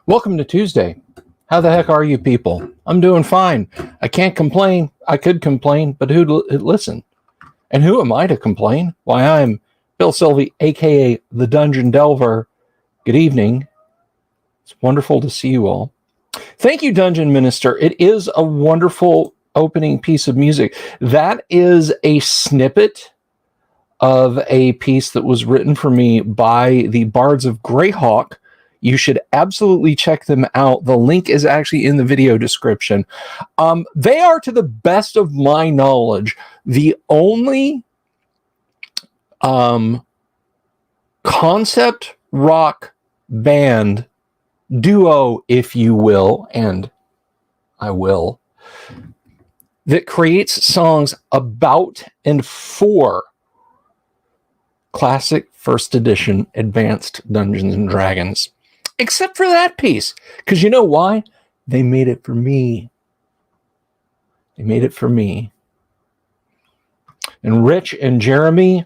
Welcome to Tuesday. How the heck are you people? I'm doing fine. I can't complain. I could complain, but who'd listen? And who am I to complain? Why, I'm Bill Sylvie, aka the Dungeon Delver. Good evening. It's wonderful to see you all. Thank you, Dungeon Minister. It is a wonderful opening piece of music. That is a snippet of a piece that was written for me by the Bards of Greyhawk. You should absolutely check them out. The link is actually in the video description. They are, to the best of my knowledge, the only concept rock band duo, if you will, and I will, that creates songs about and for classic first edition advanced Dungeons and Dragons. Except for that piece. Because you know why? They made it for me. They made it for me. And Rich and Jeremy,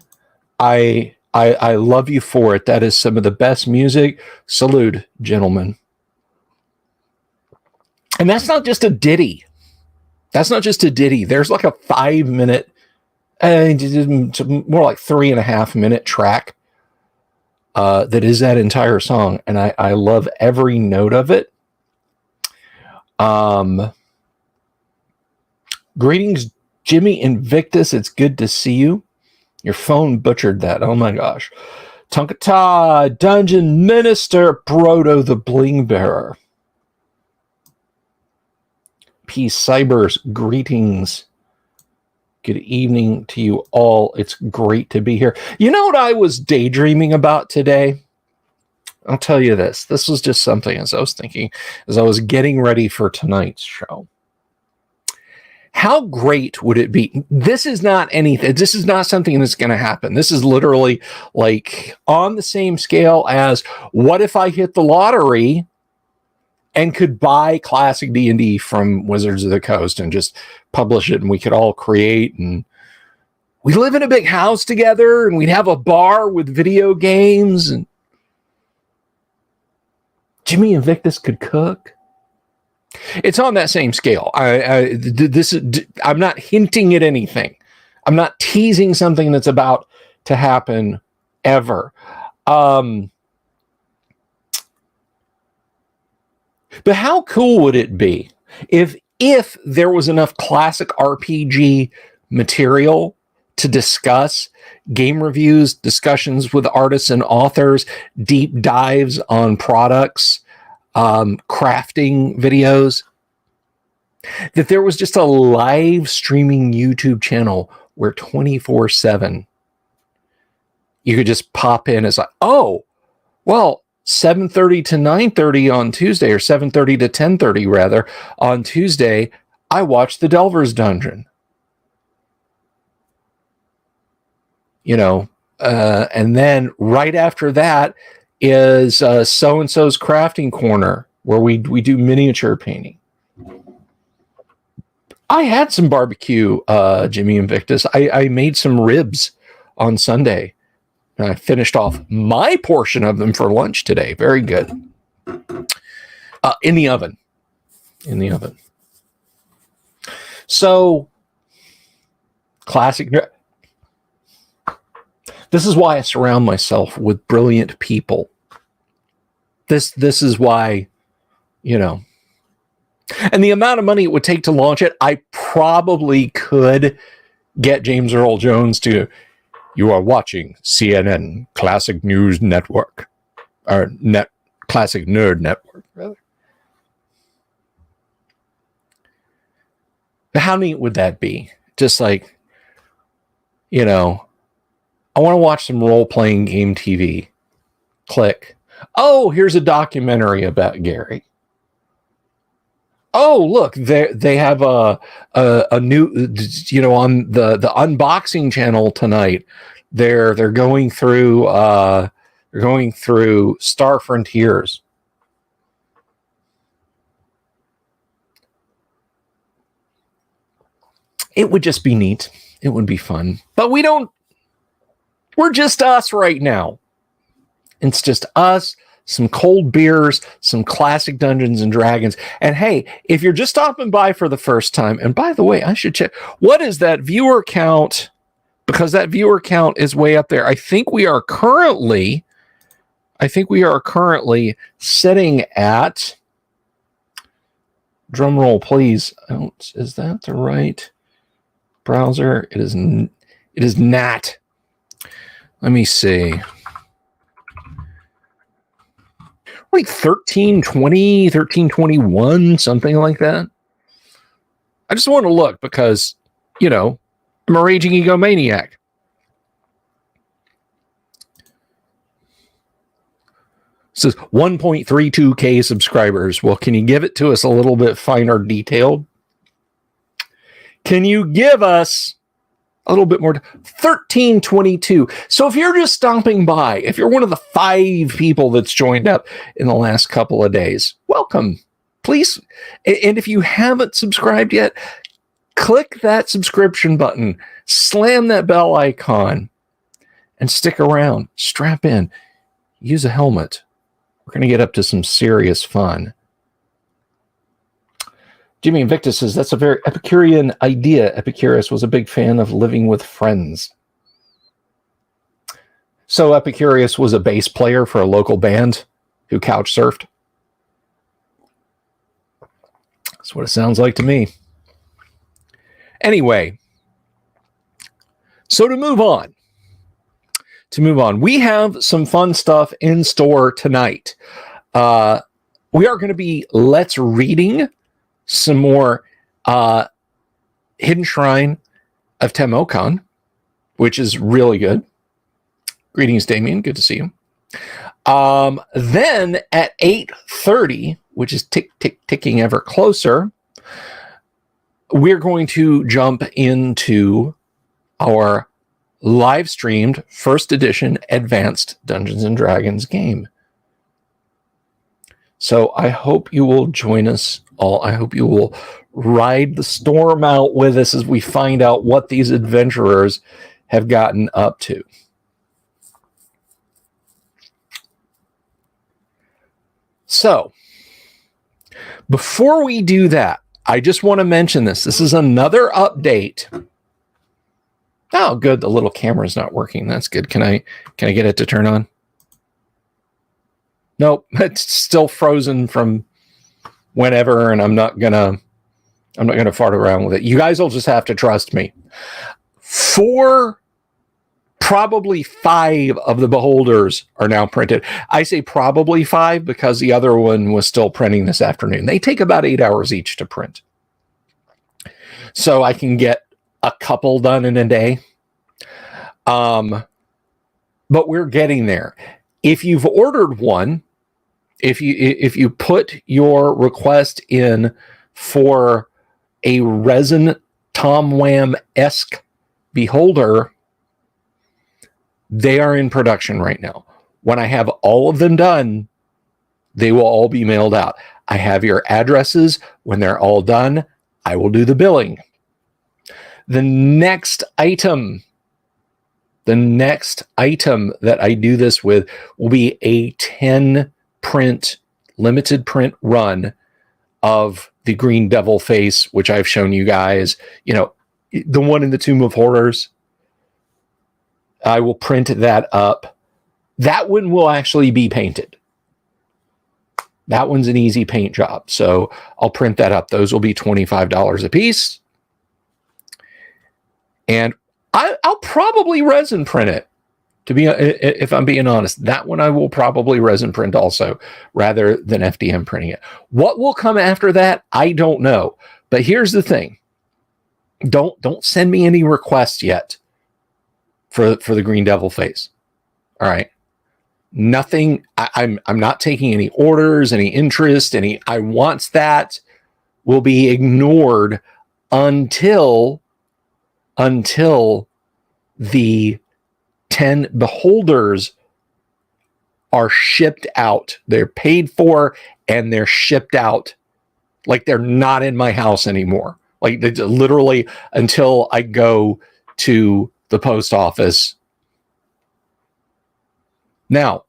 I love you for it. That is some of the best music. Salute, gentlemen. And that's not just a ditty. That's not just a ditty. There's like a 5-minute, more like 3.5-minute track that is that entire song. And I love every note of it. Greetings, Jimmy Invictus. It's good to see you. Your phone butchered that. Oh my gosh. Tunkata, Dungeon Minister, Brodo the Bling Bearer. Peace Cybers, greetings. Good evening to you all. It's great to be here. You know what I was daydreaming about today? I'll tell you this. This was just something as I was thinking, as I was getting ready for tonight's show. How great would it be? This is not anything. This is not something that's going to happen. This is literally like on the same scale as what if I hit the lottery and could buy classic D&D from Wizards of the Coast and just publish it, and we could all create, and we live in a big house together, and we'd have a bar with video games, and Jimmy Invictus could cook. It's on that same scale. I'm not hinting at anything. I'm not teasing something that's about to happen ever. But how cool would it be if there was enough classic RPG material to discuss, game reviews, discussions with artists and authors, deep dives on products, crafting videos, that there was just a live streaming YouTube channel where 24/7 you could just pop in as like, oh, well, 7:30 to 9:30 on Tuesday, or 7:30 to 10:30 rather on Tuesday, I watched the Delver's Dungeon. You know, and then right after that is so-and-so's crafting corner, where we do miniature painting. I had some barbecue, Jimmy Invictus. I made some ribs on Sunday. And I finished off my portion of them for lunch today. Very good. In the oven. In the oven. So, classic. This is why I surround myself with brilliant people. This is why, you know. And the amount of money it would take to launch it, I probably could get James Earl Jones to... You are watching CNN Classic News Network, or Classic Nerd Network, rather. How neat would that be? Just like, you know, I want to watch some role-playing game TV. Click. Oh, here's a documentary about Gary. Oh, look, they have a new, you know, on the unboxing channel tonight. They're going through Star Frontiers. It would just be neat. It would be fun. But we're just us right now. It's just us some cold beers, some classic Dungeons and Dragons. And hey, if you're just stopping by for the first time, and by the way, I should check, what is that viewer count? Because that viewer count is way up there. I think we are currently sitting at, drum roll please. Is that the right browser? It is not. Let me see. Like 1320, 1321, something like that. I just want to look because, you know, I'm a raging egomaniac. It says 1.32K subscribers. Well, can you give it to us a little bit finer detailed? Can you give us a little bit more? 1322. So if you're just stopping by, if you're one of the 5 people that's joined up in the last couple of days, welcome. Please. And if you haven't subscribed yet, click that subscription button, slam that bell icon, and stick around. Strap in. Use a helmet. We're going to get up to some serious fun. Jimmy Invictus says, that's a very Epicurean idea. Epicurus was a big fan of living with friends. So Epicurus was a bass player for a local band who couch surfed. That's what it sounds like to me. Anyway, so to move on, we have some fun stuff in store tonight. We are going to be reading some more Hidden Shrine of Tamoachan, which is really good. Greetings, Damien. Good to see you. Then at 8:30, which is ticking ever closer, we're going to jump into our live streamed first edition advanced Dungeons and Dragons game. So I hope you will join us all. I hope you will ride the storm out with us as we find out what these adventurers have gotten up to. So, before we do that, I just want to mention this. This is another update. Oh, good. The little camera's not working. That's good. Can I get it to turn on? Nope. It's still frozen from whenever, and I'm not gonna fart around with it. You guys will just have to trust me. 4, probably 5 of the beholders are now printed. I say probably 5 because the other one was still printing this afternoon. They take about 8 hours each to print. So I can get a couple done in a day. But we're getting there. If you've ordered one, if you put your request in for a resin Tom Wham-esque beholder, they are in production right now. When I have all of them done, they will all be mailed out. I have your addresses. When they're all done, I will do the billing. The next item that I do this with will be a 10 print, limited print run of the Green Devil face, which I've shown you guys, you know, the one in the Tomb of Horrors. I will print that up. That one will actually be painted. That one's an easy paint job. So I'll print that up. Those will be $25 a piece. And I'll probably resin print it. If I'm being honest, that one I will probably resin print also, rather than FDM printing it. What will come after that, I don't know. But here's the thing: don't send me any requests yet for the Green Devil face. All right, nothing. I'm not taking any orders, any interest, any I wants. That will be ignored until the 10 beholders are shipped out. They're paid for and they're shipped out. Like they're not in my house anymore. Like literally until I go to the post office. Now,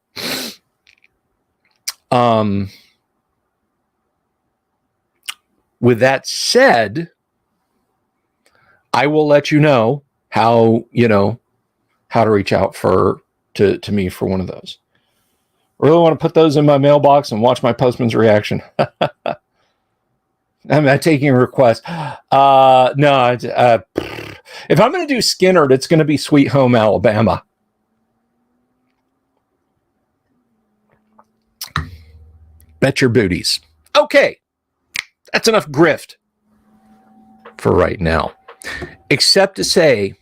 With that said, I will let you know how to reach out to me for one of those. Really want to put those in my mailbox and watch my postman's reaction. I'm not taking a request. No. If I'm going to do Skinnerd, it's going to be Sweet Home Alabama. Bet your booties. Okay. That's enough grift for right now. Except to say,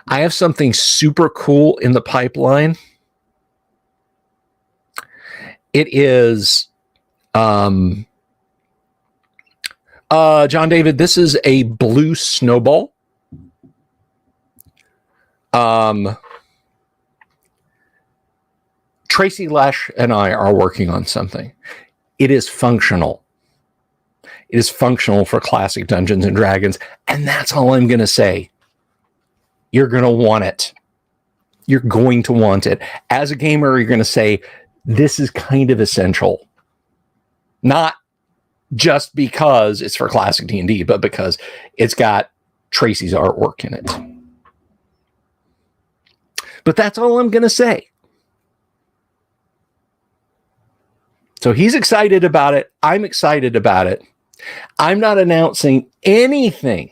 I have something super cool in the pipeline. It is, John David, this is a blue snowball. Tracy Lash and I are working on something. It is functional. It is functional for classic Dungeons and Dragons, and that's all I'm going to say. You're going to want it. You're going to want it. As a gamer, you're going to say, this is kind of essential. Not just because it's for classic D&D, but because it's got Tracy's artwork in it. But that's all I'm going to say. So he's excited about it. I'm excited about it. I'm not announcing anything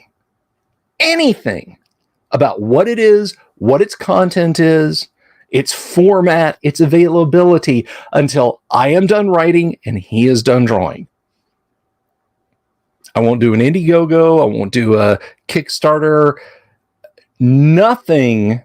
about what it is, what its content is, its format, its availability, until I am done writing and he is done drawing. I won't do an Indiegogo. I won't do a Kickstarter. Nothing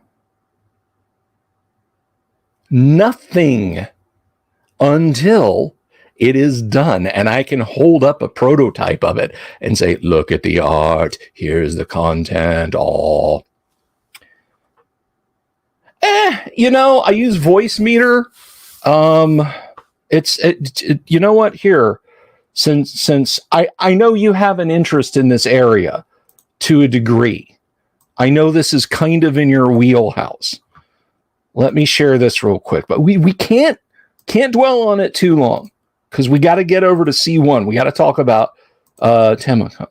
until it is done and I can hold up a prototype of it and say, look at the art. Here's the content. All. I use Voice Meter. You know what? Here, since I know you have an interest in this area to a degree. I know this is kind of in your wheelhouse. Let me share this real quick, but we can't dwell on it too long because we got to get over to C1. We got to talk about TAMOACHAN.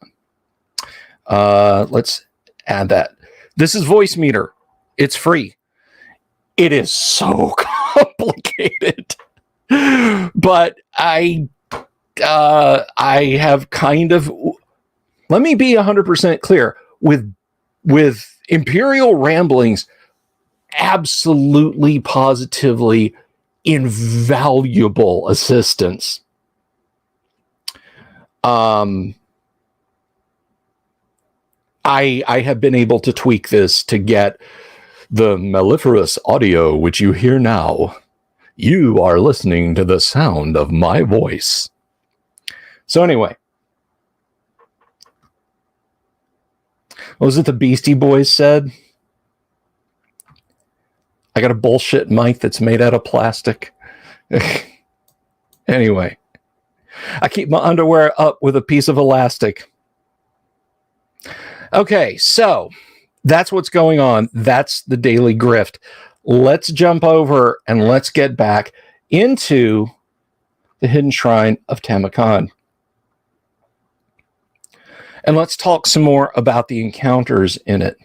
Let's add that. This is Voice Meter. It's free. It is so complicated, but I have kind of, let me be 100% clear, with Imperial Ramblings, absolutely, positively invaluable assistance. I have been able to tweak this to get the mellifluous audio which you hear now. You are listening to the sound of my voice. So anyway, what was it the Beastie Boys said? I got a bullshit mic that's made out of plastic. Anyway, I keep my underwear up with a piece of elastic. Okay, so that's what's going on. That's the daily grift. Let's jump over and let's get back into the Hidden Shrine of Tamoachan. And let's talk some more about the encounters in it.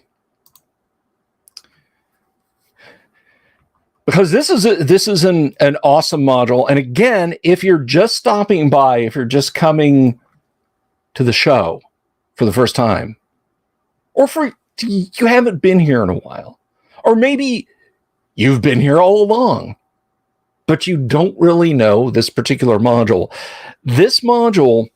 Because this is an awesome module. And again, if you're just stopping by, if you're just coming to the show for the first time, or you haven't been here in a while, or maybe you've been here all along, but you don't really know this particular module. This module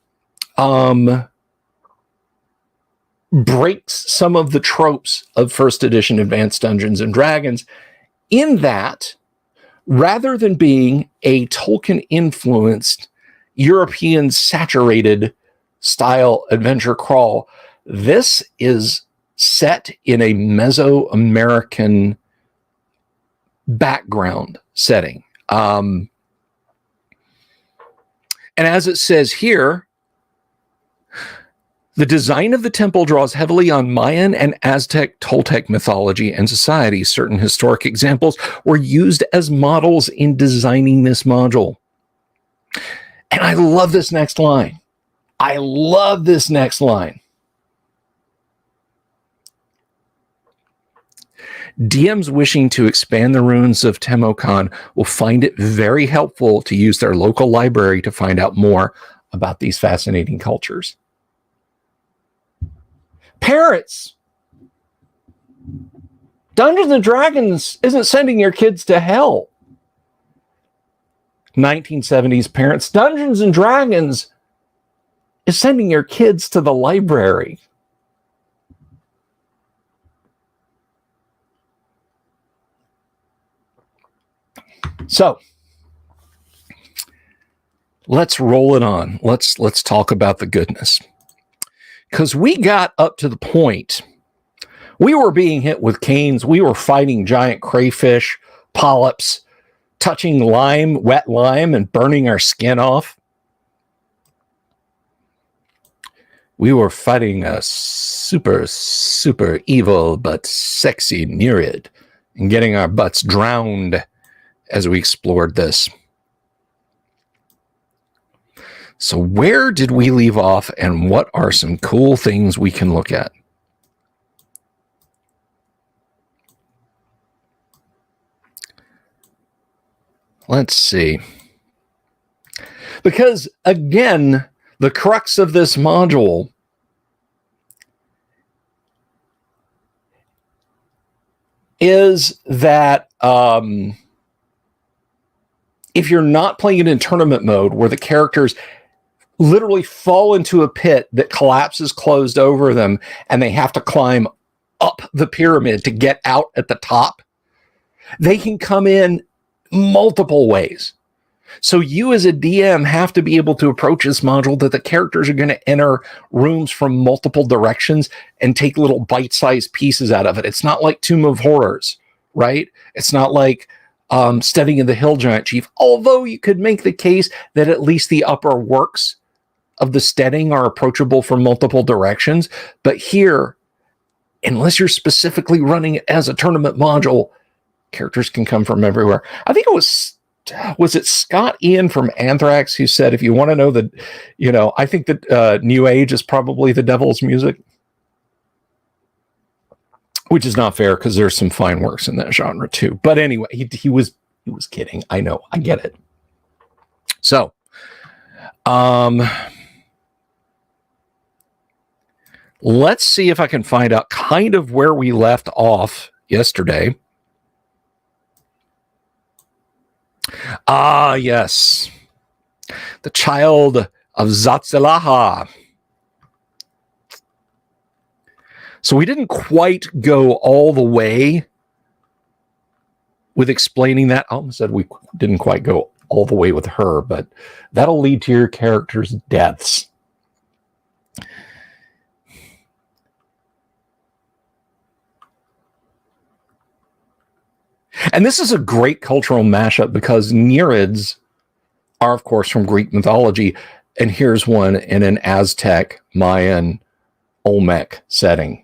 breaks some of the tropes of first edition Advanced Dungeons and Dragons, in that, rather than being a Tolkien-influenced, European-saturated style adventure crawl, this is set in a Mesoamerican background setting. And as it says here, The design of the temple draws heavily on Mayan and Aztec Toltec mythology and society. Certain historic examples were used as models in designing this module. And I love this next line. I love this next line. DMs wishing to expand the ruins of Tamoachan will find it very helpful to use their local library to find out more about these fascinating cultures. Parents, Dungeons and Dragons isn't sending your kids to hell. 1970s parents, Dungeons and Dragons is sending your kids to the library. So let's roll it on. Let's talk about the goodness. Because we got up to the point, we were being hit with canes. We were fighting giant crayfish, polyps, touching lime, wet lime, and burning our skin off. We were fighting a super, super evil but sexy Nereid and getting our butts drowned as we explored this. So where did we leave off, and what are some cool things we can look at? Let's see. Because, again, the crux of this module is that if you're not playing it in tournament mode, where the characters literally fall into a pit that collapses closed over them and they have to climb up the pyramid to get out at the top, they can come in multiple ways. So you as a DM have to be able to approach this module that the characters are going to enter rooms from multiple directions and take little bite-sized pieces out of it. It's not like Tomb of Horrors, right? It's not like Studying of the Hill Giant Chief, although you could make the case that at least the upper works of the steading are approachable from multiple directions. But here, unless you're specifically running it as a tournament module, characters can come from everywhere. I think it was it Scott Ian from Anthrax who said, if you want to know that, I think that New Age is probably the devil's music, which is not fair because there's some fine works in that genre too. But anyway, he was kidding. I know, I get it. So, let's see if I can find out kind of where we left off yesterday. Ah, yes. The child of Zatzilaha. So we didn't quite go all the way with explaining that. I almost said we didn't quite go all the way with her, but that'll lead to your character's deaths. And this is a great cultural mashup because Nereids are, of course, from Greek mythology. And here's one in an Aztec, Mayan, Olmec setting.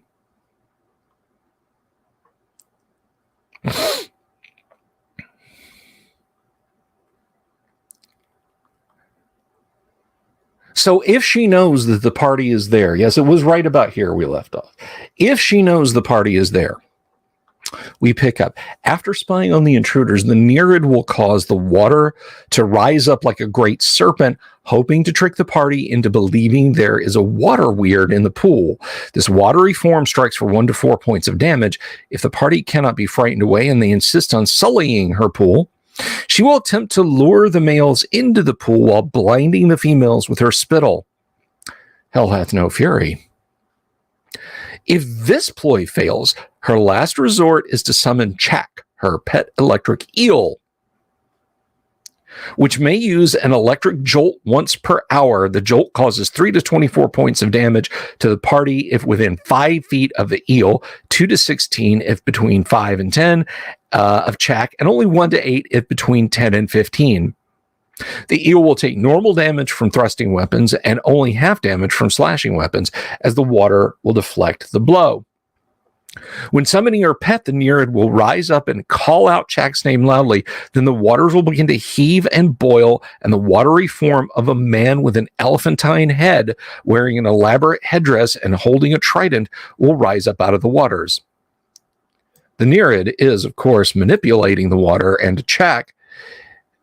So if she knows that the party is there, yes, it was right about here we left off. If she knows the party is there, we pick up. After spying on the intruders, the Nereid will cause the water to rise up like a great serpent, hoping to trick the party into believing there is a water weird in the pool. This watery form strikes for 1 to 4 points of damage. If the party cannot be frightened away and they insist on sullying her pool, she will attempt to lure the males into the pool while blinding the females with her spittle. Hell hath no fury. If this ploy fails, her last resort is to summon Chak, her pet electric eel, which may use an electric jolt once per hour. The jolt causes 3 to 24 points of damage to the party if within 5 feet of the eel, 2 to 16 if between 5 and 10 of Chak, and only 1 to 8 if between 10 and 15. The eel will take normal damage from thrusting weapons and only half damage from slashing weapons, as the water will deflect the blow. When summoning her pet, the Nereid will rise up and call out Chak's name loudly. Then the waters will begin to heave and boil, and the watery form of a man with an elephantine head, wearing an elaborate headdress and holding a trident, will rise up out of the waters. The Nereid is, of course, manipulating the water, and Chak,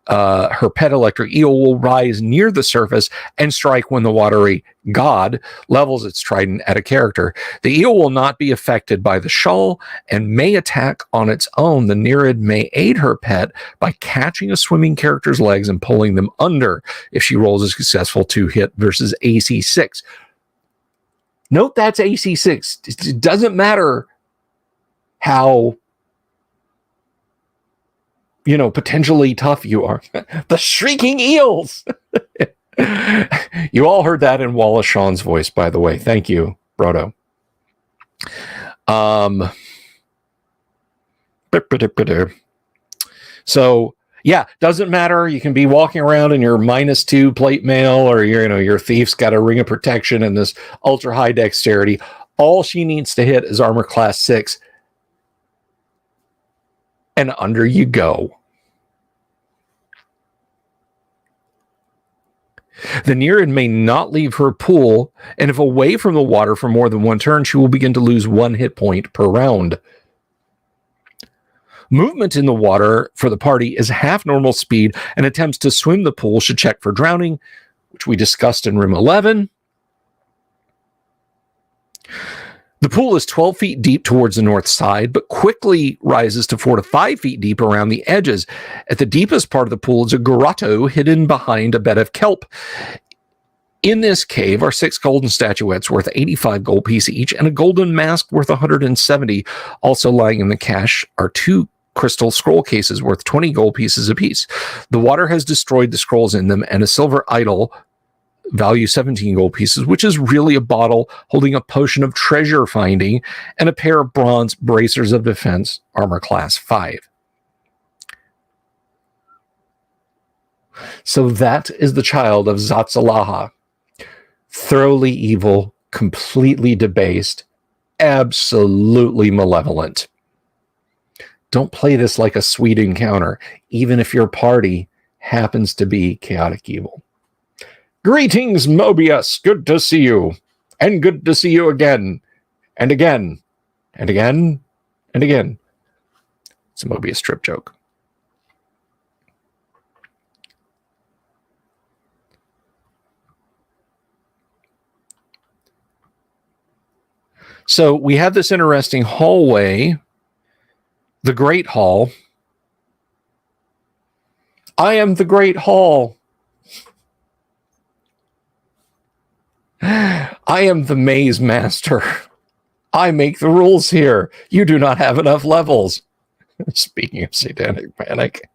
her pet electric eel, will rise near the surface and strike when the watery god levels its trident at a character. The eel will not be affected by the shawl and may attack on its own. The Nereid may aid her pet by catching a swimming character's legs and pulling them under if she rolls a successful 2-hit versus AC 6. Note that's AC 6. It doesn't matter how potentially tough you are. The shrieking eels. You all heard that in Wallace Shawn's voice, by the way. Thank you, Brodo. So yeah, doesn't matter. You can be walking around in your -2 plate mail, or your thief's got a ring of protection and this ultra high dexterity. All she needs to hit is armor class 6, and under you go. The Nereid may not leave her pool, and if away from the water for more than one turn, she will begin to lose 1 hit point per round. Movement in the water for the party is half normal speed, and attempts to swim the pool should check for drowning, which we discussed in room 11. The pool is 12 feet deep towards the north side, but quickly rises to 4 to 5 feet deep around the edges. At the deepest part of the pool is a grotto hidden behind a bed of kelp. In this cave are 6 golden statuettes worth 85 gold pieces each, and a golden mask worth 170. Also lying in the cache are 2 crystal scroll cases worth 20 gold pieces apiece. The water has destroyed the scrolls in them, and a silver idol, value 17 gold pieces, which is really a bottle holding a potion of treasure finding, and a pair of bronze bracers of defense, armor class 5. So that is the child of Zatzalaha. Thoroughly evil, completely debased, absolutely malevolent. Don't play this like a sweet encounter, even if your party happens to be chaotic evil. Greetings, Mobius. Good to see you. And good to see you again. And again. And again. And again. It's a Mobius strip joke. So we have this interesting hallway. The Great Hall. I am the Great Hall. I am the maze master. I make the rules here. You do not have enough levels. Speaking of satanic panic.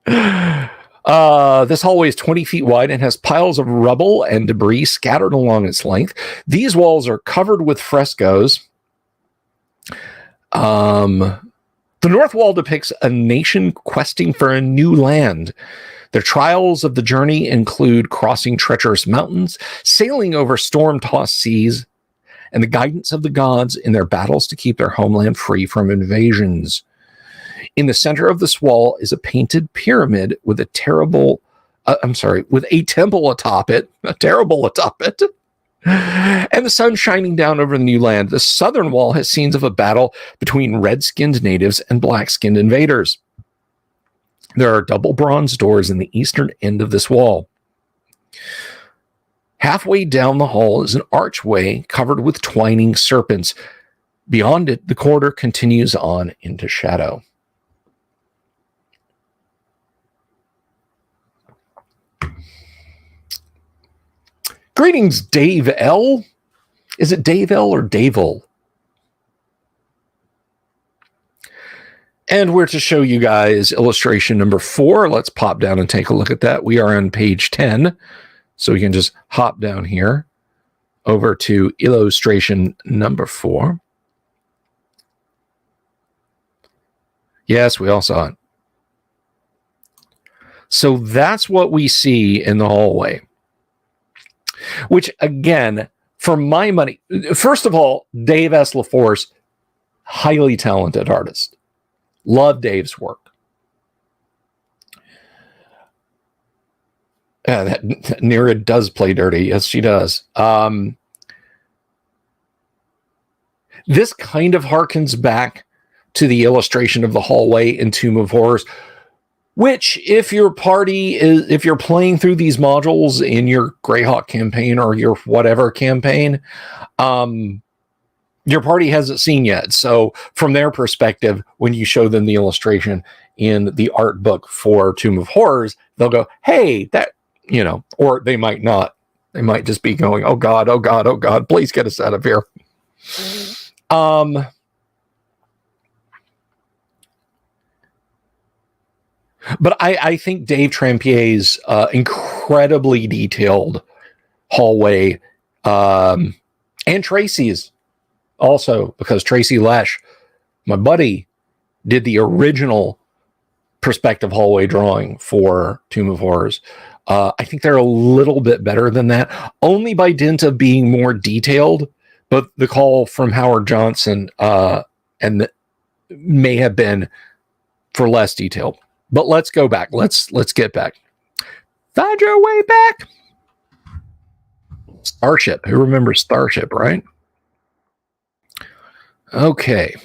This hallway is 20 feet wide and has piles of rubble and debris scattered along its length. These walls are covered with frescoes. The north wall depicts a nation questing for a new land. Their trials of the journey include crossing treacherous mountains, sailing over storm-tossed seas, and the guidance of the gods in their battles to keep their homeland free from invasions. In the center of this wall is a painted pyramid with a temple atop it, and the sun shining down over the new land. The southern wall has scenes of a battle between red-skinned natives and black-skinned invaders. There are double bronze doors in the eastern end of this wall. Halfway down the hall is an archway covered with twining serpents. Beyond it, the corridor continues on into shadow. Greetings, Dave L. Is it Dave L or Davil? And we're to show you guys illustration number 4. Let's pop down and take a look at that. We are on page 10. So we can just hop down here over to illustration number 4. Yes, we all saw it. So that's what we see in the hallway. Which, again, for my money, first of all, Dave S. LaForce, highly talented artist. Love Dave's work. That Nira does play dirty. Yes, she does. This kind of harkens back to the illustration of the hallway in Tomb of Horrors, which, if your party is, if you're playing through these modules in your Greyhawk campaign or your whatever campaign, your party hasn't seen yet. So from their perspective, when you show them the illustration in the art book for Tomb of Horrors, they'll go, hey, that, you know, or they might not. They might just be going, oh God, oh God, oh God, please get us out of here. But I think Dave Trampier's incredibly detailed hallway, and Tracy's also, because Tracy Lesh, my buddy, did the original perspective hallway drawing for Tomb of Horrors. I think they're a little bit better than that, only by dint of being more detailed. But the call from Howard Johnson may have been for less detail. But let's go back. Let's get back. Find your way back. Starship. Who remembers Starship, right? Okay.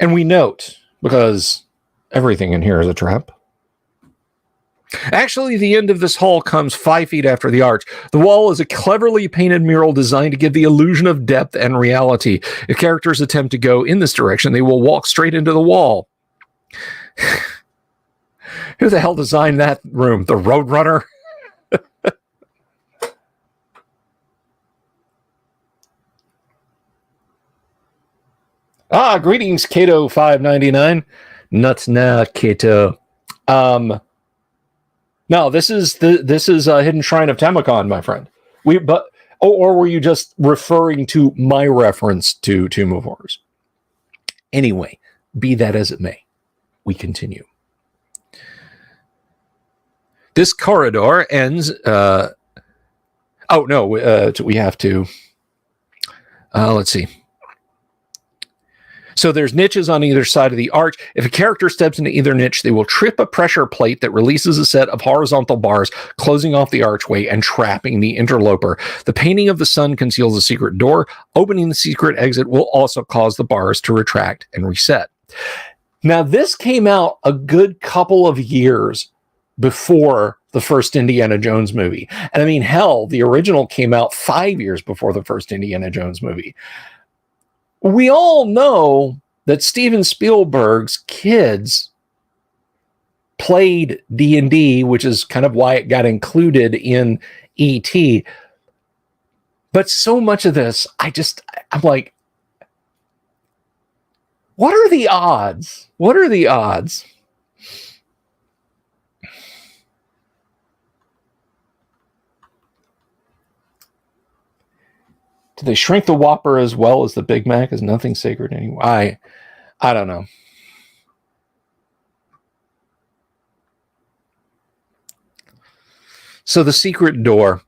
And we note, because everything in here is a trap. Actually, the end of this hall comes 5 feet after the arch. The wall is a cleverly painted mural designed to give the illusion of depth and reality. If characters attempt to go in this direction, they will walk straight into the wall. Who the hell designed that room? The Roadrunner? Greetings, Kato 599. Nuts nah, Kato. No, this is Hidden Shrine of Tamoachan, my friend. Or were you just referring to my reference to Tomb of Horrors? Anyway, be that as it may, we continue. This corridor ends. We have to. Let's see. So there's niches on either side of the arch. If a character steps into either niche, they will trip a pressure plate that releases a set of horizontal bars, closing off the archway and trapping the interloper. The painting of the sun conceals a secret door. Opening the secret exit will also cause the bars to retract and reset. Now, this came out a good couple of years before the first Indiana Jones movie. And I mean, hell, the original came out 5 years before the first Indiana Jones movie. We all know that Steven Spielberg's kids played D&D, which is kind of why it got included in E.T. But so much of this, I'm like, what are the odds? What are the odds? Do they shrink the Whopper as well as the Big Mac? Is nothing sacred anymore? I don't know. So the secret door.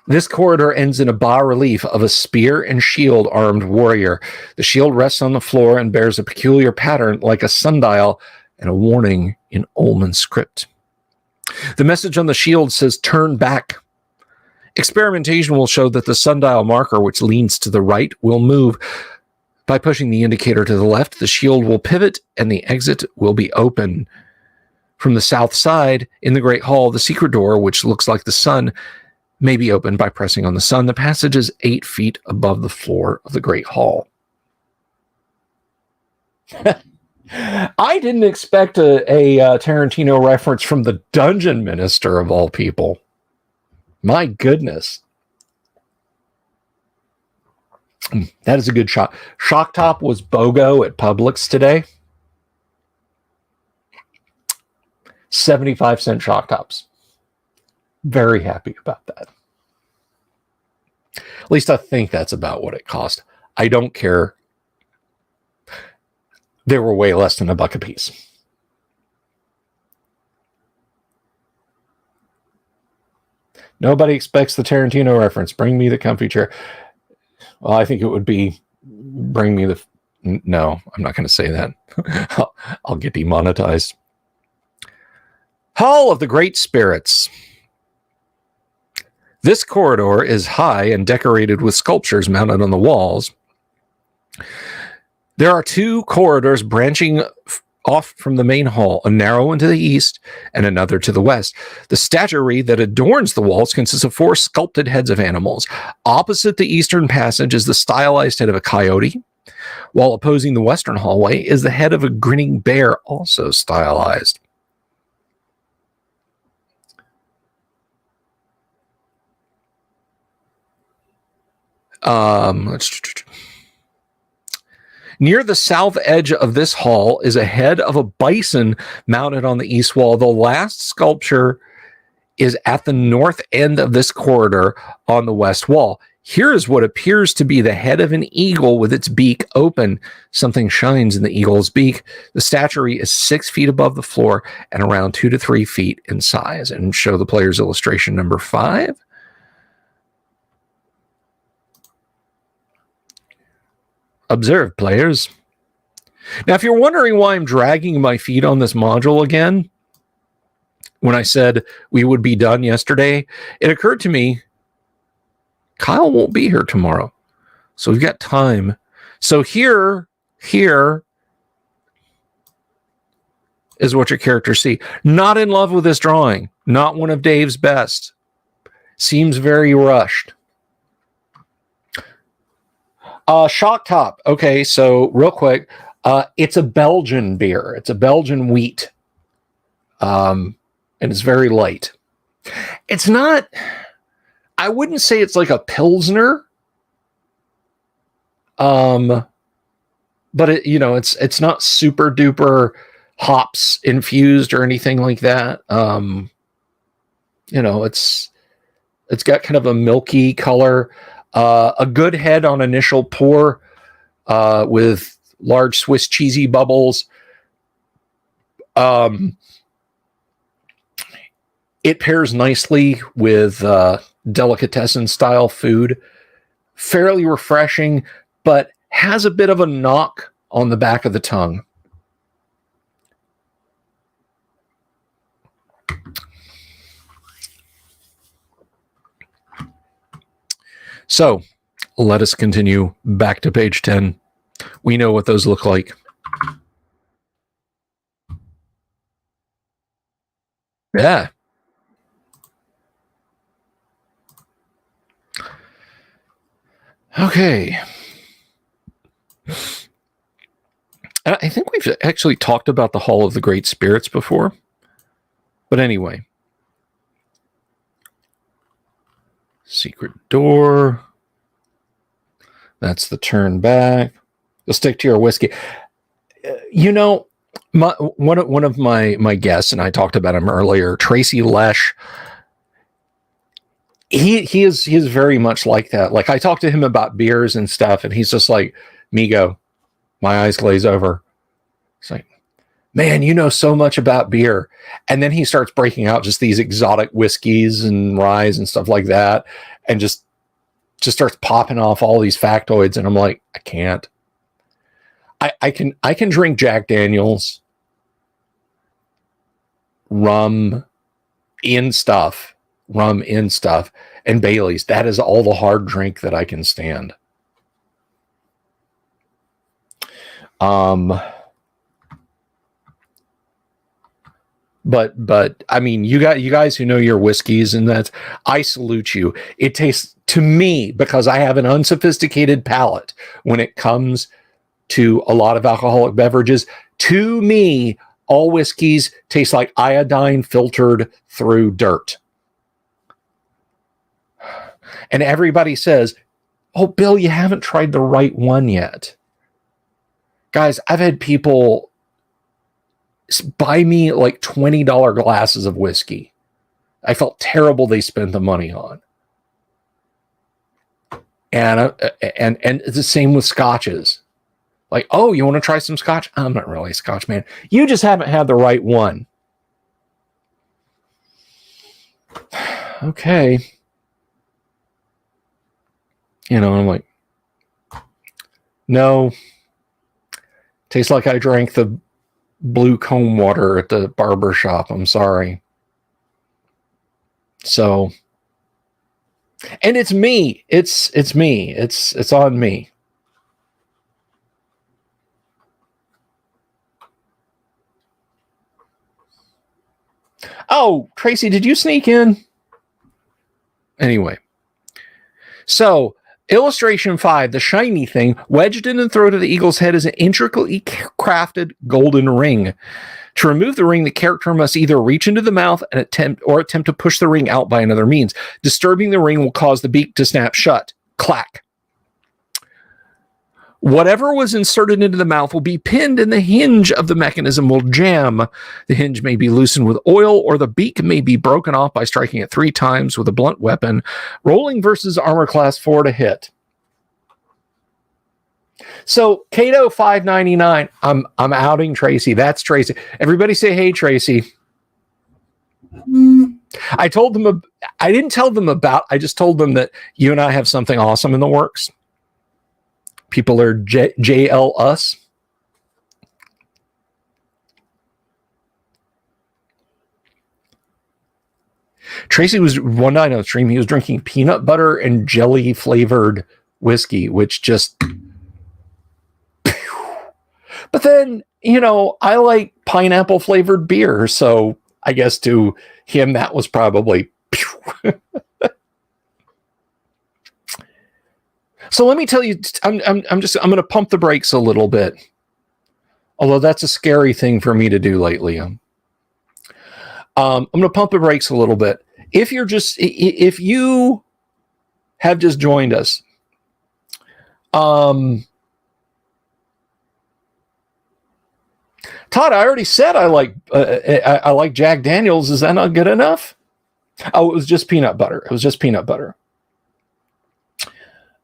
This corridor ends in a bas-relief of a spear and shield armed warrior. The shield rests on the floor and bears a peculiar pattern like a sundial and a warning in Ullman script. The message on the shield says, "Turn back." Experimentation will show that the sundial marker, which leans to the right, will move. By pushing the indicator to the left, the shield will pivot and the exit will be open. From the south side, in the Great Hall, the secret door, which looks like the sun, may be opened by pressing on the sun. The passage is 8 feet above the floor of the Great Hall. I didn't expect a Tarantino reference from the Dungeon Minister, of all people. My goodness. That is a good shot. Shock Top was BOGO at Publix today. 75-cent Shock Tops. Very happy about that. At least I think that's about what it cost. I don't care. They were way less than $1 a piece. Nobody expects the Tarantino reference. Bring me the comfy chair. Well, I think it would be bring me the... No, I'm not going to say that. I'll get demonetized. Hall of the Great Spirits. This corridor is high and decorated with sculptures mounted on the walls. There are 2 corridors branching off from the main hall, a narrow one to the east and another to the west. The statuary that adorns the walls consists of 4 sculpted heads of animals. Opposite the eastern passage is the stylized head of a coyote, while opposing the western hallway is the head of a grinning bear, also stylized. Near the south edge of this hall is a head of a bison mounted on the east wall. The last sculpture is at the north end of this corridor on the west wall. Here is what appears to be the head of an eagle with its beak open. Something shines in the eagle's beak. The statuary is 6 feet above the floor and around 2 to 3 feet in size. And show the player's illustration number 5. Observe, players. Now, if you're wondering why I'm dragging my feet on this module again, when I said we would be done yesterday, it occurred to me, Kyle won't be here tomorrow. So we've got time. So here is what your characters see. Not in love with this drawing. Not one of Dave's best. Seems very rushed. Shock Top. Okay, so real quick, it's a Belgian beer. It's a Belgian wheat, and it's very light. It's not. I wouldn't say it's like a Pilsner, but it, it's not super duper hops infused or anything like that. It's got kind of a milky color. A good head on initial pour with large Swiss cheesy bubbles. It pairs nicely with delicatessen style food. Fairly refreshing, but has a bit of a knock on the back of the tongue. So let us continue back to page 10. We know what those look like. Yeah. Okay. I think we've actually talked about the Hall of the Great Spirits before. But anyway. Secret door. That's the turn back. You'll stick to your whiskey. One of my guests, and I talked about him earlier, Tracy Lesh. He is very much like that. Like, I talked to him about beers and stuff, and he's just like, Migo, my eyes glaze over. It's like, man, you know so much about beer. And then he starts breaking out just these exotic whiskeys and ryes and stuff like that, and just starts popping off all these factoids. And I'm like, I can't. I can drink Jack Daniels, rum in stuff, and Bailey's. That is all the hard drink that I can stand. But I mean, you guys who know your whiskeys and that, I salute you. It tastes to me, because I have an unsophisticated palate when it comes to a lot of alcoholic beverages. To me, all whiskeys taste like iodine filtered through dirt. And everybody says, "Oh, Bill, you haven't tried the right one yet." Guys, I've had people buy me like $20 glasses of whiskey. I felt terrible they spent the money on. And it's the same with scotches. Like, oh, you want to try some scotch? I'm not really a scotch man. You just haven't had the right one. Okay. You know, I'm like, no. Tastes like I drank the blue comb water at the barber shop. I'm sorry. So, and it's me. It's me. It's on me. Oh, Tracy, did you sneak in? Anyway. So, illustration 5, the shiny thing, wedged in the throat of the eagle's head is an intricately crafted golden ring. To remove the ring, the character must either reach into the mouth and attempt to push the ring out by another means. Disturbing the ring will cause the beak to snap shut. Clack. Whatever was inserted into the mouth will be pinned and the hinge of the mechanism will jam. The hinge may be loosened with oil or the beak may be broken off by striking it 3 times with a blunt weapon. Rolling versus armor class 4 to hit. So Kato 599. I'm outing Tracy. That's Tracy. Everybody say hey, Tracy. I told them. I didn't tell them about. I just told them that you and I have something awesome in the works. People are JL us. Tracy was one night on the stream. He was drinking peanut butter and jelly flavored whiskey, which just. But then, you know, I like pineapple flavored beer. So I guess to him, that was probably. So let me tell you, I'm going to pump the brakes a little bit. Although that's a scary thing for me to do lately. I'm going to pump the brakes a little bit. If you have just joined us, Todd, I already said I like Jack Daniels. Is that not good enough? Oh, it was just peanut butter. It was just peanut butter.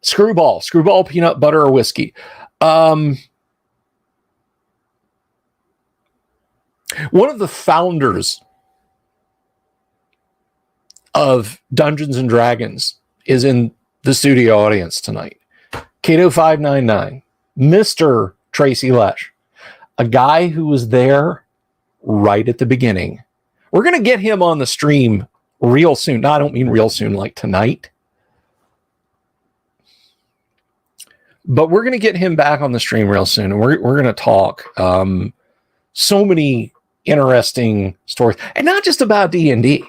Screwball, peanut butter or whiskey. One of the founders of Dungeons and Dragons is in the studio audience tonight. Kato 599, Mr. Tracy Lesh, a guy who was there right at the beginning. We're going to get him on the stream real soon. No, I don't mean real soon, like tonight. But we're going to get him back on the stream real soon, and we're going to talk so many interesting stories, and not just about D&D,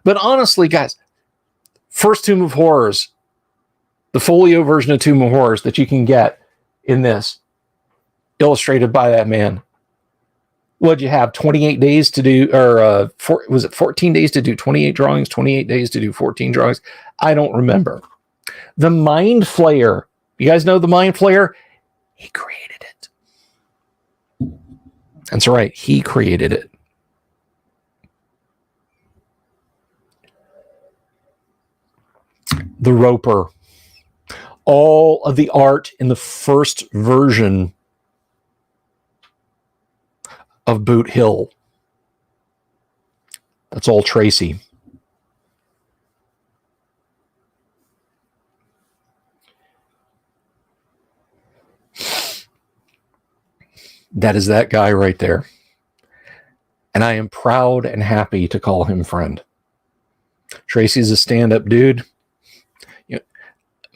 but honestly, guys, first Tomb of Horrors, the folio version of Tomb of Horrors that you can get in this, illustrated by that man. What'd you have? 28 days to do, or was it 14 days to do 28 drawings? 28 days to do 14 drawings? I don't remember. The Mind Flayer. You guys know the Mind Flayer? He created it. That's right. He created it. The Roper. All of the art in the first version of Boot Hill. That's all Tracy. That is that guy right there. And I am proud and happy to call him friend. Tracy's a stand-up dude. You know,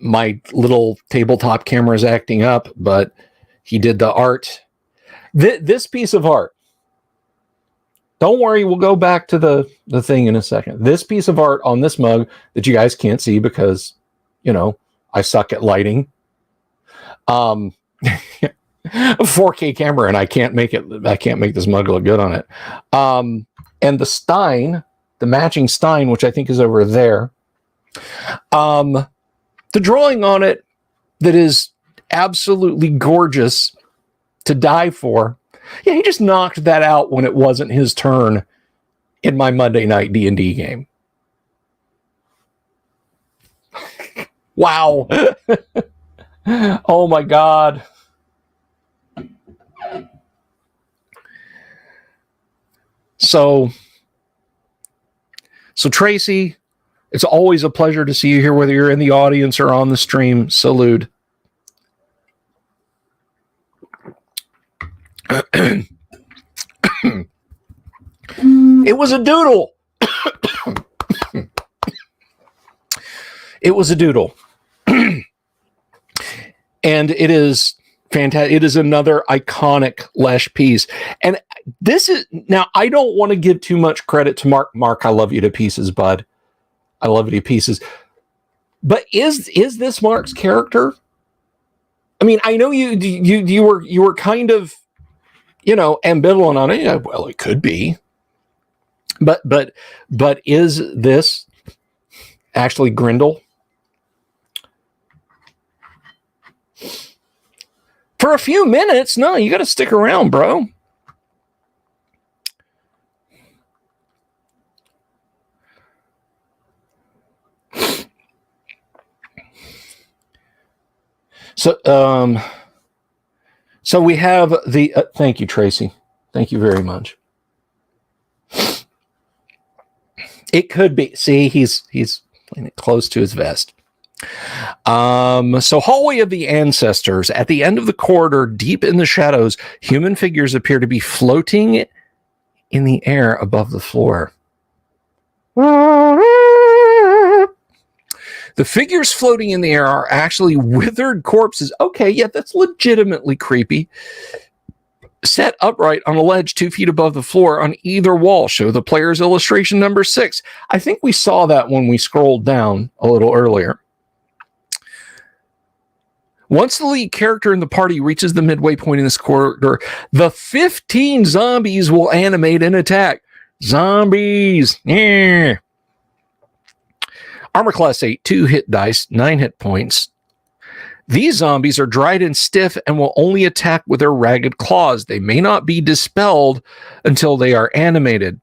my little tabletop camera is acting up, but he did the art. This piece of art, don't worry, we'll go back to the thing in a second. This piece of art on this mug that you guys can't see because, you know, I suck at lighting. 4K camera, and I can't make this mug look good on it. And the Stein, the matching Stein, which I think is over there. The drawing on it that is absolutely gorgeous to die for. Yeah, he just knocked that out when it wasn't his turn in my Monday night D&D game. Wow. Oh my God. So Tracy, it's always a pleasure to see you here, whether you're in the audience or on the stream. Salute. It was a doodle. It was a doodle. And it is fantastic. It is another iconic Lesh piece. And this is, now I don't want to give too much credit to Mark. Mark, I love you to pieces, bud. I love you to pieces. But is this Mark's character? I mean, I know you were kind of, ambivalent on it. Yeah, well, it could be. But is this actually Grindel? For a few minutes? No, you got to stick around, bro. So we have the thank you, Tracy. Thank you very much. It could be. See, he's playing it close to his vest. So hallway of the ancestors. At the end of the corridor, deep in the shadows, human figures appear to be floating in the air above the floor. The figures floating in the air are actually withered corpses. Okay, yeah, that's legitimately creepy. Set upright on a ledge 2 feet above the floor on either wall. Show the player's illustration number 6. I think we saw that when we scrolled down a little earlier. Once the lead character in the party reaches the midway point in this corridor, the 15 zombies will animate and attack. Zombies! Yeah. Armor class 8, 2 hit dice, 9 hit points. These zombies are dried and stiff and will only attack with their ragged claws. They may not be dispelled until they are animated.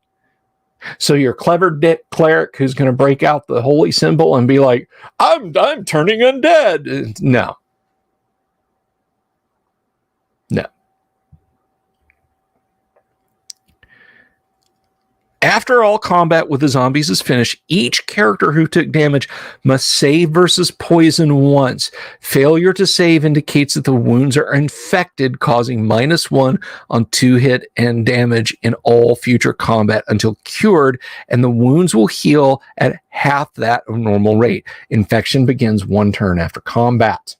So your clever dick cleric who's going to break out the holy symbol and be like, I'm turning undead. No. No. After all combat with the zombies is finished, each character who took damage must save versus poison once. Failure to save indicates that the wounds are infected, causing -1 on 2 hit and damage in all future combat until cured, and the wounds will heal at half that of normal rate. Infection begins 1 turn after combat.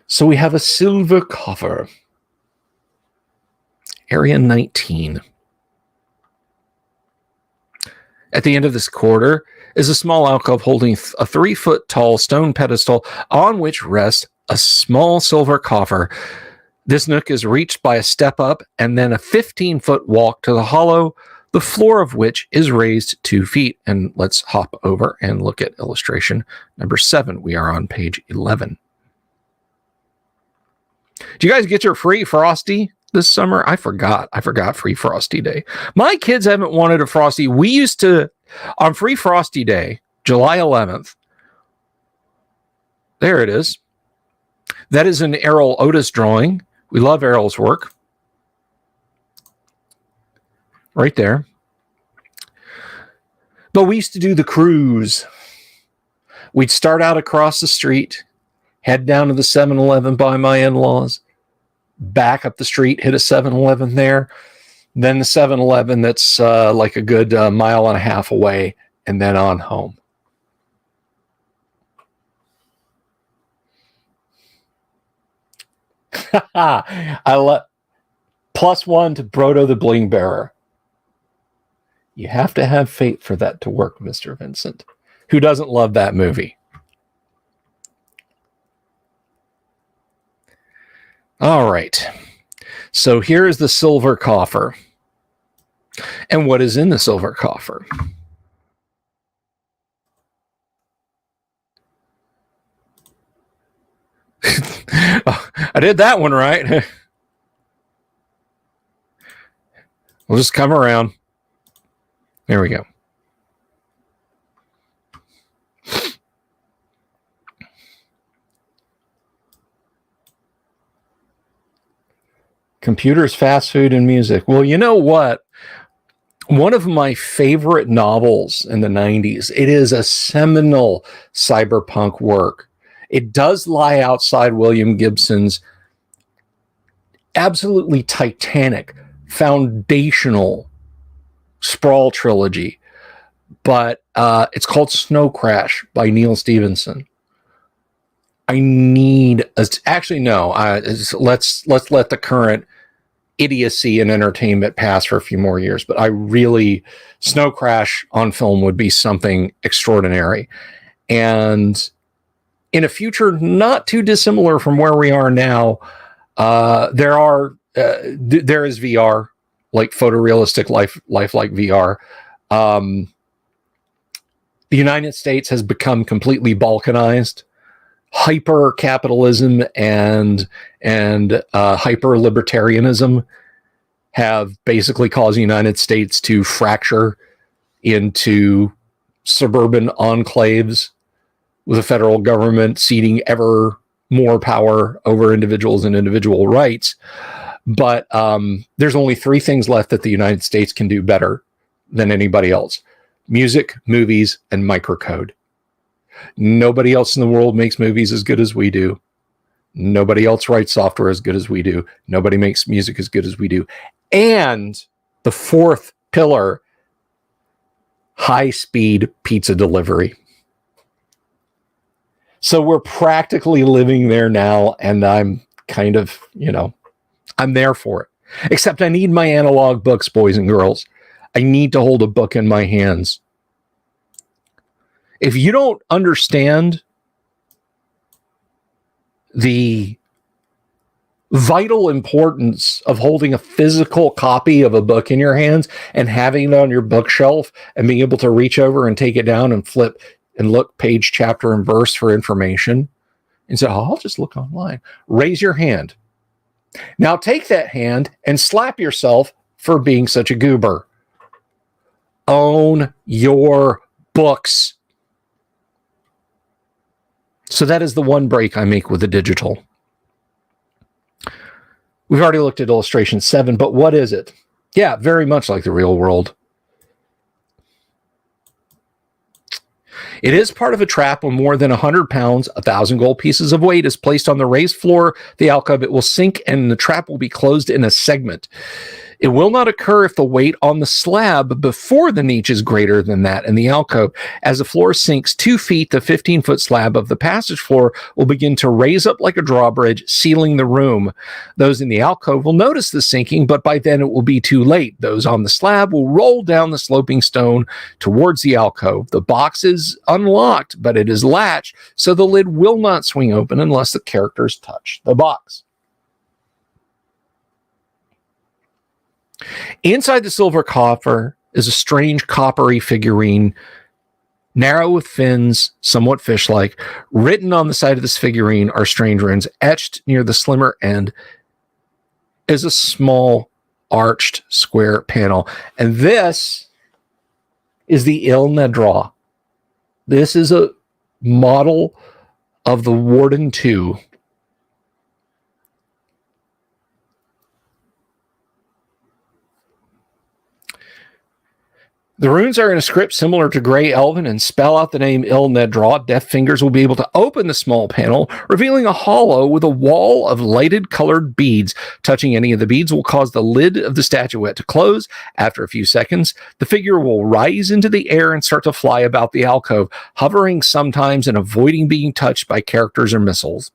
So we have a silver coffer. Area 19. At the end of this corridor is a small alcove holding a 3-foot tall stone pedestal on which rests a small silver coffer. This nook is reached by a step up and then a 15-foot walk to the hollow, the floor of which is raised 2 feet. And let's hop over and look at illustration number 7. We are on page 11. Do you guys get your free Frosty this summer? I forgot Free Frosty Day. My kids haven't wanted a Frosty. We used to, on Free Frosty Day, July 11th. There it is. That is an Errol Otis drawing. We love Errol's work. Right there. But we used to do the cruise. We'd start out across the street, head down to the 7-Eleven by my in-laws, back up the street, hit a 7-Eleven there, then the 7-Eleven that's like a good mile and a half away, and then on home. I love +1 to Brodo the Bling Bearer. You have to have faith for that to work, Mr. Vincent. Who doesn't love that movie? All right. So here is the silver coffer. And what is in the silver coffer? Oh, I did that one right. We'll just come around. There we go. Computers, fast food, and music. Well, you know what? One of my favorite novels in the 90s, it is a seminal cyberpunk work. It does lie outside William Gibson's absolutely titanic, foundational sprawl trilogy, but it's called Snow Crash by Neil Stephenson. I need actually no. Let's let the current idiocy and entertainment pass for a few more years. But I really, Snow Crash on film would be something extraordinary, and in a future not too dissimilar from where we are now, there is VR, like photorealistic lifelike VR. The United States has become completely balkanized. Hyper capitalism and hyper libertarianism have basically caused the United States to fracture into suburban enclaves, with the federal government ceding ever more power over individuals and individual rights. But there's only three things left that the United States can do better than anybody else: music, movies, and microcode. Nobody else in the world makes movies as good as we do. Nobody else writes software as good as we do. Nobody makes music as good as we do. And the fourth pillar, high-speed pizza delivery. So we're practically living there now, and I'm kind of, I'm there for it. Except I need my analog books, boys and girls. I need to hold a book in my hands. If you don't understand the vital importance of holding a physical copy of a book in your hands and having it on your bookshelf and being able to reach over and take it down and flip and look page, chapter, and verse for information, and say, I'll just look online. Raise your hand. Now take that hand and slap yourself for being such a goober. Own your books. So that is the one break I make with the digital. We've already looked at illustration 7, but what is it? Yeah, very much like the real world. It is part of a trap when more than 100 pounds, 1,000 gold pieces of weight is placed on the raised floor of the alcove. It will sink and the trap will be closed in a segment. It will not occur if the weight on the slab before the niche is greater than that in the alcove. As the floor sinks 2 feet, the 15-foot slab of the passage floor will begin to raise up like a drawbridge, sealing the room. Those in the alcove will notice the sinking, but by then it will be too late. Those on the slab will roll down the sloping stone towards the alcove. The box is unlocked, but it is latched, so the lid will not swing open unless the characters touch the box. Inside the silver coffer is a strange coppery figurine, narrow with fins, somewhat fish-like. Written on the side of this figurine are strange runes. Etched near the slimmer end is a small arched square panel. And this is the Il Nedra. This is a model of the Warden 2. The runes are in a script similar to Grey Elven and spell out the name Il Nedra. Deft fingers will be able to open the small panel, revealing a hollow with a wall of lighted colored beads. Touching any of the beads will cause the lid of the statuette to close. After a few seconds, the figure will rise into the air and start to fly about the alcove, hovering sometimes and avoiding being touched by characters or missiles.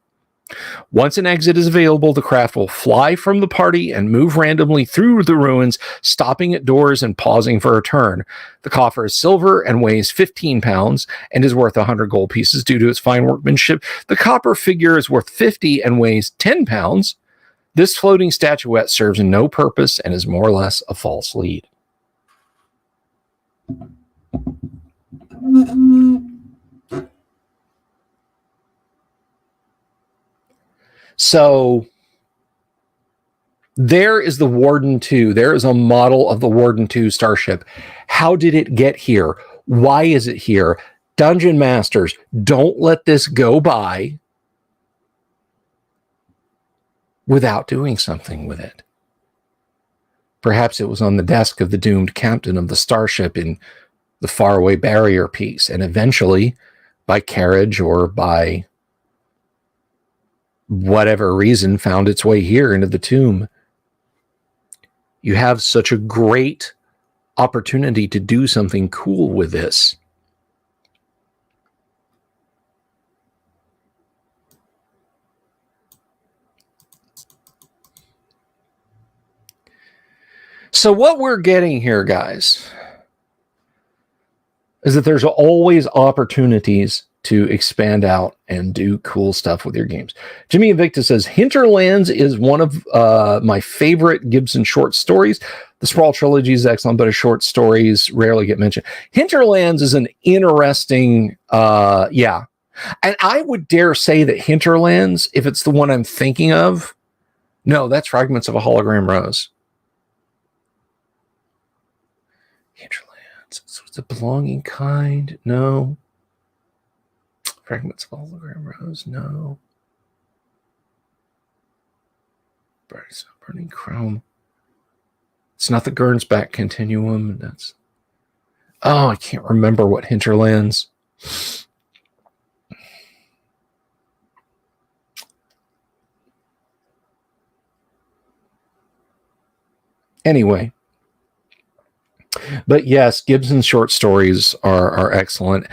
Once an exit is available, the craft will fly from the party and move randomly through the ruins, stopping at doors and pausing for a turn. The coffer is silver and weighs 15 pounds and is worth 100 gold pieces due to its fine workmanship. The copper figure is worth 50 and weighs 10 pounds. This floating statuette serves no purpose and is more or less a false lead. So there is the Warden 2. There is a model of the Warden 2 starship. How did it get here? Why is it here? Dungeon Masters, don't let this go by without doing something with it. Perhaps it was on the desk of the doomed captain of the starship in the faraway barrier piece, and eventually, by carriage or by whatever reason, found its way here into the tomb. You have such a great opportunity to do something cool with this. So what we're getting here, guys, is that there's always opportunities to expand out and do cool stuff with your games. Jimmy Invictus says, Hinterlands is one of my favorite Gibson short stories. The Sprawl trilogy is excellent, but his short stories rarely get mentioned. Hinterlands is an interesting, yeah. And I would dare say that Hinterlands, if it's the one I'm thinking of, no, that's Fragments of a Hologram Rose. Hinterlands. So it's a belonging kind? No. Fragments of a Hologram Rose? No. Burning Chrome. It's not the Gernsback Continuum. That's. Oh, I can't remember what Hinterlands. Anyway. But yes, Gibson's short stories are excellent.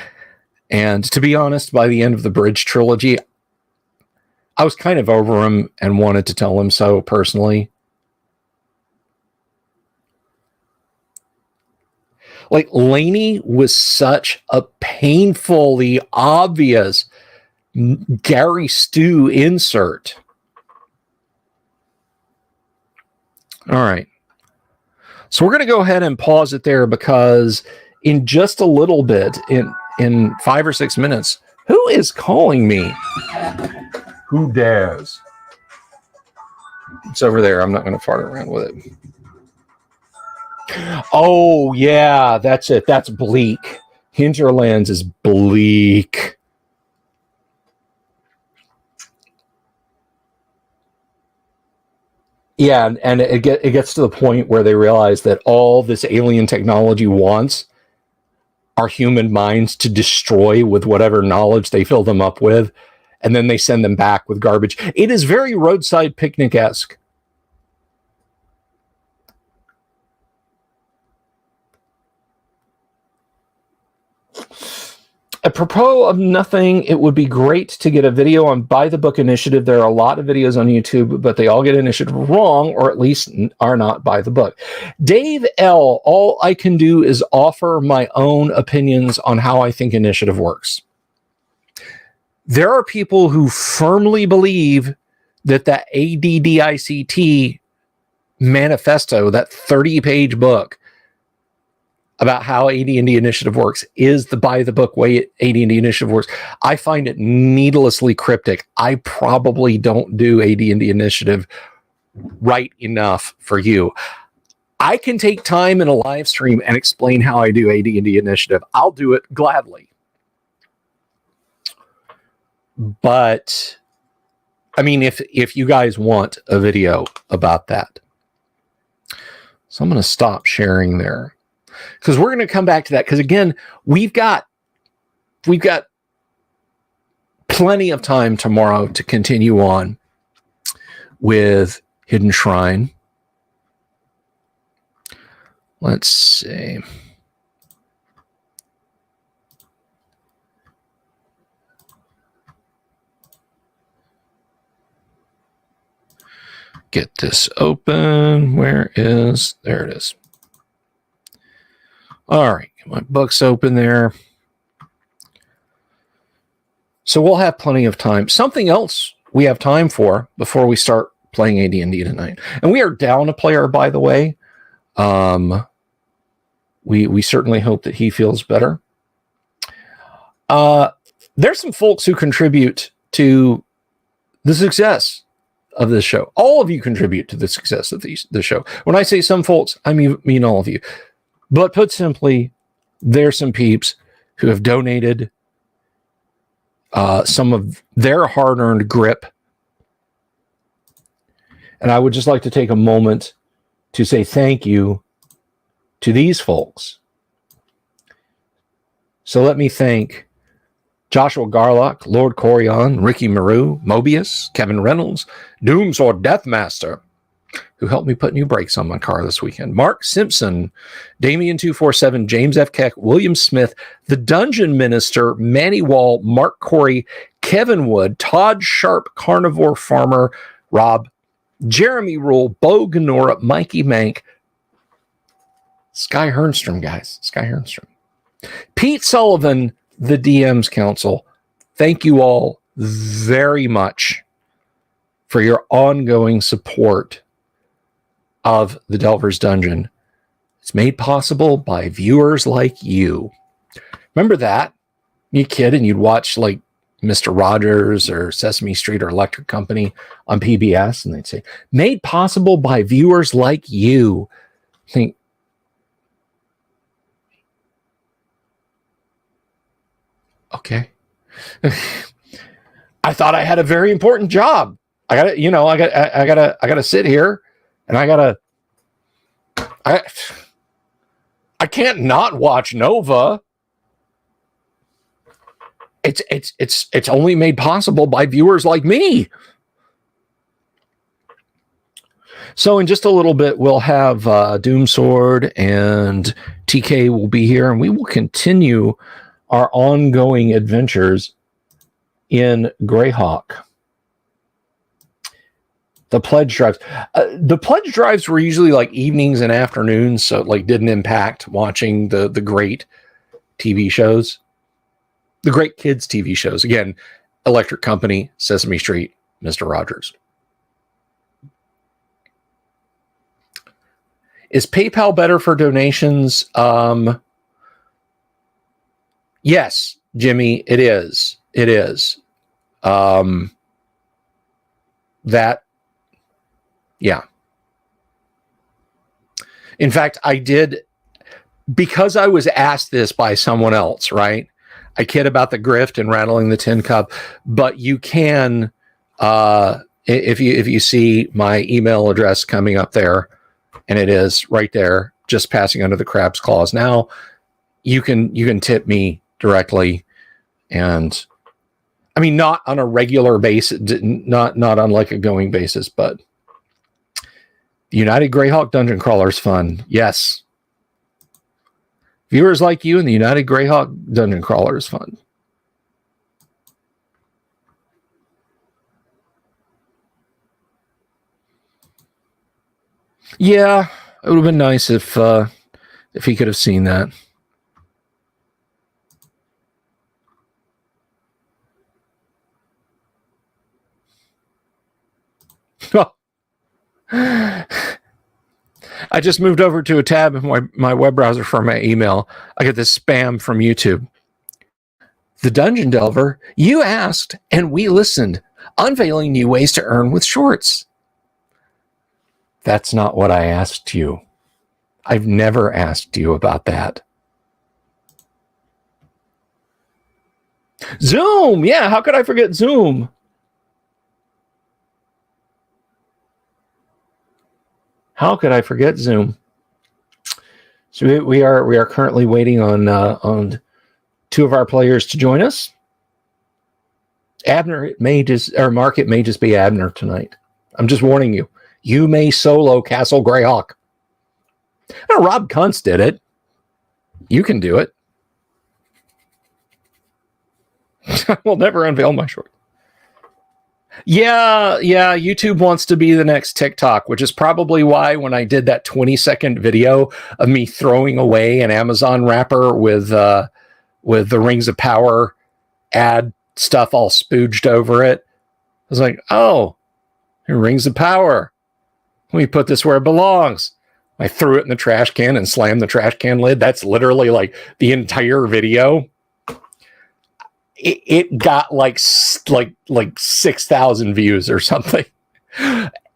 And to be honest, by the end of the Bridge trilogy, I was kind of over him and wanted to tell him so personally. Like, Laney was such a painfully obvious Gary Stu insert. All right. So we're going to go ahead and pause it there, because in just a little bit, in 5 or 6 minutes, who is calling me? Who dares? It's over there. I'm not going to fart around with it. Oh, yeah, that's it. That's bleak. Hinterlands is bleak. Yeah, and it gets to the point where they realize that all this alien technology wants are human minds to destroy with whatever knowledge they fill them up with, and then they send them back with garbage. It is very Roadside Picnic-esque. Apropos of nothing, it would be great to get a video on Buy the Book Initiative. There are a lot of videos on YouTube, but they all get initiative wrong, or at least are not by the book. Dave L., all I can do is offer my own opinions on how I think initiative works. There are people who firmly believe that that ADDICT manifesto, that 30-page book about how AD&D initiative works, is the by the book way AD&D initiative works. I find it needlessly cryptic. I probably don't do AD&D initiative right enough for you. I can take time in a live stream and explain how I do AD&D initiative. I'll do it gladly. But I mean, if you guys want a video about that. So I'm going to stop sharing there, because we're going to come back to that. Because again, we've got plenty of time tomorrow to continue on with Hidden Shrine. Let's see. Get this open. There it is. All right, my book's open there. So we'll have plenty of time. Something else we have time for before we start playing AD&D tonight. And we are down a player, by the way. We certainly hope that he feels better. There's some folks who contribute to the success of this show. All of you contribute to the success of the show. When I say some folks, I mean all of you. But put simply, there's some peeps who have donated some of their hard-earned grip. And I would just like to take a moment to say thank you to these folks. So let me thank Joshua Garlock, Lord Corion, Ricky Maru, Mobius, Kevin Reynolds, Doomsword Deathmaster, who helped me put new brakes on my car this weekend, Mark Simpson, Damien247, James F. Keck, William Smith, The Dungeon Minister, Manny Wall, Mark Corey, Kevin Wood, Todd Sharp, Carnivore Farmer, Rob, Jeremy Rule, Bo Ganora, Mikey Mank, Sky Hernstrom, guys, Sky Hernstrom, Pete Sullivan, the DM's Council. Thank you all very much for your ongoing support of the Delver's Dungeon. It's made possible by viewers like you. Remember that? You kid and you'd watch like Mr. Rogers or Sesame Street or Electric Company on PBS, and they'd say, made possible by viewers like you. Think, okay. I thought I had a very important job. I gotta sit here and I can't not watch Nova. It's only made possible by viewers like me. So in just a little bit, we'll have Doomsword and TK will be here, and we will continue our ongoing adventures in Greyhawk. The pledge drives. The pledge drives were usually like evenings and afternoons, so it like didn't impact watching the great TV shows, the great kids TV shows. Again, Electric Company, Sesame Street, Mr. Rogers. Is PayPal better for donations? Yes, Jimmy, it is. It is. Yeah. In fact, I did, because I was asked this by someone else, right? I kid about the grift and rattling the tin cup, but you can, if you see my email address coming up there, and it is right there, just passing under the crab's claws. Now you can tip me directly, and I mean, not on a regular basis, not on like a going basis, but the United Greyhawk Dungeon Crawler is fun. Yes. Viewers like you and the United Greyhawk Dungeon Crawler is fun. Yeah, it would have been nice if he could have seen that. I just moved over to a tab in my web browser for my email. I get this spam from YouTube. The Dungeon Delver, you asked and we listened, unveiling new ways to earn with shorts. That's not what I asked you. I've never asked you about that. Zoom, yeah, how could I forget Zoom? How could I forget Zoom? So we are currently waiting on two of our players to join us. Abner Mark, it may just be Abner tonight. I'm just warning you. You may solo Castle Greyhawk. Oh, Rob Kuntz did it. You can do it. I will never unveil my short. Yeah, YouTube wants to be the next TikTok, which is probably why when I did that 20-second video of me throwing away an Amazon wrapper with the Rings of Power ad stuff all spooged over it, I was like, oh, Rings of Power. Let me put this where it belongs. I threw it in the trash can and slammed the trash can lid. That's literally like the entire video. It got like 6,000 views or something.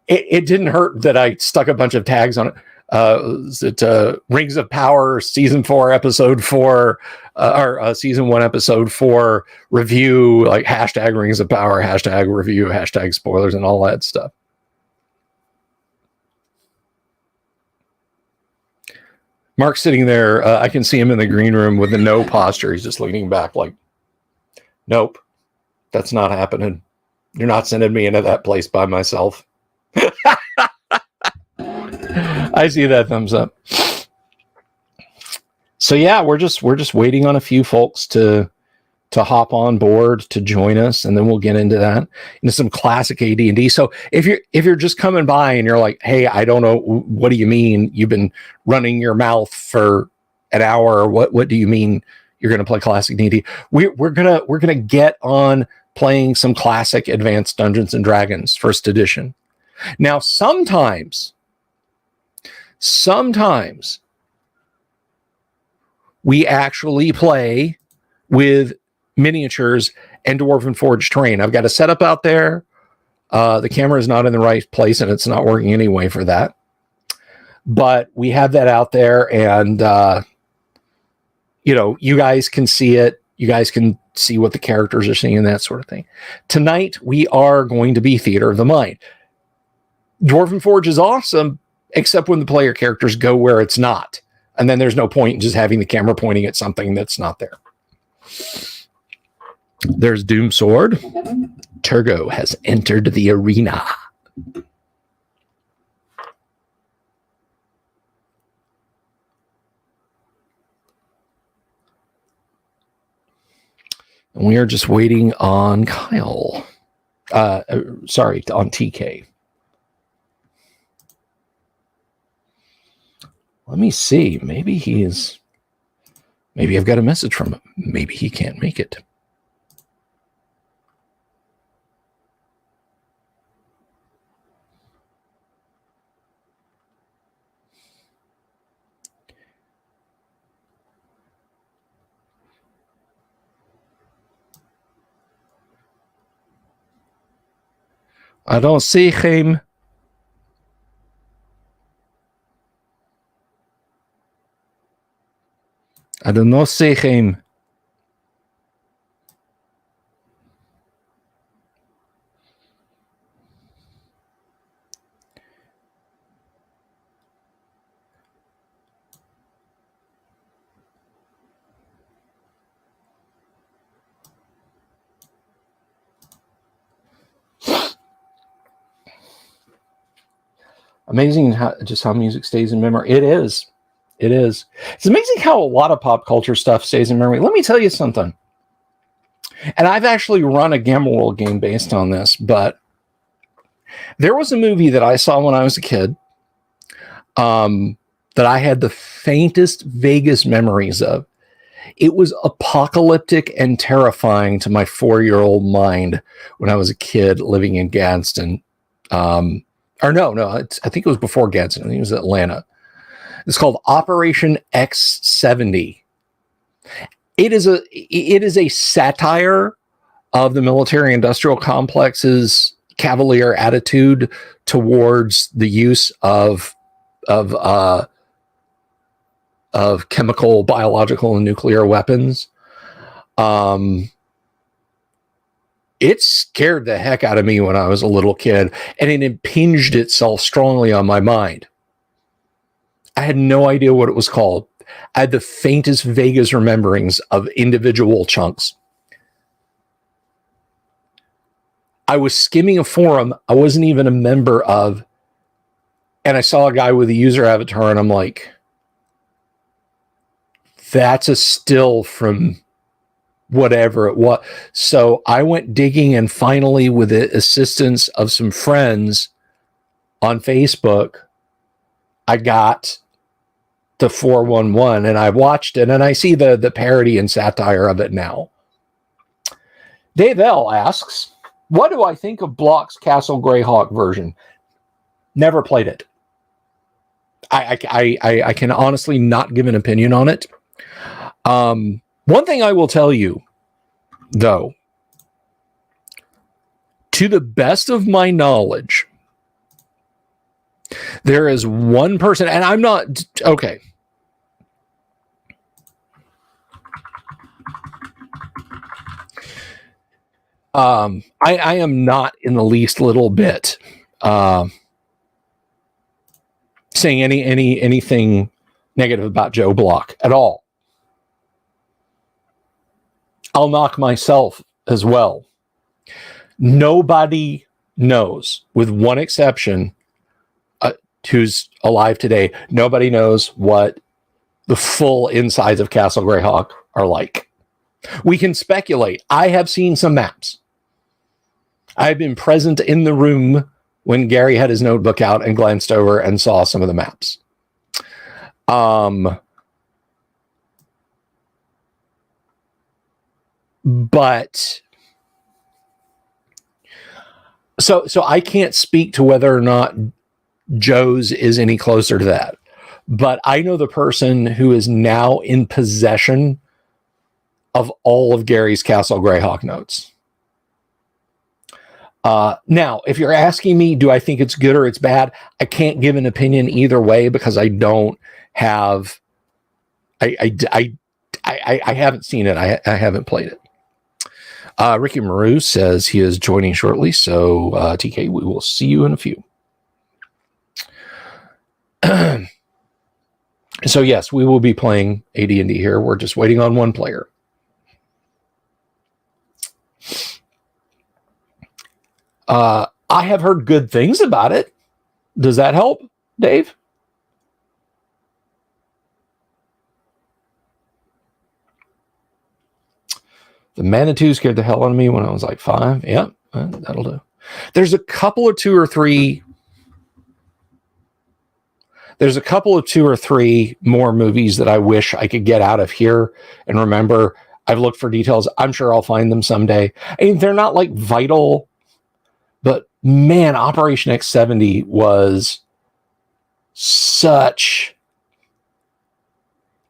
It didn't hurt that I stuck a bunch of tags on it. Rings of Power season 4 episode 4 or season 1 episode 4 review, like hashtag Rings of Power, hashtag review, hashtag spoilers, and all that stuff. Mark's sitting there. I can see him in the green room with the no posture. He's just leaning back like, nope, that's not happening. You're not sending me into that place by myself. I see that thumbs up. So yeah, we're just waiting on a few folks to hop on board to join us, and then we'll get into that, into some classic AD&D. So if you're just coming by and you're like, hey, I don't know, what do you mean you've been running your mouth for an hour? What do you mean you're going to play classic D&D? We're gonna get on playing some classic Advanced Dungeons and Dragons First Edition. Now, sometimes we actually play with miniatures and Dwarven Forge terrain. I've got a setup out there. The camera is not in the right place, and it's not working anyway for that. But we have that out there, and you guys can see it. You guys can see what the characters are seeing and that sort of thing. Tonight, we are going to be Theater of the Mind. Dwarven Forge is awesome, except when the player characters go where it's not. And then there's no point in just having the camera pointing at something that's not there. There's Doom Sword. Turgo has entered the arena. And we are just waiting on Kyle. Sorry, on TK. Let me see. Maybe I've got a message from him. Maybe he can't make it. I don't see him. I do not see him. Amazing how music stays in memory. It is. It's amazing how a lot of pop culture stuff stays in memory. Let me tell you something. And I've actually run a Gamma World game based on this, but there was a movie that I saw when I was a kid that I had the faintest, vaguest memories of. It was apocalyptic and terrifying to my 4-year-old mind when I was a kid living in Gadsden. I think it was before Gadsden. I think it was Atlanta. It's called Operation X-70. It is a satire of the military-industrial complex's cavalier attitude towards the use of chemical, biological, and nuclear weapons. It scared the heck out of me when I was a little kid, and it impinged itself strongly on my mind. I had no idea what it was called. I had the faintest, vaguest rememberings of individual chunks. I was skimming a forum I wasn't even a member of, and I saw a guy with a user avatar, and I'm like, that's a still from whatever it was. So I went digging, and finally, with the assistance of some friends on Facebook, I got the 411, and I watched it, and I see the parody and satire of it now. Dave L asks, what do I think of Block's Castle Greyhawk version? Never played it. I can honestly not give an opinion on it. One thing I will tell you, though, to the best of my knowledge, there is one person, and I'm not, okay. I am not in the least little bit saying anything negative about Joe Block at all. I'll knock myself as well. Nobody knows, with one exception, who's alive today, nobody knows what the full insides of Castle Greyhawk are like. We can speculate. I have seen some maps. I've been present in the room when Gary had his notebook out and glanced over and saw some of the maps. But so I can't speak to whether or not Joe's is any closer to that. But I know the person who is now in possession of all of Gary's Castle Greyhawk notes. Now, if you're asking me, do I think it's good or it's bad? I can't give an opinion either way because I don't have. I haven't seen it. I haven't played it. Ricky Maru says he is joining shortly. So TK, we will see you in a few. So yes, we will be playing AD&D here. We're just waiting on one player. I have heard good things about it. Does that help, Dave? The Manitou scared the hell out of me when I was like 5. Yeah, that'll do. There's a couple of two or three more movies that I wish I could get out of here and remember. I've looked for details. I'm sure I'll find them someday. I mean, they're not like vital, but man, Operation X-70 was such...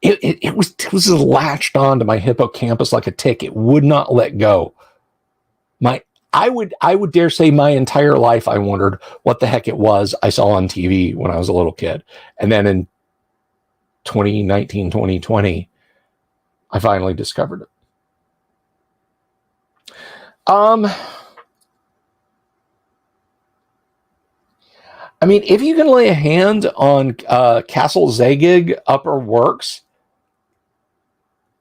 It was latched onto my hippocampus like a tick. It would not let go. I would dare say my entire life I wondered what the heck it was I saw on TV when I was a little kid. And then in 2019, 2020, I finally discovered it. I mean, if you can lay a hand on Castle Zagig Upper Works,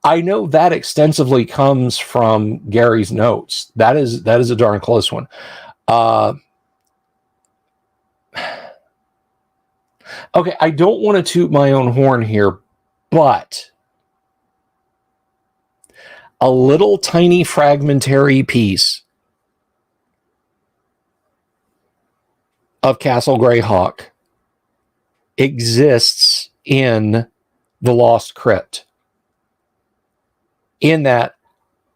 I know that extensively comes from Gary's notes. That is a darn close one. Okay, I don't want to toot my own horn here, but a little tiny fragmentary piece of Castle Greyhawk exists in the Lost Crypt. In that,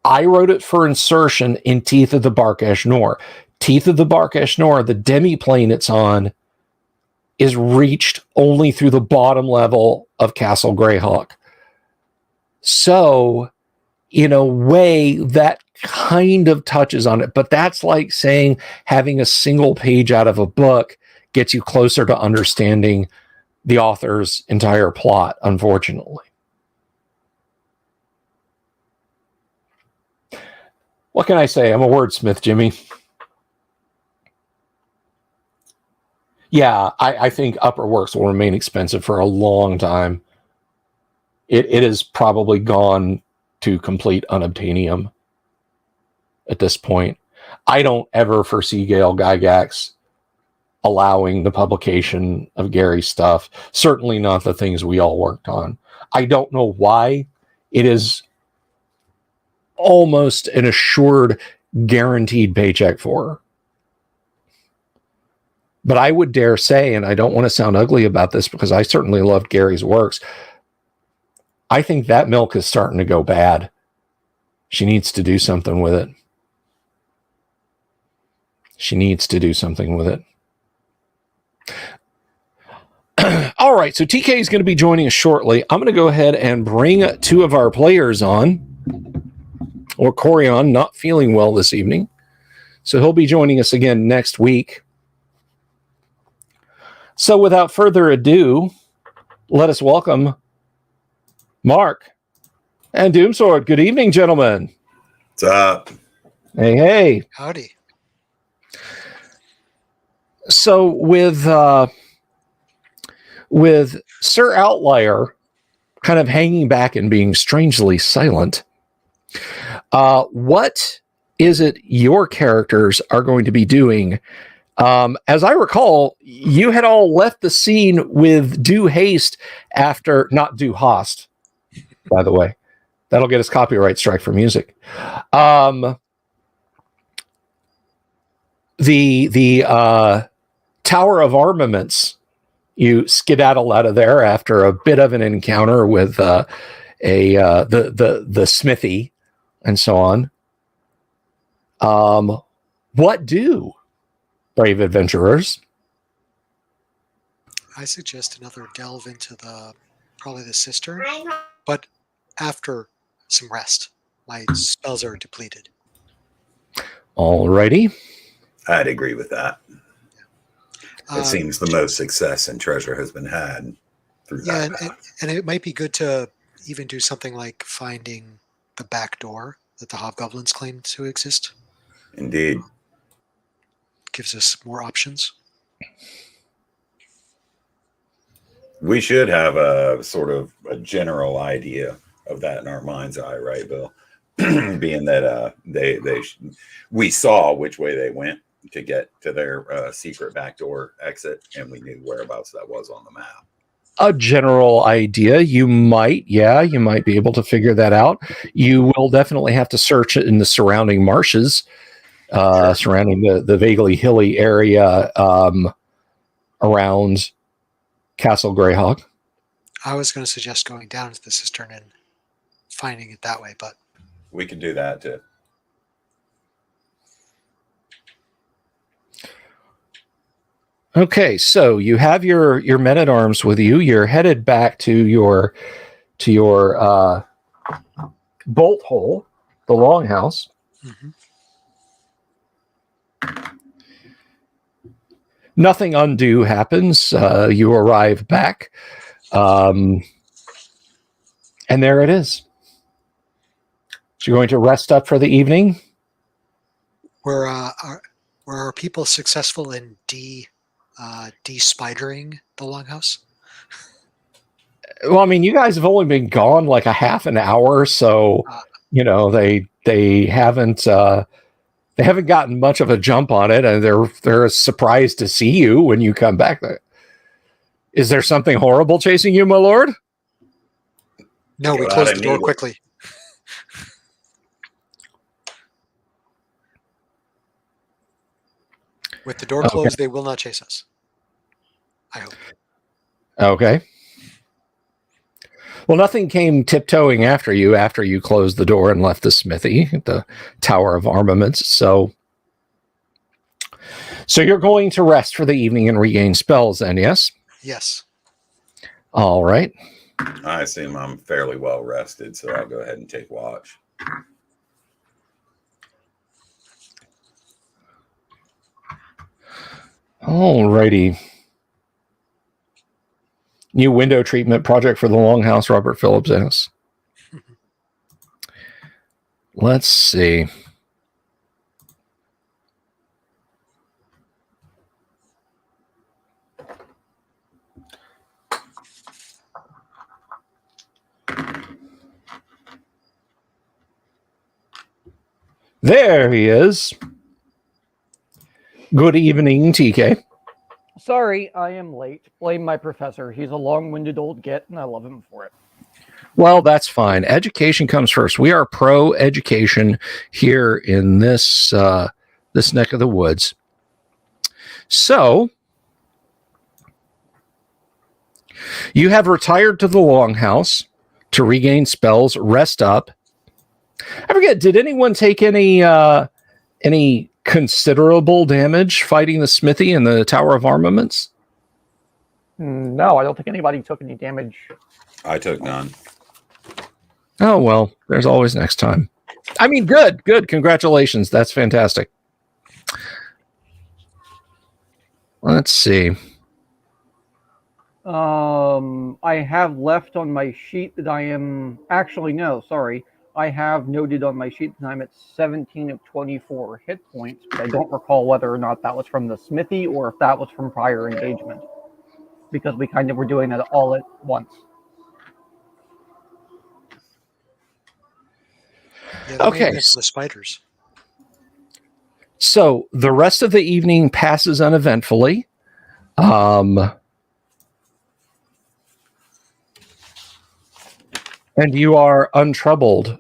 I wrote it for insertion in Teeth of the Barkesh Nor. Teeth of the Barkesh Nor, the demi-plane it's on, is reached only through the bottom level of Castle Greyhawk. So, in a way, that kind of touches on it. But that's like saying having a single page out of a book gets you closer to understanding the author's entire plot, unfortunately. What can I say? I'm a wordsmith, Jimmy. Yeah, I think Upper Works will remain expensive for a long time. It has probably gone to complete unobtainium at this point. I don't ever foresee Gail Gygax allowing the publication of Gary's stuff. Certainly not the things we all worked on. I don't know why. It is almost an assured, guaranteed paycheck for her. But I would dare say, and I don't want to sound ugly about this because I certainly loved Gary's works, I think that milk is starting to go bad. She needs to do something with it. She needs to do something with it. All right, so TK is going to be joining us shortly. I'm going to go ahead and bring two of our players on. Or Corion, not feeling well this evening. So he'll be joining us again next week. So without further ado, let us welcome Mark and Doomsword. Good evening, gentlemen. What's up? Hey, hey. Howdy. So with Sir Outlier kind of hanging back and being strangely silent. What is it your characters are going to be doing? As I recall, you had all left the scene with due haste after, not due hast, by the way. That'll get us copyright strike for music. The Tower of Armaments, you skedaddle out of there after a bit of an encounter with the smithy and so on. What do, brave adventurers? I suggest another delve into probably the cistern, but after some rest. My spells are depleted. Alrighty. I'd agree with that. It seems the most success and treasure has been had through that. And it might be good to even do something like finding the back door that the hobgoblins claim to exist. Indeed. Gives us more options. We should have a sort of a general idea of that in our mind's eye, right, Bill? Being that we saw which way they went to get to their secret backdoor exit, and we knew whereabouts that was on the map. A general idea. You might be able to figure that out. You will definitely have to search in the surrounding marshes, surrounding the vaguely hilly area around Castle Greyhawk. I was going to suggest going down to the cistern and finding it that way, but we can do that too. Okay, so you have your men-at-arms with you. You're headed back to your bolt hole, the longhouse. Mm-hmm. Nothing undue happens. You arrive back, and there it is. So you're going to rest up for the evening? Were our people successful in de-spidering the longhouse? Well, I mean, you guys have only been gone like a half an hour, so they haven't gotten much of a jump on it, and they're surprised to see you when you come back. Is there something horrible chasing you, my lord? No, we closed the door quickly. With the door closed, they will not chase us. I hope. Okay. Well, nothing came tiptoeing after you closed the door and left the smithy, the Tower of Armaments. So you're going to rest for the evening and regain spells then, yes? Yes. All right. I assume I'm fairly well rested, so I'll go ahead and take watch. Alrighty. New window treatment project for the Longhouse, Robert Phillips asks. Let's see. There he is. Good evening, TK. Sorry, I am late. Blame my professor. He's a long-winded old git, and I love him for it. Well, that's fine. Education comes first. We are pro-education here in this neck of the woods. So, you have retired to the Longhouse to regain spells, rest up. I forget, did anyone take any considerable damage fighting the smithy and the Tower of Armaments? No, I don't think anybody took any damage. I took none. Oh, well, there's always next time. I mean, good. Congratulations. That's fantastic. Let's see. I have left on my sheet that I am... Actually, no, sorry. I have noted on my sheet that I'm at 17 of 24 hit points, but I don't recall whether or not that was from the smithy or if that was from prior engagement, because we kind of were doing that all at once. Yeah, that may Okay. be for the spiders. So the rest of the evening passes uneventfully. And you are untroubled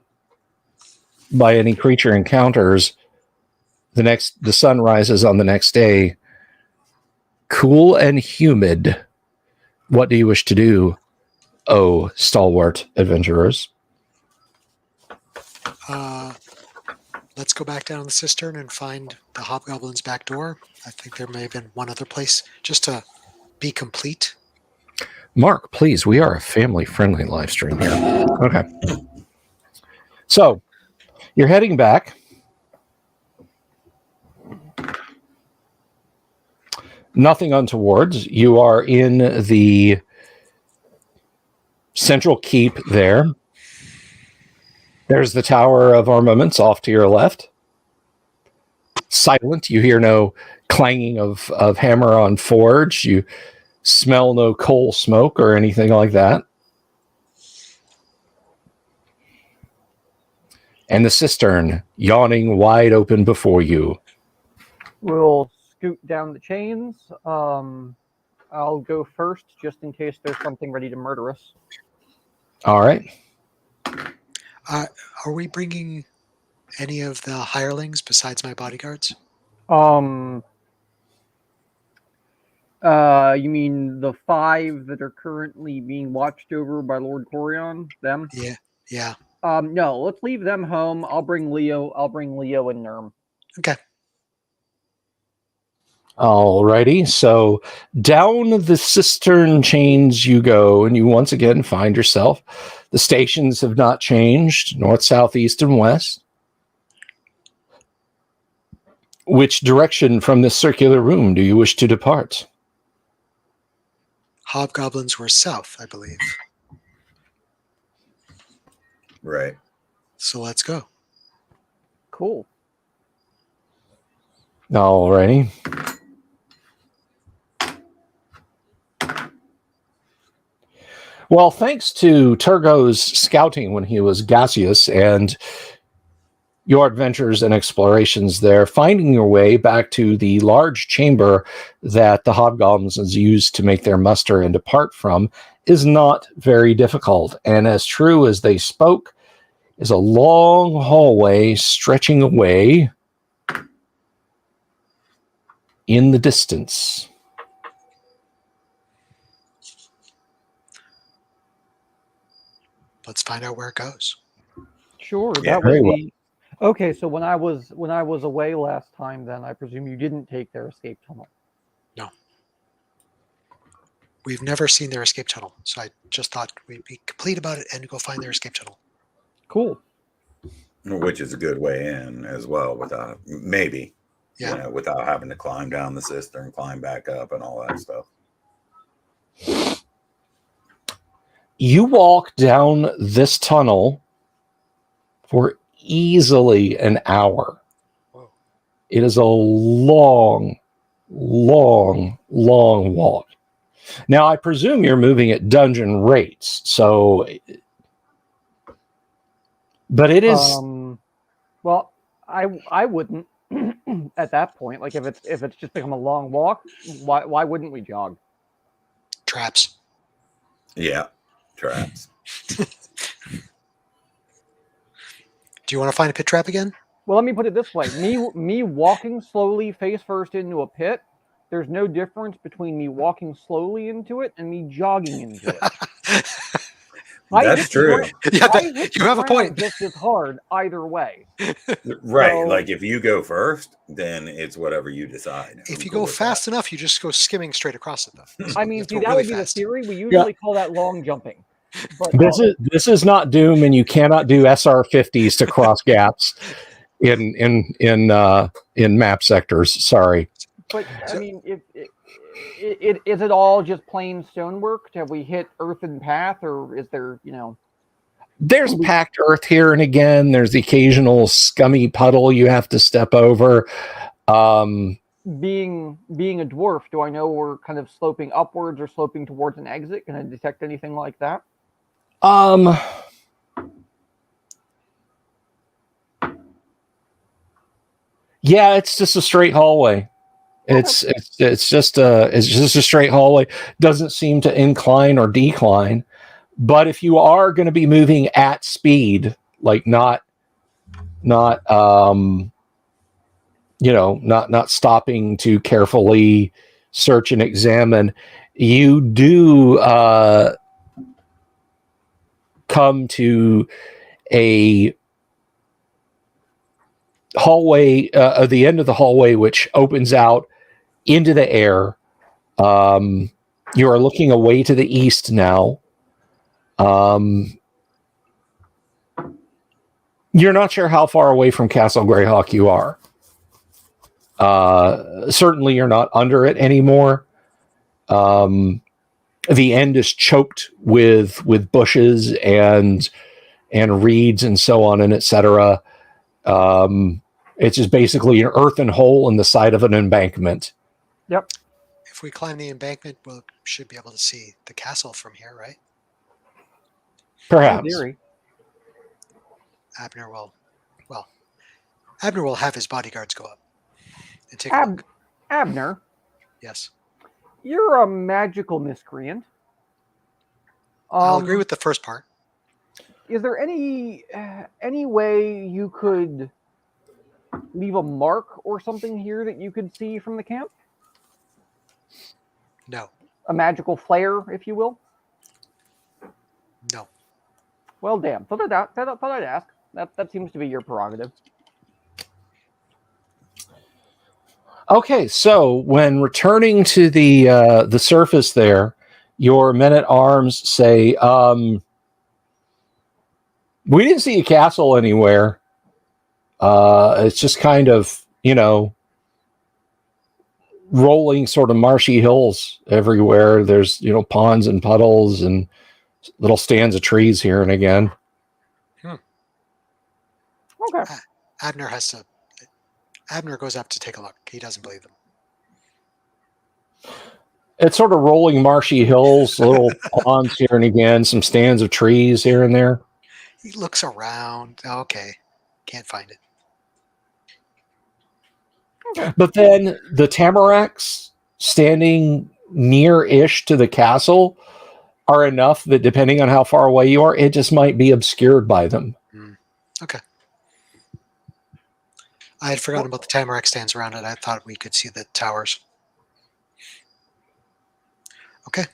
by any creature encounters. The sun rises on the next day, cool and humid. What do you wish to do, oh stalwart adventurers? Let's go back down the cistern and find the hobgoblin's back door. I think there may have been one other place just to be complete. Mark, please, we are a family-friendly live stream here. Okay. So, you're heading back. Nothing untowards. You are in the central keep there. There's the Tower of Armaments off to your left. Silent. You hear no clanging of hammer on forge. You smell no coal smoke or anything like that. And the cistern yawning wide open before you. We'll scoot down the chains. I'll go first just in case there's something ready to murder us. All right. Are we bringing any of the hirelings besides my bodyguards? You mean the 5 that are currently being watched over by Lord Corion? Them? Yeah. No, let's leave them home. I'll bring Leo and Nerm. Okay. Alrighty, so down the cistern chains you go, and you once again find yourself. The stations have not changed, north, south, east, and west. Which direction from this circular room do you wish to depart? Hobgoblins were south, I believe. Right. So let's go. Cool. Alrighty. Well, thanks to Turgo's scouting when he was gaseous and your adventures and explorations there, finding your way back to the large chamber that the hobgoblins used to make their muster and depart from is not very difficult. And as true as they spoke, is a long hallway stretching away in the distance. Let's find out where it goes. Sure, Yeah, that would be okay. So when I was away last time, then I presume you didn't take their escape tunnel. No, we've never seen their escape tunnel, so I just thought we'd be complete about it and go find their escape tunnel. Cool. Which is a good way in as well, without maybe, without having to climb down the cistern, climb back up, and all that stuff. You walk down this tunnel for easily an hour. Whoa. It is a long, long, long walk. Now, I presume you're moving at dungeon rates, so... But it is... well, I wouldn't at that point. Like, if it's just become a long walk, why wouldn't we jog? Traps. Yeah. Traps. Do you want to find a pit trap again? Well, let me put it this way. Me walking slowly face first into a pit, there's no difference between me walking slowly into it and me jogging into it. That's true. Yeah, you have a point. Just as hard either way. Right. So, like if you go first, then it's whatever you decide. If you go fast enough, you just go skimming straight across it, though. I mean, see, that really would be fast. the theory. We usually call that long jumping. But this is not Doom, and you cannot do SR50s to cross gaps in map sectors. Sorry. But I mean, is it all just plain stonework? Have we hit earthen path, or is there, There's packed earth here and again. There's the occasional scummy puddle you have to step over. Being a dwarf, do I know we're kind of sloping upwards or sloping towards an exit? Can I detect anything like that? Yeah, it's just a straight hallway. It's just a straight hallway. Doesn't seem to incline or decline. But if you are going to be moving at speed, like not not stopping to carefully search and examine, you do come to a hallway, the end of the hallway, which opens out into the air. You are looking away to the east now. You're not sure how far away from Castle Greyhawk you are. Certainly, you're not under it anymore. The end is choked with bushes and reeds and so on and etc. It's just basically an earthen hole in the side of an embankment. Yep. If we climb the embankment, we should be able to see the castle from here, right? Perhaps. In theory. Abner will have his bodyguards go up and take a look. Abner, Yes. you're a magical miscreant. I'll agree with the first part. Is there any way you could leave a mark or something here that you could see from the camp? No. A magical flare, if you will? No. Well, damn. Thought I'd ask. That seems to be your prerogative. Okay, so when returning to the surface there, your men-at-arms say, we didn't see a castle anywhere. It's just kind of, rolling sort of marshy hills everywhere. There's, ponds and puddles and little stands of trees here and again. Okay. Abner goes up to take a look. He doesn't believe them. It's sort of rolling marshy hills, little ponds here and again, some stands of trees here and there. He looks around. Okay. Can't find it. Okay. But then the tamaracks standing near-ish to the castle are enough that depending on how far away you are, it just might be obscured by them. Okay. I had forgotten about the tamarack stands around it. I thought we could see the towers. Okay.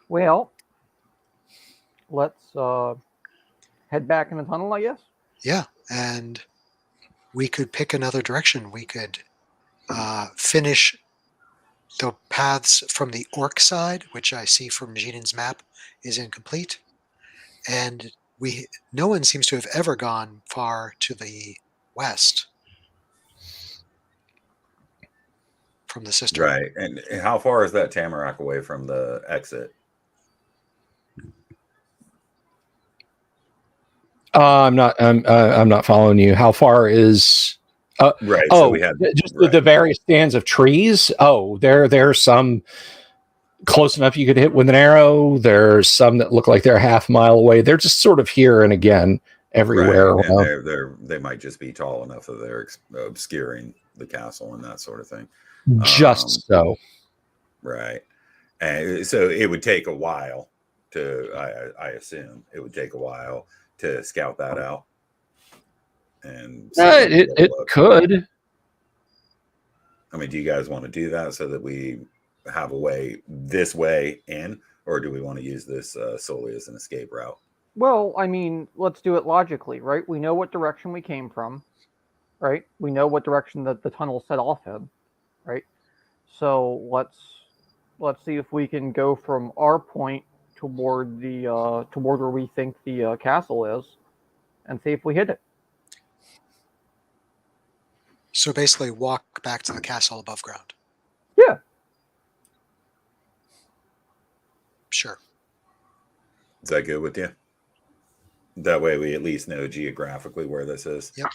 Well, let's head back in the tunnel, I guess. Yeah, and we could pick another direction. We could finish the paths from the orc side, which I see from Jinan's map is incomplete, and no one seems to have ever gone far to the west from the cistern. Right. And how far is that tamarack away from the exit? I'm not following you. How far is? Right. Oh, So we had just the various stands of trees. Oh, there's some close enough you could hit with an arrow. There's some that look like they're a half mile away. They're just sort of here and again everywhere. Right. And they might just be tall enough that they're obscuring the castle and that sort of thing. Just so. Right. And so it would take a while I assume it would take a while to scout that out. And It could. I mean, do you guys want to do that so that we have a way this way in, or do we want to use this solely as an escape route? Well, I mean, let's do it logically, right? We know what direction we came from, right? We know what direction that the tunnel set off in, right? So let's see if we can go from our point toward where we think the castle is, and see if we hit it. So basically walk back to the castle above ground. Yeah. Sure. Is that good with you? That way we at least know geographically where this is. Yep.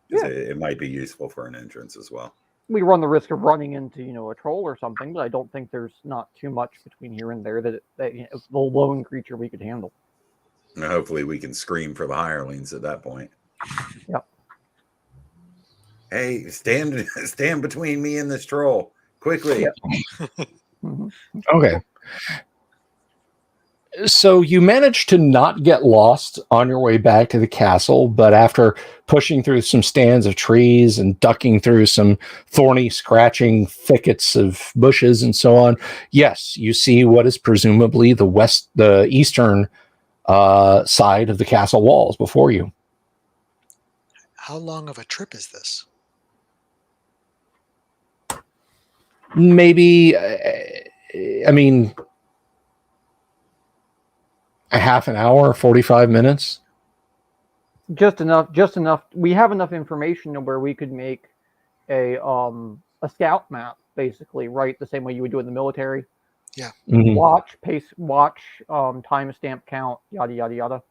Yeah. It might be useful for an entrance as well. We run the risk of running into, a troll or something, but I don't think there's not too much between here and there that it's the lone creature we could handle. And hopefully we can scream for the hirelings at that point. Yep. Hey, stand between me and this troll. Quickly. Yeah. Mhm. Okay. So you managed to not get lost on your way back to the castle, but after pushing through some stands of trees and ducking through some thorny, scratching thickets of bushes and so on, yes, you see what is presumably the eastern side of the castle walls before you. How long of a trip is this? Maybe, I mean, a half an hour, 45 minutes. Just enough. Just enough. We have enough information to where we could make a scout map, basically, right? The same way you would do in the military. Yeah. Mhm. Watch, pace, watch, timestamp count, yada yada yada.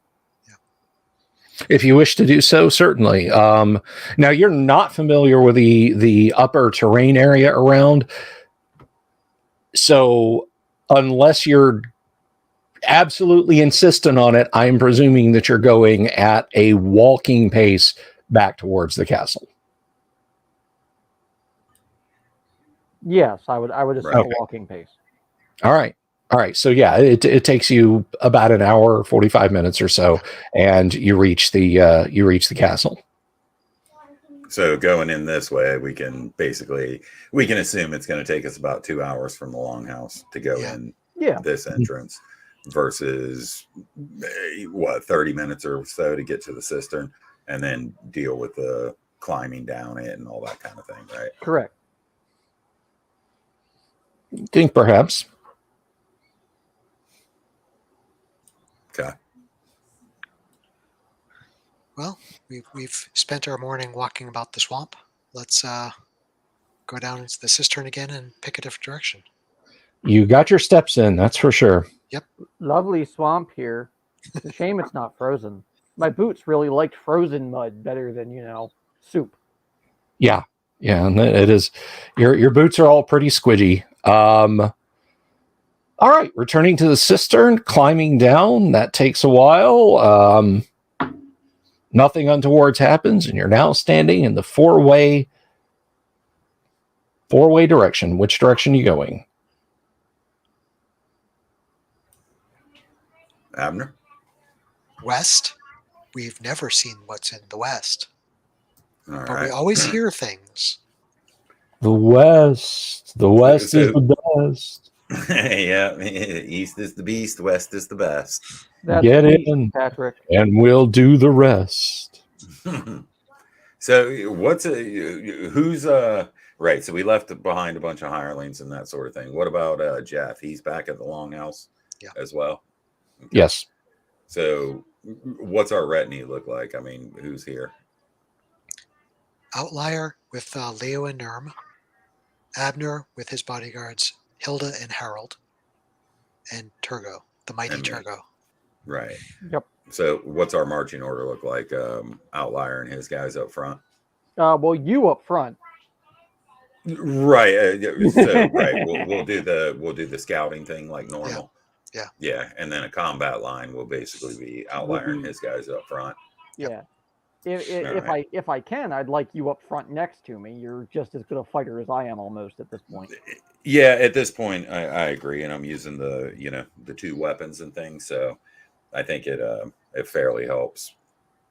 If you wish to do so, certainly. Now, you're not familiar with the upper terrain area around, so unless you're absolutely insistent on it, I'm presuming that you're going at a walking pace back towards the castle. Yes, I would assume Right. a walking pace. All right. All right. So yeah, it takes you about an hour, 45 minutes or so, and you reach the castle. So going in this way, we can assume it's going to take us about 2 hours from the longhouse to go Yeah. in Yeah. this entrance versus 30 minutes or so to get to the cistern and then deal with the climbing down it and all that kind of thing, right? Correct. Think perhaps. Okay. Well, we've spent our morning walking about the swamp. Let's go down into the cistern again and pick a different direction. You got your steps in, that's for sure. Lovely swamp here. It's a shame it's not frozen. My boots really liked frozen mud better than soup. Yeah, and it is. Your boots are all pretty squidgy. All right, returning to the cistern, climbing down. That takes a while. Nothing untoward happens, and you're now standing in the four-way direction. Which direction are you going? Abner? West. We've never seen what's in the west, All but we right. always hear things. The west. The west is the best. Yeah, east is the beast, west is the best. That's Get sweet, in, Patrick. and we'll do the rest. So who's right? So we left behind a bunch of hirelings and that sort of thing. What about Jeff? He's back at the longhouse, as well. Okay. Yes. So what's our retinue look like? I mean, who's here? Outlier with Leo and Nerm. Abner with his bodyguards, Hilda and Harold, and Turgo, the mighty And me. Turgo. Right. Yep. So what's our marching order look like? Outlier and his guys up front. Well, you up front. Right. So right, we'll do the scouting thing like normal. Yeah, and then a combat line will basically be Outlier and his guys up front. Yeah. If I can, I'd like you up front next to me. You're just as good a fighter as I am almost at this point. Yeah, at this point, I agree, and I'm using the two weapons and things, so I think it fairly helps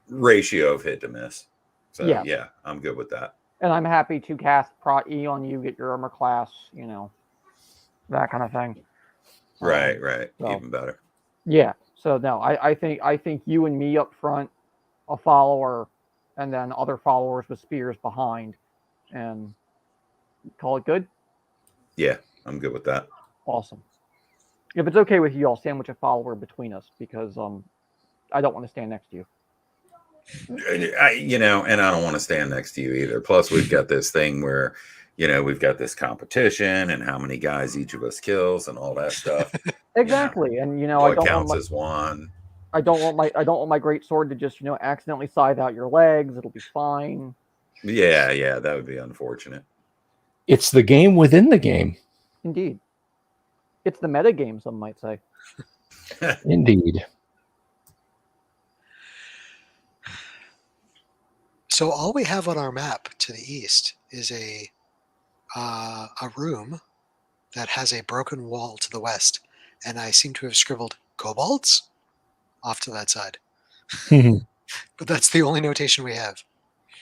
ratio of hit to miss. So yeah, I'm good with that. And I'm happy to cast Prot E on you, get your armor class, that kind of thing. Right. So, Even better. Yeah. So no, I think you and me up front, a follower, and then other followers with spears behind, and call it good. Yeah, I'm good with that. Awesome. If it's okay with you, I'll sandwich a follower between us because I don't want to stand next to you. And I don't want to stand next to you either. Plus, we've got this thing where, we've got this competition and how many guys each of us kills and all that stuff. Exactly, and what counts as one. I don't want my great sword to just accidentally scythe out your legs. It'll be fine. Yeah, that would be unfortunate. It's the game within the game. Indeed, it's the meta game. Some might say. Indeed. So all we have on our map to the east is a room that has a broken wall to the west, and I seem to have scribbled kobolds off to that side. But that's the only notation we have.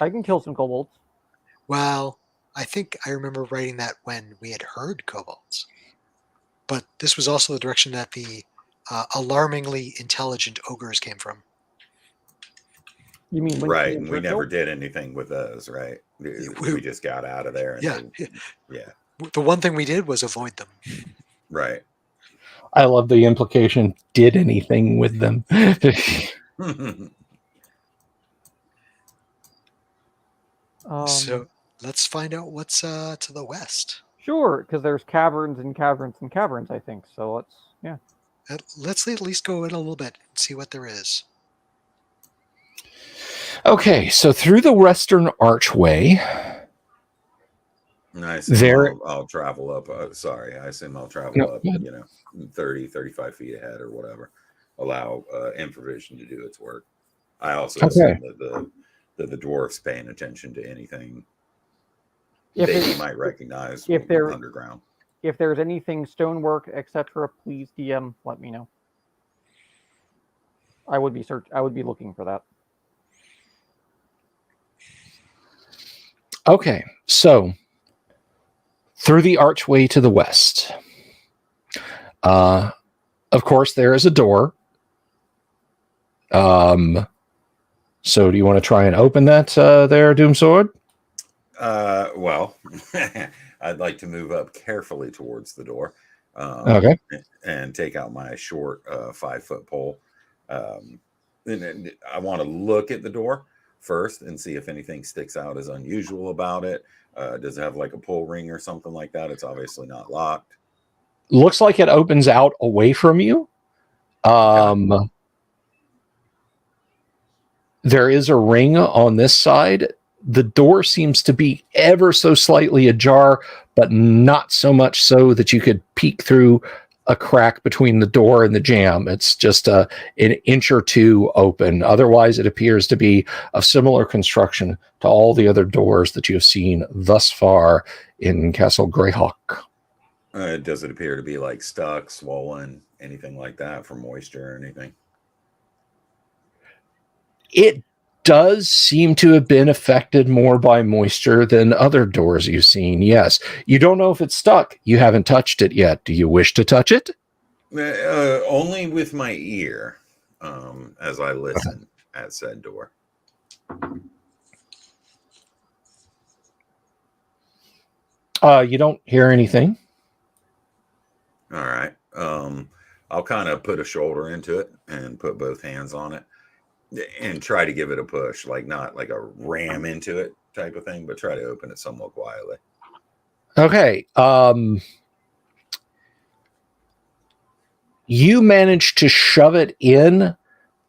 I can kill some kobolds. Well, I think I remember writing that when we had heard kobolds. But this was also the direction that the alarmingly intelligent ogres came from. You mean when Right, and we never did anything with those, right? We just got out of there. And yeah. The one thing we did was avoid them. Right. I love the implication, did anything with them. So let's find out what's to the west. Sure, because there's caverns and caverns and caverns, I think. So Let's at least go in a little bit and see what there is. Okay, so through the western archway. Nice. There, I'll travel up. Sorry, I assume I'll travel up, 30, 35 feet ahead or whatever. Allow improvisation to do its work. I also assume that the dwarf's paying attention to anything that he might recognize if they're underground. If there's anything stonework, etc., please DM, let me know. I would be looking for that. Okay, so through the archway to the west. Of course, there is a door. So do you want to try and open that there, Doomsword? Well, I'd like to move up carefully towards the door. Okay. And take out my short 5-foot pole. And I want to look at the door first and see if anything sticks out as unusual about it. Does it have like a pull ring or something like that? It's obviously not locked. Looks like it opens out away from you. There is a ring on this side. The door seems to be ever so slightly ajar, but not so much so that you could peek through a crack between the door and the jamb. It's just an inch or two open. Otherwise, it appears to be of similar construction to all the other doors that you have seen thus far in Castle Greyhawk. Does it appear to be like stuck, swollen, anything like that from moisture or anything? It does seem to have been affected more by moisture than other doors you've seen. Yes. You don't know if it's stuck. You haven't touched it yet. Do you wish to touch it? Only with my ear as I listen at said door. You don't hear anything. All right. I'll kind of put a shoulder into it and put both hands on it and try to give it a push, like not like a ram into it type of thing, but try to open it somewhat quietly. Okay. You managed to shove it in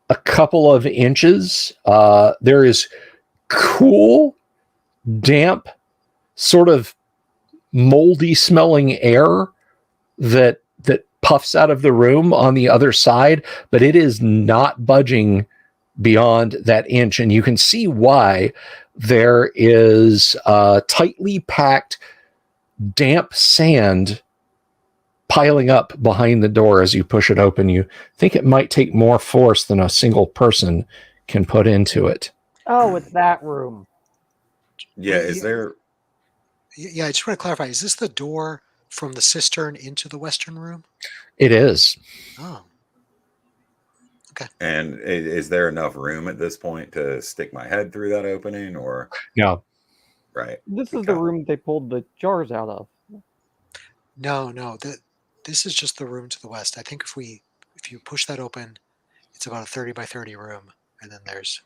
a couple of inches. There is cool, damp, sort of moldy smelling air that puffs out of the room on the other side, but it is not budging beyond that inch. And you can see why. There is tightly packed damp sand piling up behind the door as you push it open. You think it might take more force than a single person can put into it. Oh, it's that room. Yeah, is there... Yeah, I just want to clarify. Is this the door from the cistern into the western room? It is. Oh. Okay. And is there enough room at this point to stick my head through that opening, or... No. Right. This is the room they pulled the jars out of. No. This is just the room to the west. I think if you push that open, it's about a 30 by 30 room, and then there's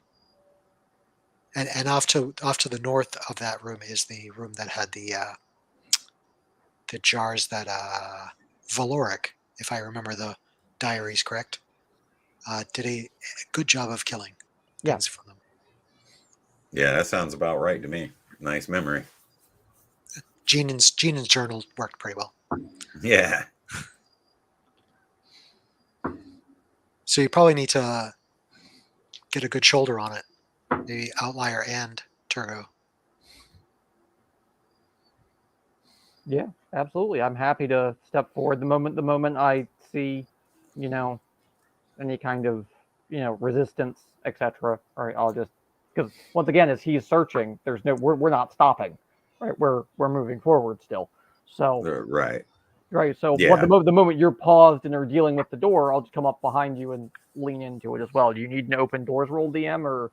and off to the north of that room is the room that had the jars that Valoric, if I remember the diaries correct, did a good job of killing things from them. Yeah, that sounds about right to me. Nice memory. Geenan's journal worked pretty well. Yeah. So you probably need to get a good shoulder on it, maybe outlier and Turgo. Yeah, absolutely. I'm happy to step forward the moment I see, any kind of, resistance, etc. All right, I'll just, because once again, as he's searching, we're not stopping, right? We're moving forward still. So Right. right. So Yeah. the moment you're paused and are dealing with the door, I'll just come up behind you and lean into it as well. Do you need an open doors roll, DM, or?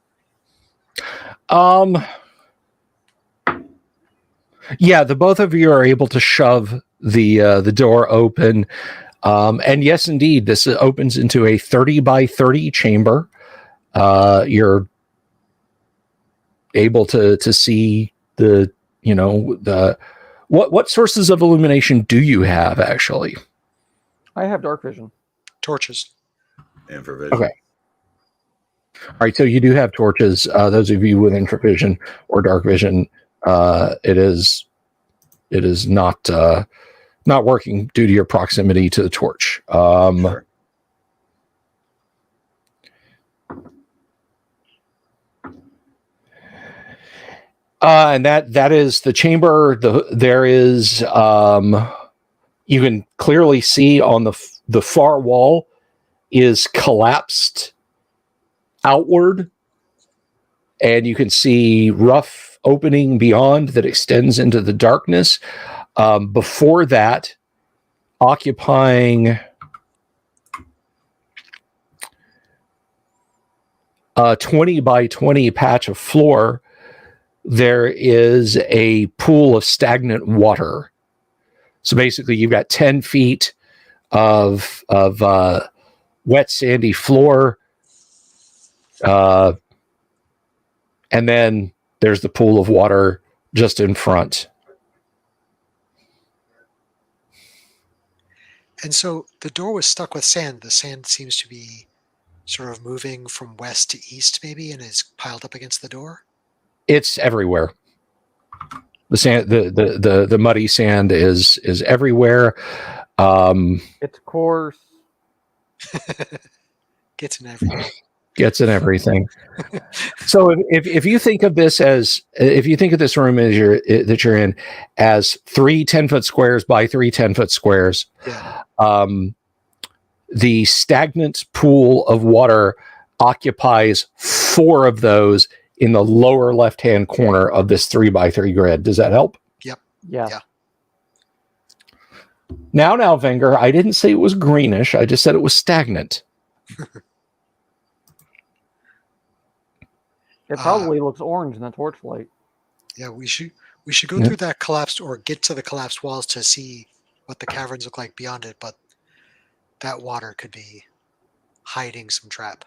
Yeah, the both of you are able to shove the door open. And yes, indeed, this opens into a 30 by 30 chamber. You're able to see the what sources of illumination do you have actually? I have dark vision. Torches. Infravision. Okay. All right, so you do have torches. Those of you with infravision or dark vision, it is not working due to your proximity to the torch. Sure. And that is the chamber. There is you can clearly see on the far wall is collapsed outward, and you can see rough opening beyond that extends into the darkness. Before that, occupying a 20 by 20 patch of floor, there is a pool of stagnant water. So basically, you've got 10 feet of wet, sandy floor, and then there's the pool of water just in front. And so the door was stuck with sand. The sand seems to be sort of moving from west to east, maybe, and is piled up against the door. It's everywhere. The sand, the muddy sand is everywhere. It's coarse. Gets in everything. Gets in everything. So if you think of this room as that you're in as 3 10-foot squares by 3 10-foot squares, Yeah. The stagnant pool of water occupies 4 of those in the lower left-hand corner of this 3 by 3 grid. Does that help? Yep. Yeah. Now, Venger, I didn't say it was greenish. I just said it was stagnant. It probably looks orange in the torchlight. Yeah, we should go through that collapsed, or get to the collapsed walls to see what the caverns look like beyond it, but that water could be hiding some trap.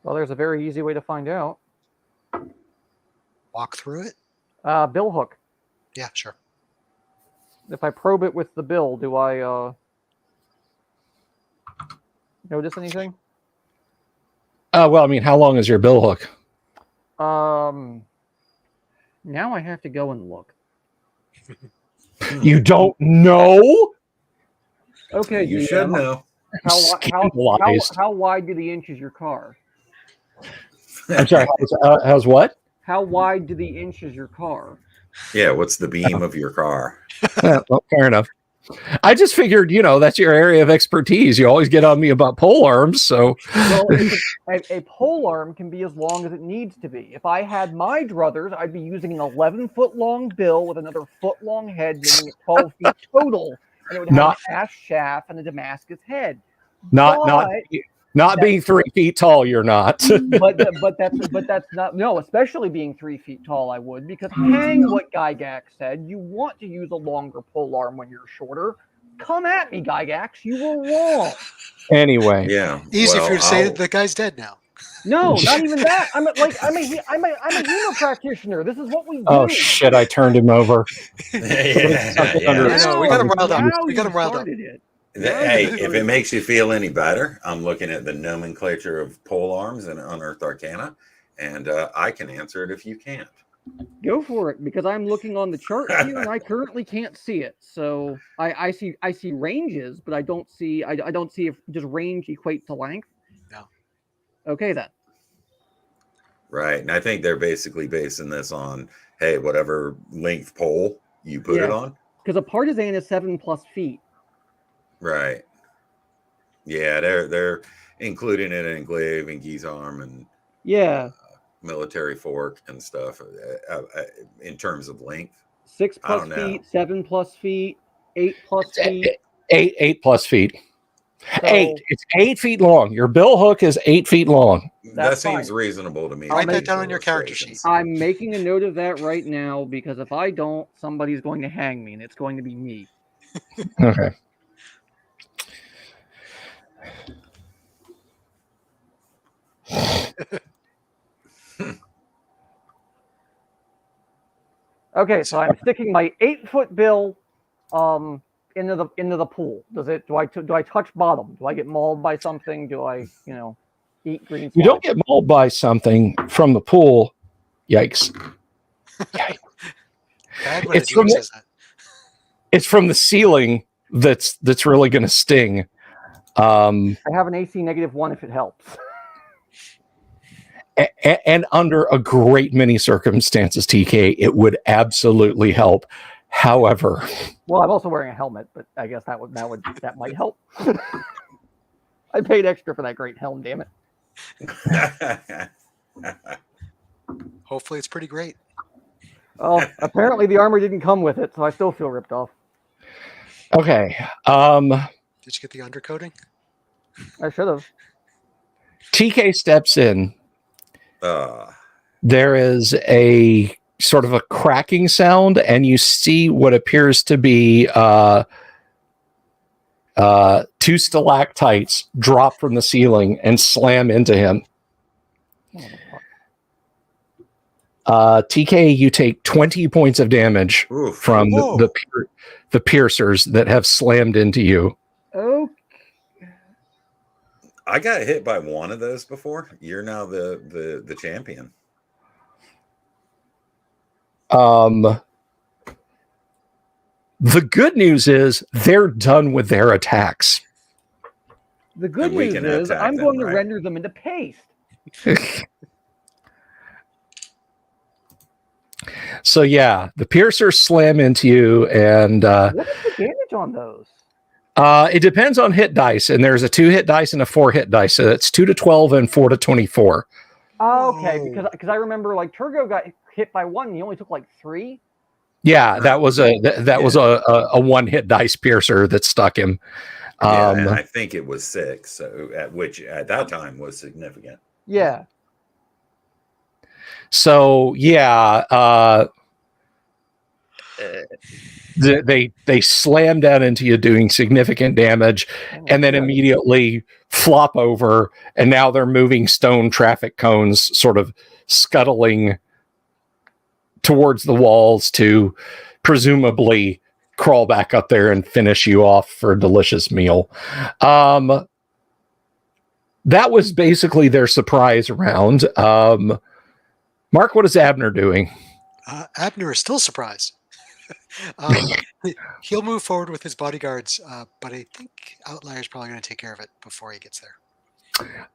Well, there's a very easy way to find out. Walk through it? Bill hook. Yeah, sure. If I probe it with the bill, do I notice anything? Well, I mean, how long is your bill hook? Now I have to go and look. You don't know? Okay, You GM, should know. How wide do the inches your car? I'm sorry. How's what? How wide do the inches your car? Yeah, what's the beam of your car? Well, fair enough. I just figured, that's your area of expertise. You always get on me about pole arms, so. Well, a pole arm can be as long as it needs to be. If I had my druthers, I'd be using an 11-foot long bill with another foot long head, making it 12 feet total, and it would have an ash shaft and a Damascus head. Not being 3 feet tall, you're not. but that's not, no, especially being 3 feet tall, I would, because hang what Gygax said, you want to use a longer pole arm when you're shorter. Come at me, Gygax, you were wrong. Anyway. Yeah. Easy for you to say that the guy's dead now. No, not even that. I'm a humor practitioner. This is what we do. Oh shit! I turned him over. I know, we got him riled up. We got him riled up. Hey, if it makes you feel any better, I'm looking at the nomenclature of pole arms and Unearthed Arcana, and I can answer it if you can't. Go for it, because I'm looking on the chart here and I currently can't see it. So I see ranges, but I don't see if does range equate to length. No. Okay then. Right. And I think they're basically basing this on, hey, whatever length pole you put it Yeah. on. Because a partisan is 7+ feet. Right. Yeah, they're including an enclave and Guisarme and Yeah. military fork and stuff in terms of length. 6+ I don't know. feet, 7+ feet, 8+ feet. 8+ feet. So 8. It's 8 feet long. Your bill hook is 8 feet long. That That's seems fine. reasonable to me. Write that down on your character sheet. I'm making a note of that right now because if I don't, somebody's going to hang me, and it's going to be me. Okay. Okay, so I'm sticking my 8-foot bill into the pool. Do I touch bottom? Do I get mauled by something? Do I eat green You flies? don't get mauled by something from the pool. Yikes. Bad when It's a from DM says that. It's from the ceiling that's really going to sting. I have an AC -1 if it helps. And under a great many circumstances, TK, it would absolutely help. However, well, I'm also wearing a helmet, but I guess that might help. I paid extra for that great helm, damn it. Hopefully it's pretty great. Oh, apparently the armor didn't come with it, so I still feel ripped off. okay. Did you get the undercoating? I should have. TK steps in. There is a sort of a cracking sound, and you see what appears to be 2 stalactites drop from the ceiling and slam into him. TK, you take 20 points of damage from the piercers that have slammed into you. Okay. I got hit by one of those before. You're now the champion. The good news is they're done with their attacks. The good news is I'm going to render them into paste. So yeah, the piercers slam into you, and what is the damage on those? It depends on hit dice, and there's a 2-hit dice and a 4-hit dice. So that's 2 to 12 and 4 to 24. Oh, okay, because I remember like Turgo got hit by 1, and he only took like 3. Yeah, that was a 1-hit dice piercer that stuck him. And I think it was 6, so at that time was significant. Yeah. So yeah, they slam down into you, doing significant damage, and then immediately flop over, and now they're moving stone traffic cones, sort of scuttling towards the walls to presumably crawl back up there and finish you off for a delicious meal. That was basically their surprise round. Mark, what is Abner doing? Abner is still surprised. He'll move forward with his bodyguards, but I think Outlier's probably going to take care of it before he gets there.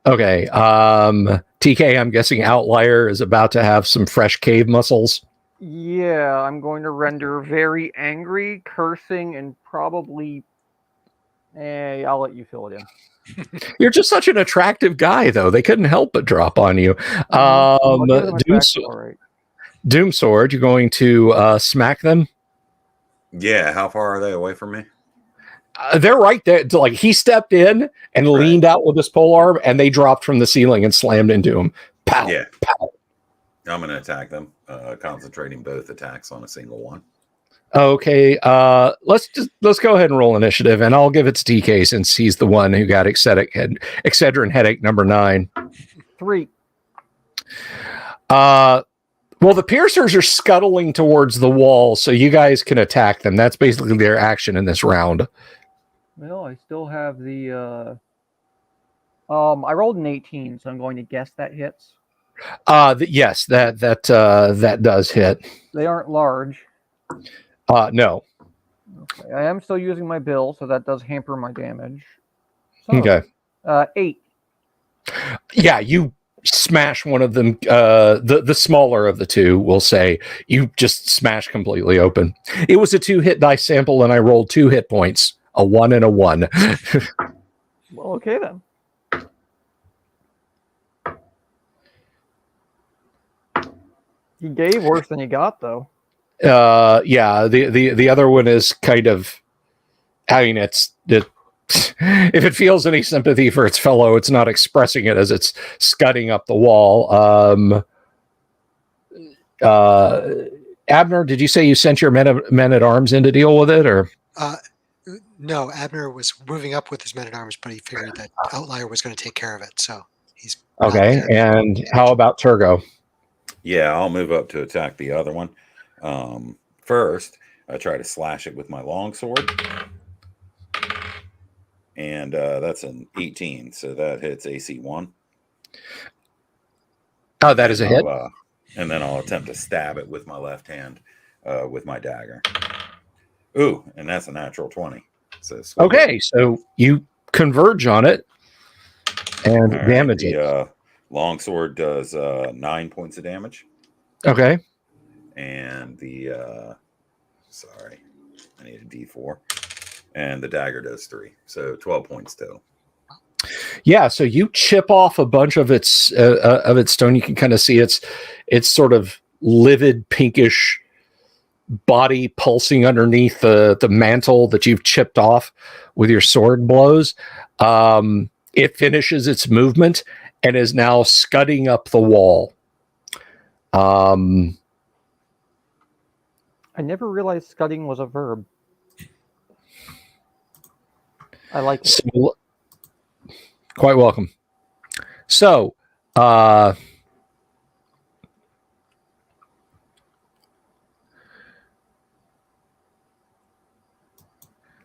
Okay. TK, I'm guessing Outlier is about to have some fresh cave muscles. Yeah, I'm going to render very angry, cursing, and probably... I'll let you fill it in. You're just such an attractive guy, though. They couldn't help but drop on you. Doom Sword, you're going to smack them? Yeah, how far are they away from me? They're right there. Like, he stepped in and leaned out with his polearm, and they dropped from the ceiling and slammed into him. Pow! Yeah. Pow! I'm going to attack them, concentrating both attacks on a single one. Okay, let's go ahead and roll initiative, and I'll give it to TK since he's the one who got Excedrin headache number 9. 3. Well, the piercers are scuttling towards the wall, so you guys can attack them. That's basically their action in this round. Well, I still have the I rolled an 18, so I'm going to guess that hits. Yes, that does hit. They aren't large. No. Okay, I am still using my bill, so that does hamper my damage. So, Okay. 8. Yeah, you smash one of them. The smaller of the two, we'll say, you just smash completely open. It was a 2-hit dice sample, and I rolled 2 hit points, a 1 and a 1. Well, okay then. You gave worse than you got, though. Yeah, the other one is kind of, I mean, it if it feels any sympathy for its fellow, it's not expressing it as it's scudding up the wall. Abner, did you say you sent your men at arms in to deal with it, or? No, Abner was moving up with his men at arms, but he figured that Outlier was going to take care of it, so he's okay. And how about Turgo? Yeah, I'll move up to attack the other one. First, I try to slash it with my longsword. And that's an 18, so that hits AC 1. Oh, that is a hit. And then I'll attempt to stab it with my left hand with my dagger. Ooh, and that's a natural 20. So okay, so you converge on it and damage it. Longsword does 9 points of damage. Okay. And sorry, I need a D4. And the dagger does 3, so 12 points total. Yeah, so you chip off a bunch of its stone. You can kind of see its sort of livid pinkish body pulsing underneath the mantle that you've chipped off with your sword blows. It finishes its movement and is now scudding up the wall. I never realized scudding was a verb. I like it. So, quite welcome. So,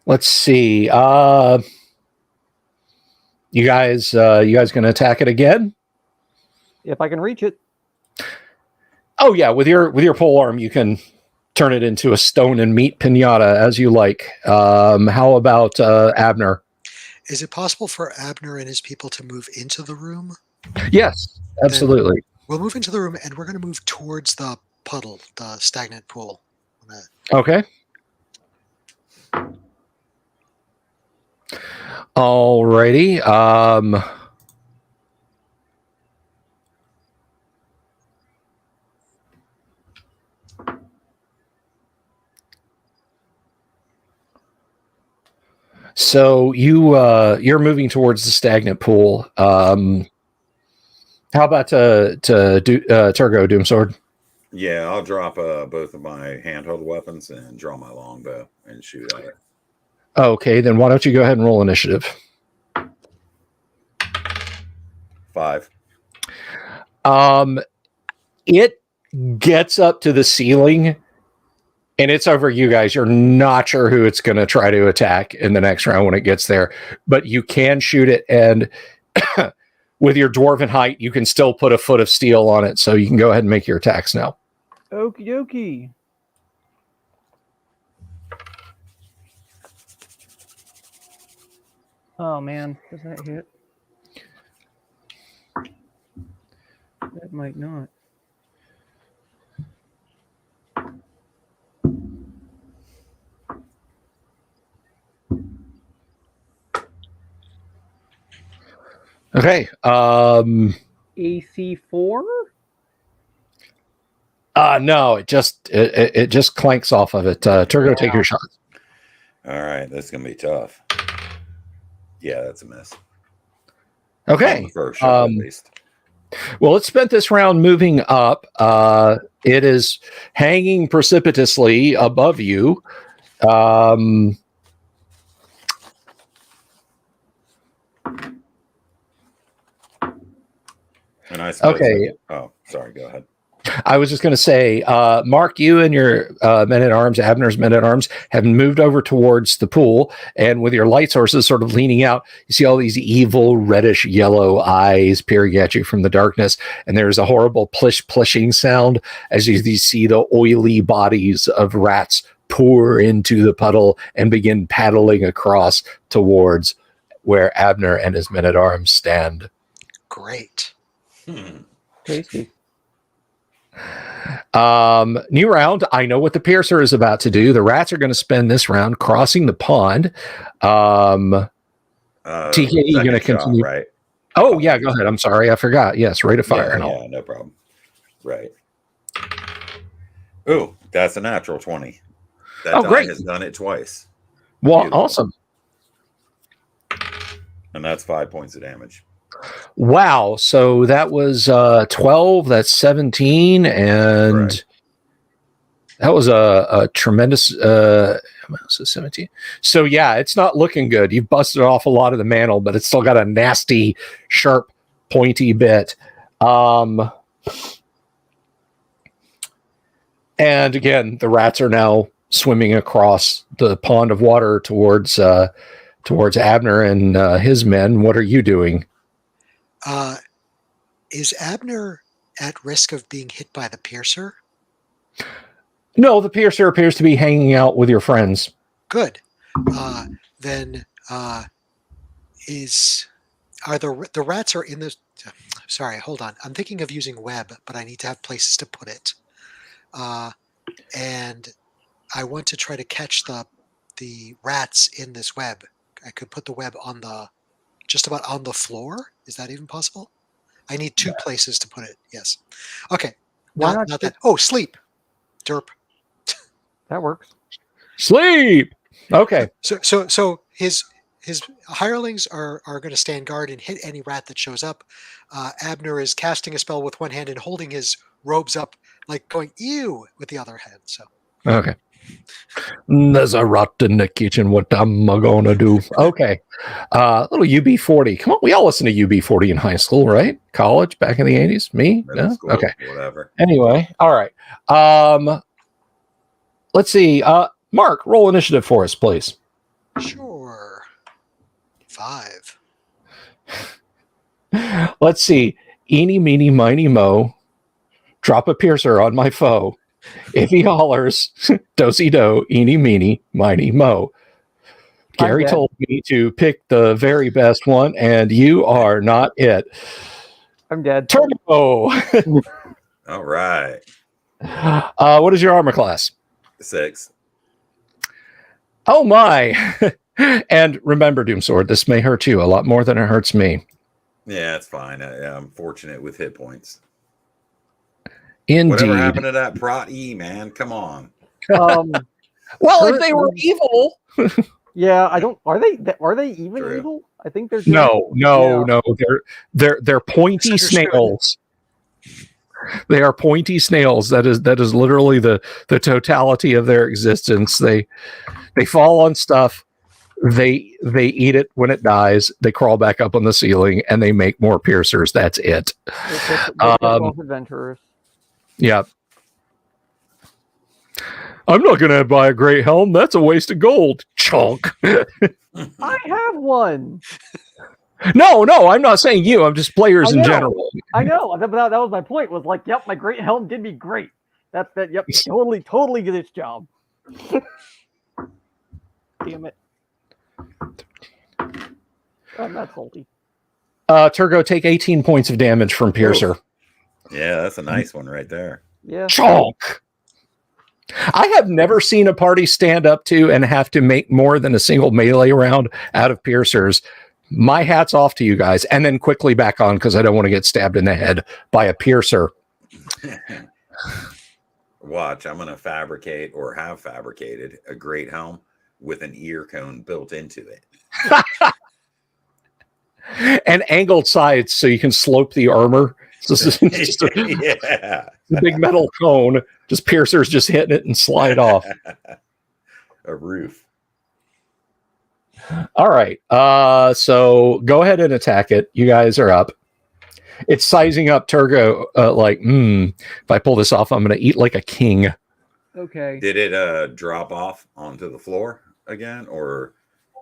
let's see. You guys gonna attack it again? If I can reach it. Oh yeah, with your pole arm, you can turn it into a stone and meat pinata as you like. How about Abner? Is it possible for Abner and his people to move into the room? Yes, absolutely. Then we'll move into the room, and we're going to move towards the puddle, the stagnant pool. Okay. Alrighty. So you're moving towards the stagnant pool. How about to Turgo Doomsword? Yeah, I'll drop both of my handheld weapons and draw my longbow and shoot at it. Okay, then why don't you go ahead and roll initiative? 5. It gets up to the ceiling. And it's over you guys. You're not sure who it's going to try to attack in the next round when it gets there. But you can shoot it. And with your dwarven height, you can still put a foot of steel on it. So you can go ahead and make your attacks now. Okie dokie. Oh, man. Does that hit? That might not. Okay. AC 4? No, it just clanks off of it. Turgo, take your shot. All right, that's gonna be tough. Yeah, that's a miss. Okay. First shot, at least. Well, it spent this round moving up. It is hanging precipitously above you. And I suppose okay. Oh, sorry. Go ahead. I was just going to say, Mark, you and your men at arms, Abner's men at arms, have moved over towards the pool, and with your light sources sort of leaning out, you see all these evil reddish yellow eyes peering at you from the darkness, and there's a horrible plishing sound as you see the oily bodies of rats pour into the puddle and begin paddling across towards where Abner and his men at arms stand. Great. Tasty. New round. I know what the piercer is about to do. The rats are going to spend this round crossing the pond. TK, you're going to continue. Right? Oh, yeah, go ahead. I'm sorry. I forgot. Yes, rate of fire. Yeah, no problem. Right. Ooh, that's a natural 20. That die great. has done it twice. Well, Beautiful. awesome. And that's 5 points of damage. Wow. So that was 12. That's 17. And Correct. that was a tremendous 17. So, yeah, it's not looking good. You've busted off a lot of the mantle, but it's still got a nasty, sharp, pointy bit. And again, the rats are now swimming across the pond of water towards Abner and his men. What are you doing? Is Abner at risk of being hit by the piercer? No, the piercer appears to be hanging out with your friends. Good. Then are the rats are in the? Sorry, hold on. I'm thinking of using web, but I need to have places to put it. And I want to try to catch the rats in this web. I could put the web on just about on the floor. Is that even possible? I need two places to put it. Yes. Okay. Why Not not that. Oh, sleep. Derp. That works. Sleep. Okay. So his hirelings are going to stand guard and hit any rat that shows up. Abner is casting a spell with one hand and holding his robes up, like going "ew" with the other hand. So Okay. There's a rat in the kitchen. What am I gonna do? Okay. Little UB40. Come on, we all listen to UB40 in high school, right? College back in the 80s. Me? Middle No? school, Okay. whatever. Anyway, all right. Let's see. Mark, roll initiative for us, please. sure. 5. Let's see. Eeny, meeny, miny, mo. Drop a piercer on my foe. If he hollers, do-si-do, eeny, meeny, miny, mo. Gary told me to pick the very best one, and you are not it. I'm dead. Turbo. All right. What is your armor class? 6. Oh my. And remember, Doomsword, this may hurt you a lot more than it hurts me. Yeah, it's fine. I'm fortunate with hit points. Indeed. Whatever happened to that Prot E, man? Come on. Well, if they were evil. Yeah, I don't. Are they even True. evil? I think they're. No. They're pointy snails. They are pointy snails. That is literally the totality of their existence. They fall on stuff. They eat it when it dies. They crawl back up on the ceiling and they make more piercers. That's it. They're both adventurers. Yeah. I'm not going to buy a great helm. That's a waste of gold. Chunk. I have one. No, I'm not saying you. I'm just players in general. I know. That was my point. Was like, yep, my great helm did me great. That. Yep, totally did its job. Damn it. I'm not salty. Turgo, take 18 points of damage from Piercer. Yeah, that's a nice one right there. Yeah. Chonk. I have never seen a party stand up to and have to make more than a single melee round out of piercers. My hat's off to you guys, and then quickly back on because I don't want to get stabbed in the head by a piercer. Watch, I'm going to fabricate or have fabricated a great helm with an ear cone built into it. And angled sides so you can slope the armor. So it's just a big metal cone, just piercers just hitting it and slide off. A roof. All right. So go ahead and attack it. You guys are up. It's sizing up Turgo if I pull this off, I'm going to eat like a king. Okay. Did it drop off onto the floor again, or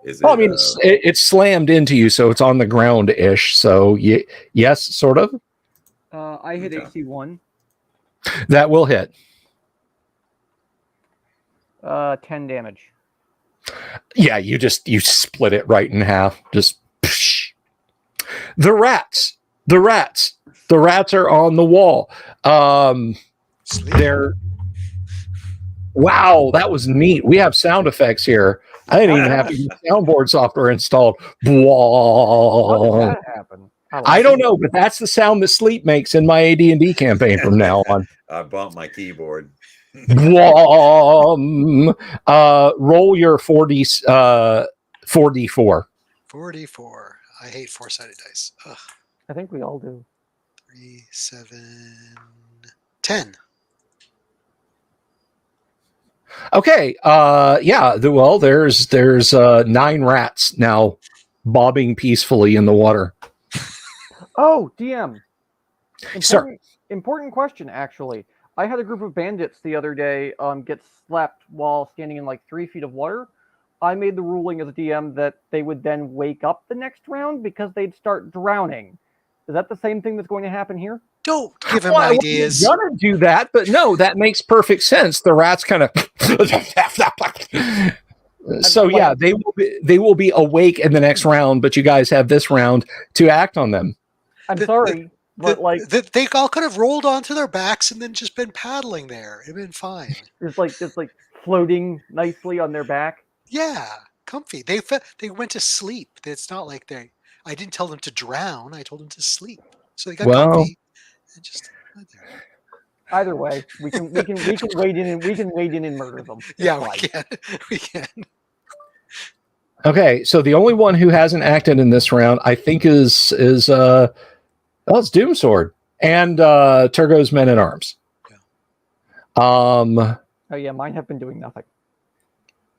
is it? I mean, it's slammed into you, so it's on the ground-ish. So yes, sort of. I hit AC 1. That will hit. 10 damage. Yeah, you split it right in half. Just psh. The rats The rats. The rats are on the wall. Sleep. They're wow, that was neat. We have sound effects here. I didn't even have to use soundboard software installed. How did Bwah. that happen? I don't know, but that's the sound that Sleep makes in my AD&D campaign from now on. I bumped my keyboard. Bwah. Roll your 4d4. 44. I hate four-sided dice. Ugh. I think we all do. 3, 7, 10. Okay. Yeah. Well, there's 9 rats now bobbing peacefully in the water. Oh, DM. Sir. Important question, actually. I had a group of bandits the other day get slapped while standing in like 3 feet of water. I made the ruling as a DM that they would then wake up the next round because they'd start drowning. Is that the same thing that's going to happen here? Don't give him Well, I ideas. was gonna do that, but no, that makes perfect sense. The rats kind of. So yeah, they will be awake in the next round, but you guys have this round to act on them. I'm sorry, but like They all could have rolled onto their backs and then just been paddling there. It'd been fine. just like floating nicely on their back. Yeah, comfy. They went to sleep. It's not like I didn't tell them to drown. I told them to sleep. So they got comfy and just went there. Either way, we can wade in and murder them. Yeah, It's we can. Okay, so the only one who hasn't acted in this round, I think, is it's Doomsword and Turgo's Men at Arms. Yeah. Oh yeah, mine have been doing nothing.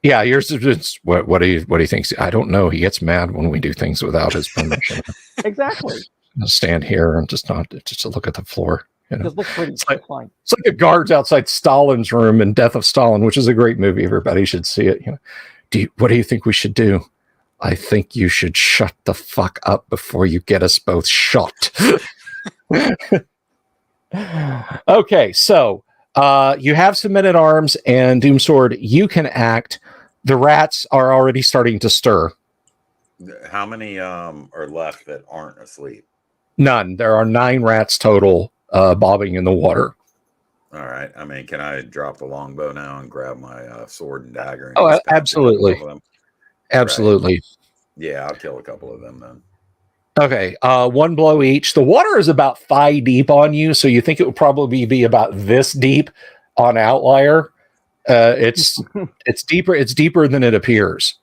Yeah, yours is what do you think? I don't know. He gets mad when we do things without his permission. Exactly. I'll stand here and just to look at the floor. You know? Just look pretty. It's like, fine. It's like the guards outside Stalin's room in Death of Stalin, which is a great movie. Everybody should see it. You know, what do you think we should do? I think you should shut the fuck up before you get us both shot. Okay, so you have some men at arms and Doomsword. You can act. The rats are already starting to stir. How many are left that aren't asleep? None. There are 9 rats total bobbing in the water. All right. I mean, can I drop the longbow now and grab my sword and dagger? And Oh, just patch absolutely. a couple of them? Absolutely. Right. Yeah, I'll kill a couple of them then. Okay, 1 blow each. The water is about thigh deep on you, so you think it would probably be about this deep on Outlier. It's deeper. It's deeper than it appears.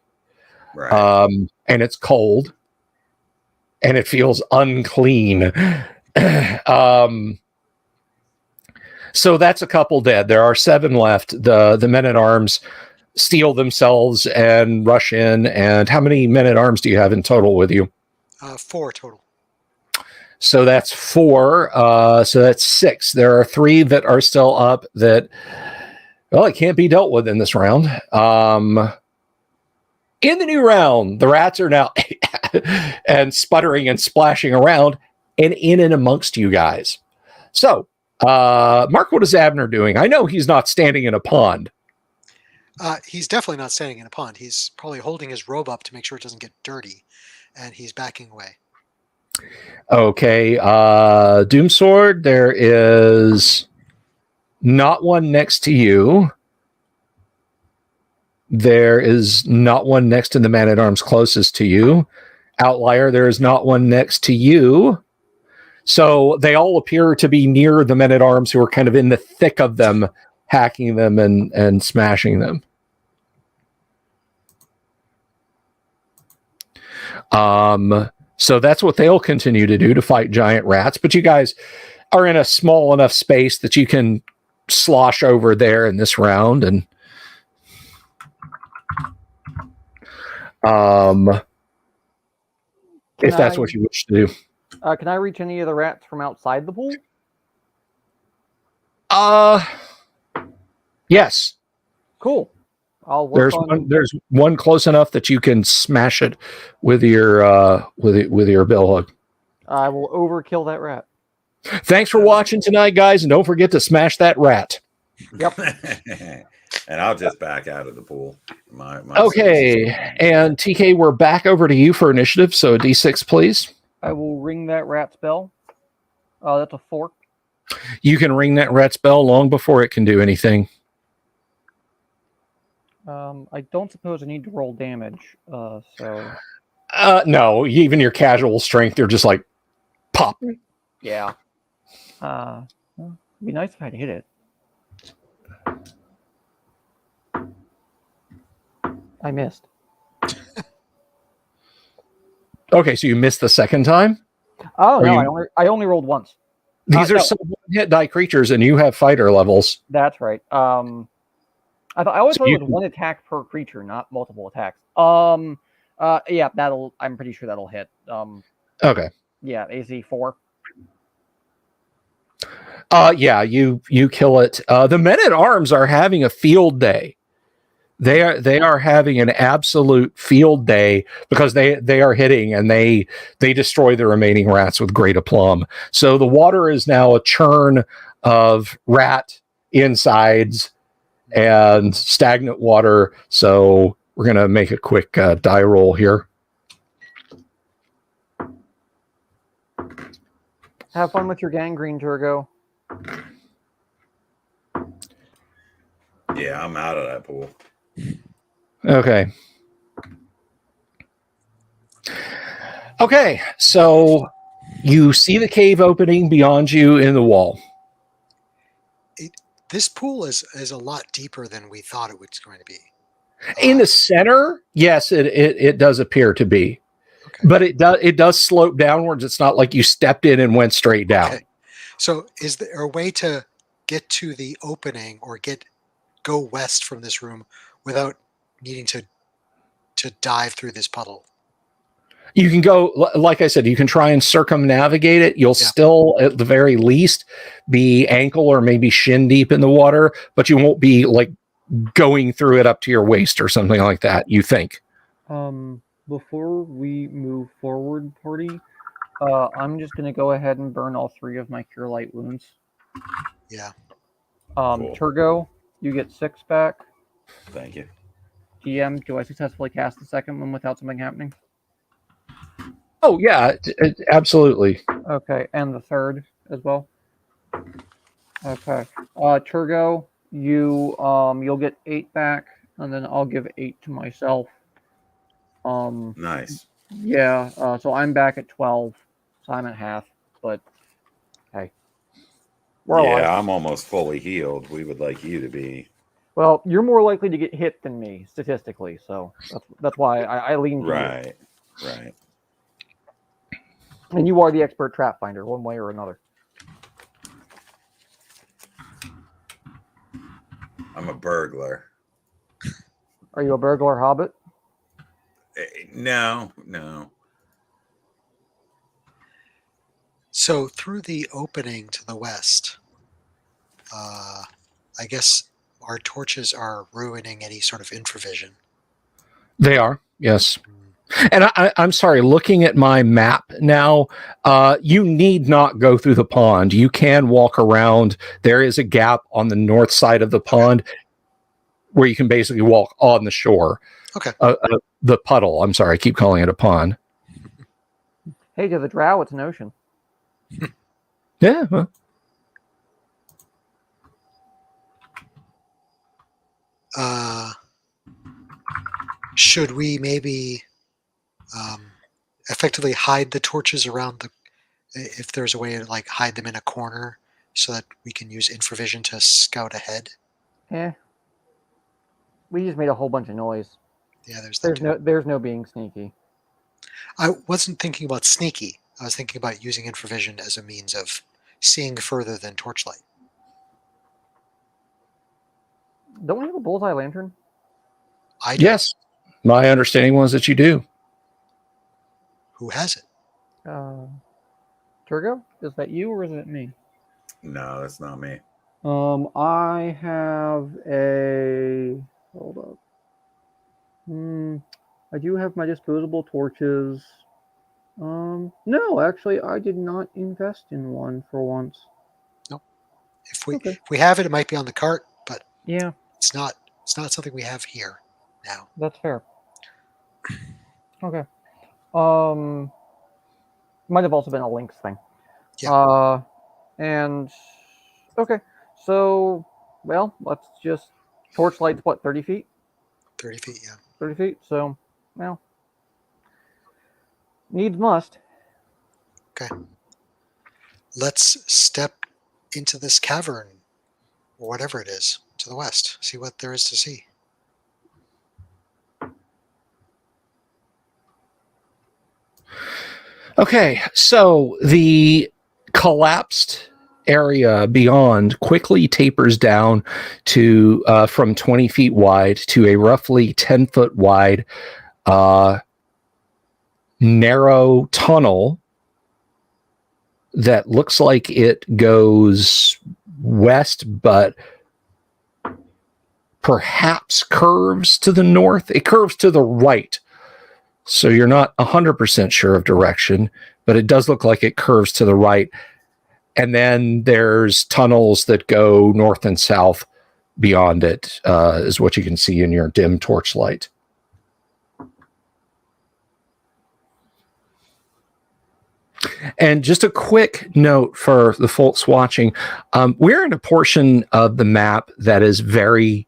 Right. And it's cold, and it feels unclean. So that's a couple dead. There are 7 left. The men at arms steal themselves and rush in. And how many men at arms do you have in total with you? 4 total. So that's 4. So that's 6. There are 3 that are still up that, well, it can't be dealt with in this round. In the new round, the rats are now and sputtering and splashing around and in and amongst you guys. So, Mark, what is Abner doing? I know he's not standing in a pond. He's definitely not standing in a pond. He's probably holding his robe up to make sure it doesn't get dirty, and he's backing away. Okay, Doomsword, there is not one next to you. There is not one next to the man-at-arms closest to you. Outlier, there is not one next to you. So they all appear to be near the men-at-arms who are kind of in the thick of them, hacking them and smashing them. So that's what they'll continue to do, to fight giant rats. But you guys are in a small enough space that you can slosh over there in this round. And if that's what you wish to do. Can I reach any of the rats from outside the pool? Yes. Cool. I'll work There's one close enough that you can smash it with your bill hook. I will overkill that rat. Thanks for watching tonight, guys, and don't forget to smash that rat. Yep. And I'll just back out of the pool. My Okay, and TK, we're back over to you for initiative. So D6, please. I will ring that rat's bell. That's a 4. You can ring that rat's bell long before it can do anything. I don't suppose I need to roll damage. So. No, even your casual strength, they're just like pop. Yeah. Well, it'd be nice if I had hit it. I missed. Okay, so you missed the second time? Oh Or no, I only rolled once. These are no. some hit die creatures, and you have fighter levels. That's right. I always So thought you it was can- 1 attack per creature, not multiple attacks. Yeah, I'm pretty sure that'll hit. Okay. Yeah, AC 4. Yeah, you kill it. The men at arms are having a field day. They are having an absolute field day because they are hitting and they destroy the remaining rats with great aplomb. So the water is now a churn of rat insides and stagnant water. So we're gonna make a quick die roll here. Have fun with your gangrene, Turgo. Yeah, I'm out of that pool. Okay. Okay, so you see the cave opening beyond you in the wall. This pool is a lot deeper than we thought it was going to be. In the center, yes, it does appear to be. Okay. But it does slope downwards. It's not like you stepped in and went straight down. Okay. So is there a way to get to the opening or go west from this room without needing to dive through this puddle? You can go, like I said, you can try and circumnavigate it. You'll Yeah. still, at the very least, be ankle or maybe shin deep in the water, but you won't be like going through it up to your waist or something like that, you think. Before we move forward, party, I'm just gonna go ahead and burn all 3 of my cure light wounds. Yeah. Cool. Turgo, you get 6 back. Thank you. DM, do I successfully cast the second one without something happening? Oh, yeah, absolutely. Okay, and the third as well. Okay, Turgo, you'll get 8 back, and then I'll give 8 to myself. Nice. Yeah. So I'm back at 12. So I'm at half. But hey, we're alive. Yeah, I'm almost fully healed. We would like you to be. Well, you're more likely to get hit than me statistically, so that's why I lean to you. Right. Right. And you are the expert trap finder, one way or another. I'm a burglar. Are you a burglar hobbit? No. So through the opening to the west, I guess our torches are ruining any sort of infravision. They are, yes. And I'm sorry, looking at my map now, you need not go through the pond. You can walk around. There is a gap on the north side of the pond where you can basically walk on the shore. Okay. The puddle. I'm sorry, I keep calling it a pond. Hey, to the drow, it's an ocean. Yeah. Well. Should we maybe effectively hide the torches around if there's a way to like hide them in a corner so that we can use infravision to scout ahead? We just made a whole bunch of noise. Yeah, There's no being sneaky. I wasn't thinking about sneaky. I was thinking about using infravision as a means of seeing further than torchlight. Don't we have a bullseye lantern? I do. Yes. My understanding was that you do. Who has it? Turgo, is that you or is it me? No, that's not me. I have a. Hold up. I do have my disposable torches. No, actually, I did not invest in one for once. No. If we have it, it might be on the cart, but yeah, it's not something we have here now. That's fair. Okay. Might have also been a Lynx thing. Yeah. And okay, so well, let's just torchlight's what, 30 feet? 30 feet, yeah. 30 feet. So, well, needs must. Okay. Let's step into this cavern, or whatever it is, to the west. See what there is to see. Okay, so the collapsed area beyond quickly tapers down to from 20 feet wide to a roughly 10-foot wide narrow tunnel that looks like it goes west, but perhaps curves to the north. It curves to the right, so you're not 100% sure of direction, but it does look like it curves to the right. And then there's tunnels that go north and south beyond it, is what you can see in your dim torchlight. And just a quick note for the folks watching, we're in a portion of the map that is very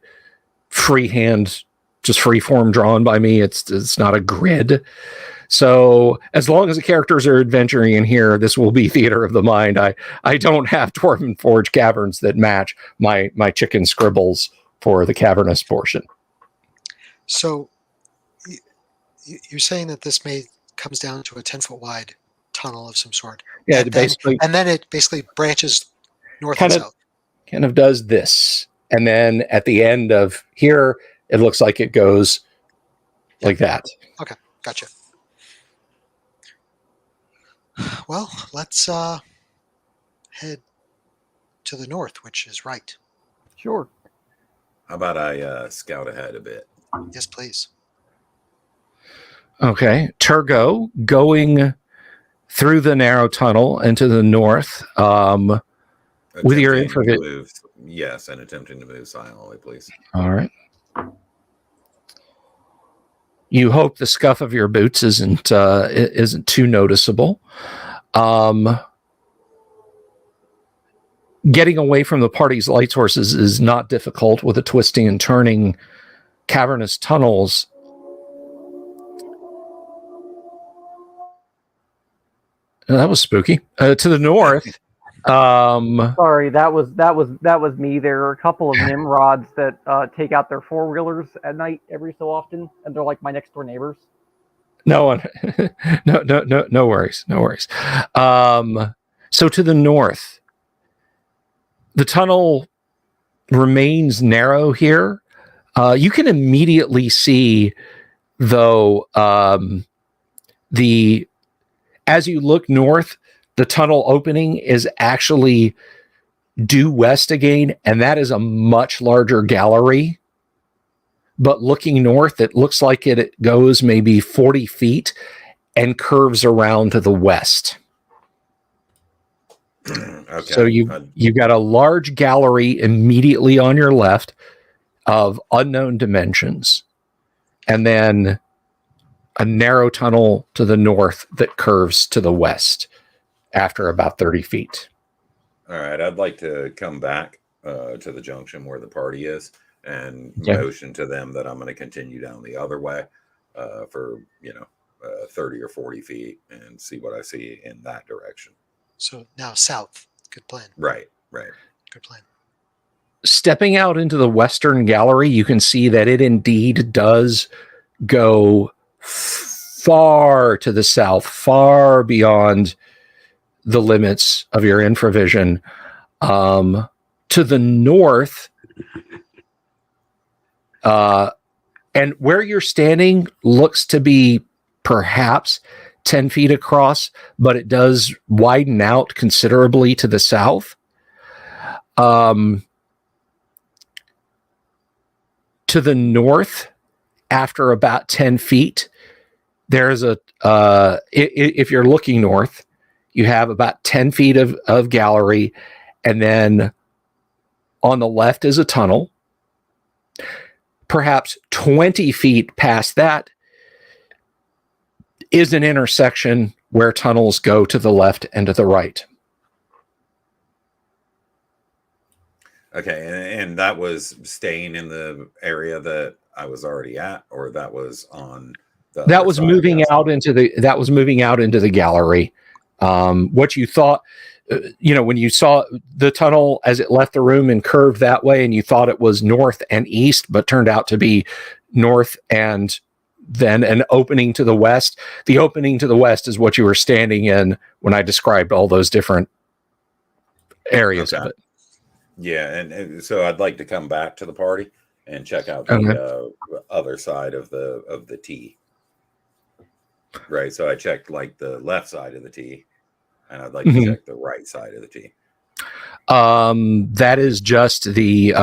freehand, just freeform drawn by me. It's not a grid. So as long as the characters are adventuring in here, this will be theater of the mind. I don't have Dwarven Forge caverns that match my chicken scribbles for the cavernous portion. So you're saying that this comes down to a 10-foot wide tunnel of some sort. Yeah, and then it basically branches north and south. Kind of does this. And then at the end of here, it looks like it goes like that. Okay, gotcha. Well, let's head to the north, which is right. Sure. How about I scout ahead a bit? Yes, please. Okay. Turgo going through the narrow tunnel into the north with your infravision. Yes, and attempting to move silently, please. All right. You hope the scuff of your boots isn't too noticeable. Getting away from the party's light sources is not difficult with the twisting and turning cavernous tunnels. That was spooky. To the north. Sorry, that was me. There are a couple of Nimrods that take out their four-wheelers at night every so often, and they're like my next door neighbors. No one, no worries, no worries. So to the north, the tunnel remains narrow here. You can immediately see, though, as you look north, the tunnel opening is actually due west again, and that is a much larger gallery. But looking north, it looks like it goes maybe 40 feet and curves around to the west. Okay. So you got a large gallery immediately on your left of unknown dimensions, and then a narrow tunnel to the north that curves to the west after about 30 feet. All right, I'd like to come back to the junction where the party is and motion to them that I'm going to continue down the other way for 30 or 40 feet and see what I see in that direction. So now south. Good plan. Right. Good plan. Stepping out into the western gallery, you can see that it indeed does go far to the south, far beyond the limits of your infravision. To the north, and where you're standing looks to be perhaps 10 feet across, but it does widen out considerably to the south. To the north, after about 10 feet, there's if you're looking north, you have about 10 feet of gallery, and then on the left is a tunnel. Perhaps 20 feet past that is an intersection where tunnels go to the left and to the right. Okay, and that was staying in the area that I was already at, or that was on the That other was side, moving that's out into the gallery. What you thought, when you saw the tunnel as it left the room and curved that way, and you thought it was north and east, but turned out to be north and then an opening to the west. The opening to the west is what you were standing in when I described all those different areas of it. Yeah, and so I'd like to come back to the party and check out the other side of the T. Right, so I checked like the left side of the T, and I'd like to check the right side of the T. That is just the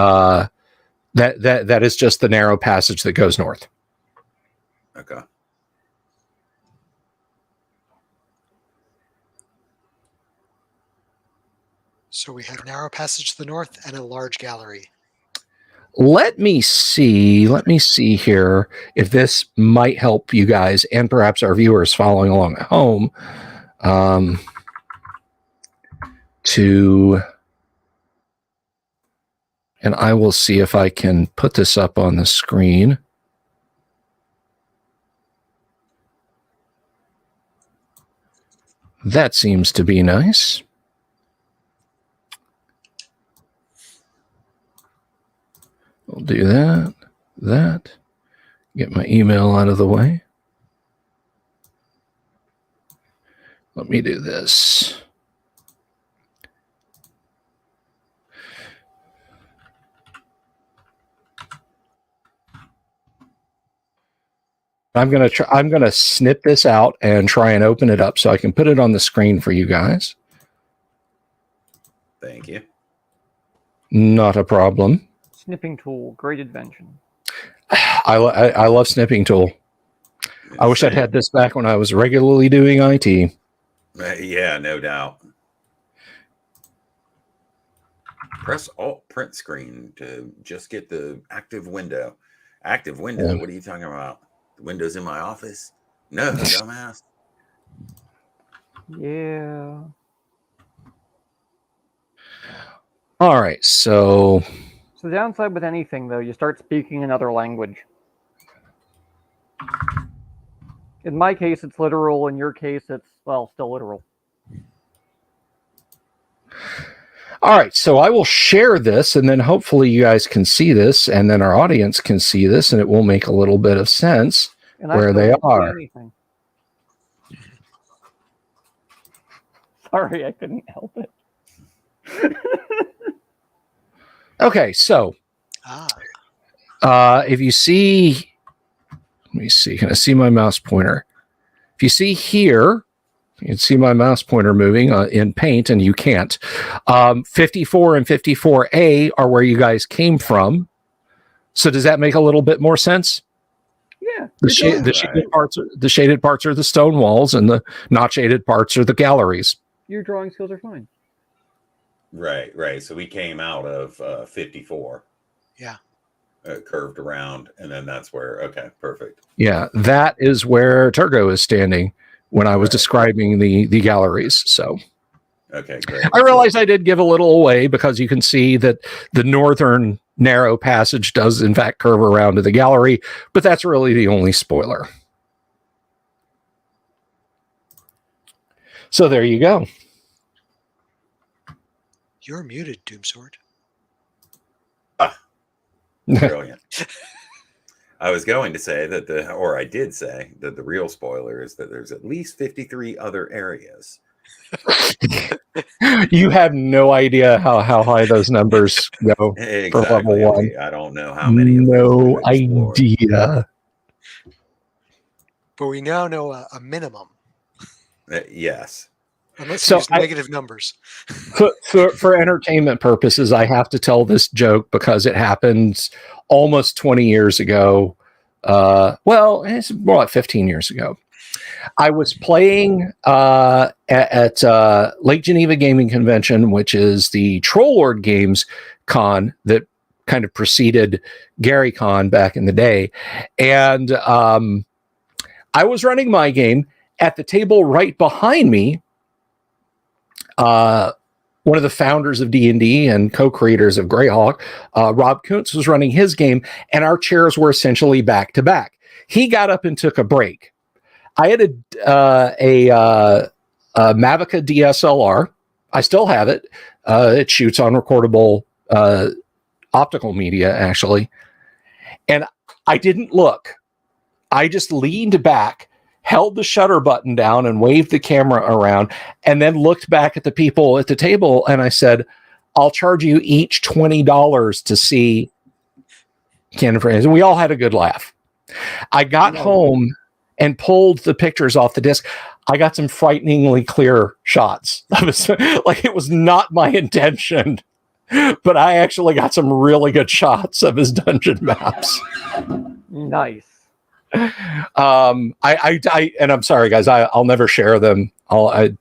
that is just the narrow passage that goes north. Okay. So we have narrow passage to the north and a large gallery. Let me see here if this might help you guys and perhaps our viewers following along at home. And I will see if I can put this up on the screen. That seems to be nice. We'll do that. Get my email out of the way. Let me do this. I'm gonna snip this out and try and open it up so I can put it on the screen for you guys. Thank you. Not a problem. Snipping tool, great invention. I love snipping tool. I wish I'd had this back when I was regularly doing IT. Yeah, no doubt. Press Alt print screen to just get the active window. Active window? What are you talking about? The windows in my office? No, dumbass. Yeah. All right, so the downside with anything, though, you start speaking another language. In my case, it's literal. In your case, it's, well, still literal. all right, so I will share this, and then hopefully you guys can see this, and then our audience can see this, and it will make a little bit of sense And where they are. Sorry, I couldn't help it. Okay, so if you see, let me see, can I see my mouse pointer? If you see here, you can see my mouse pointer moving in Paint, and you can't. 54 and 54A are where you guys came from. So does that make a little bit more sense? Yeah. The shaded parts are the stone walls, and the not shaded parts are the galleries. Your drawing skills are fine. Right. So we came out of 54. Yeah. Curved around, and then that's where, okay, perfect. Yeah, that is where Turgo is standing when I was describing the galleries. So, okay, great. I realize I did give a little away because you can see that the northern narrow passage does in fact curve around to the gallery, but that's really the only spoiler. So there you go. You're muted, Doomsword. Brilliant. I was going to say that I did say that the real spoiler is that there's at least 53 other areas. You have no idea how high those numbers go for level 1. I don't know how many. No idea. But we now know a minimum. Yes. Unless you use negative numbers. For entertainment purposes, I have to tell this joke because it happened almost 20 years ago. Well, it's more like 15 years ago. I was playing at Lake Geneva Gaming Convention, which is the Troll Lord Games con that kind of preceded Gary Con back in the day. And I was running my game. At the table right behind me, one of the founders of D&D and co-creators of Greyhawk, Rob Kuntz, was running his game, and our chairs were essentially back to back. He got up and took a break. I had a Mavica DSLR. I still have it. It shoots on recordable optical media, actually. And I didn't look. I just leaned back, held the shutter button down, and waved the camera around, and then looked back at the people at the table, and I said, I'll charge you each $20 to see Ken and Friends. And we all had a good laugh. I got home and pulled the pictures off the disc. I got some frighteningly clear shots. It was not my intention, but I actually got some really good shots of his dungeon maps. Nice. And I'm sorry, guys. I'll never share them. You'll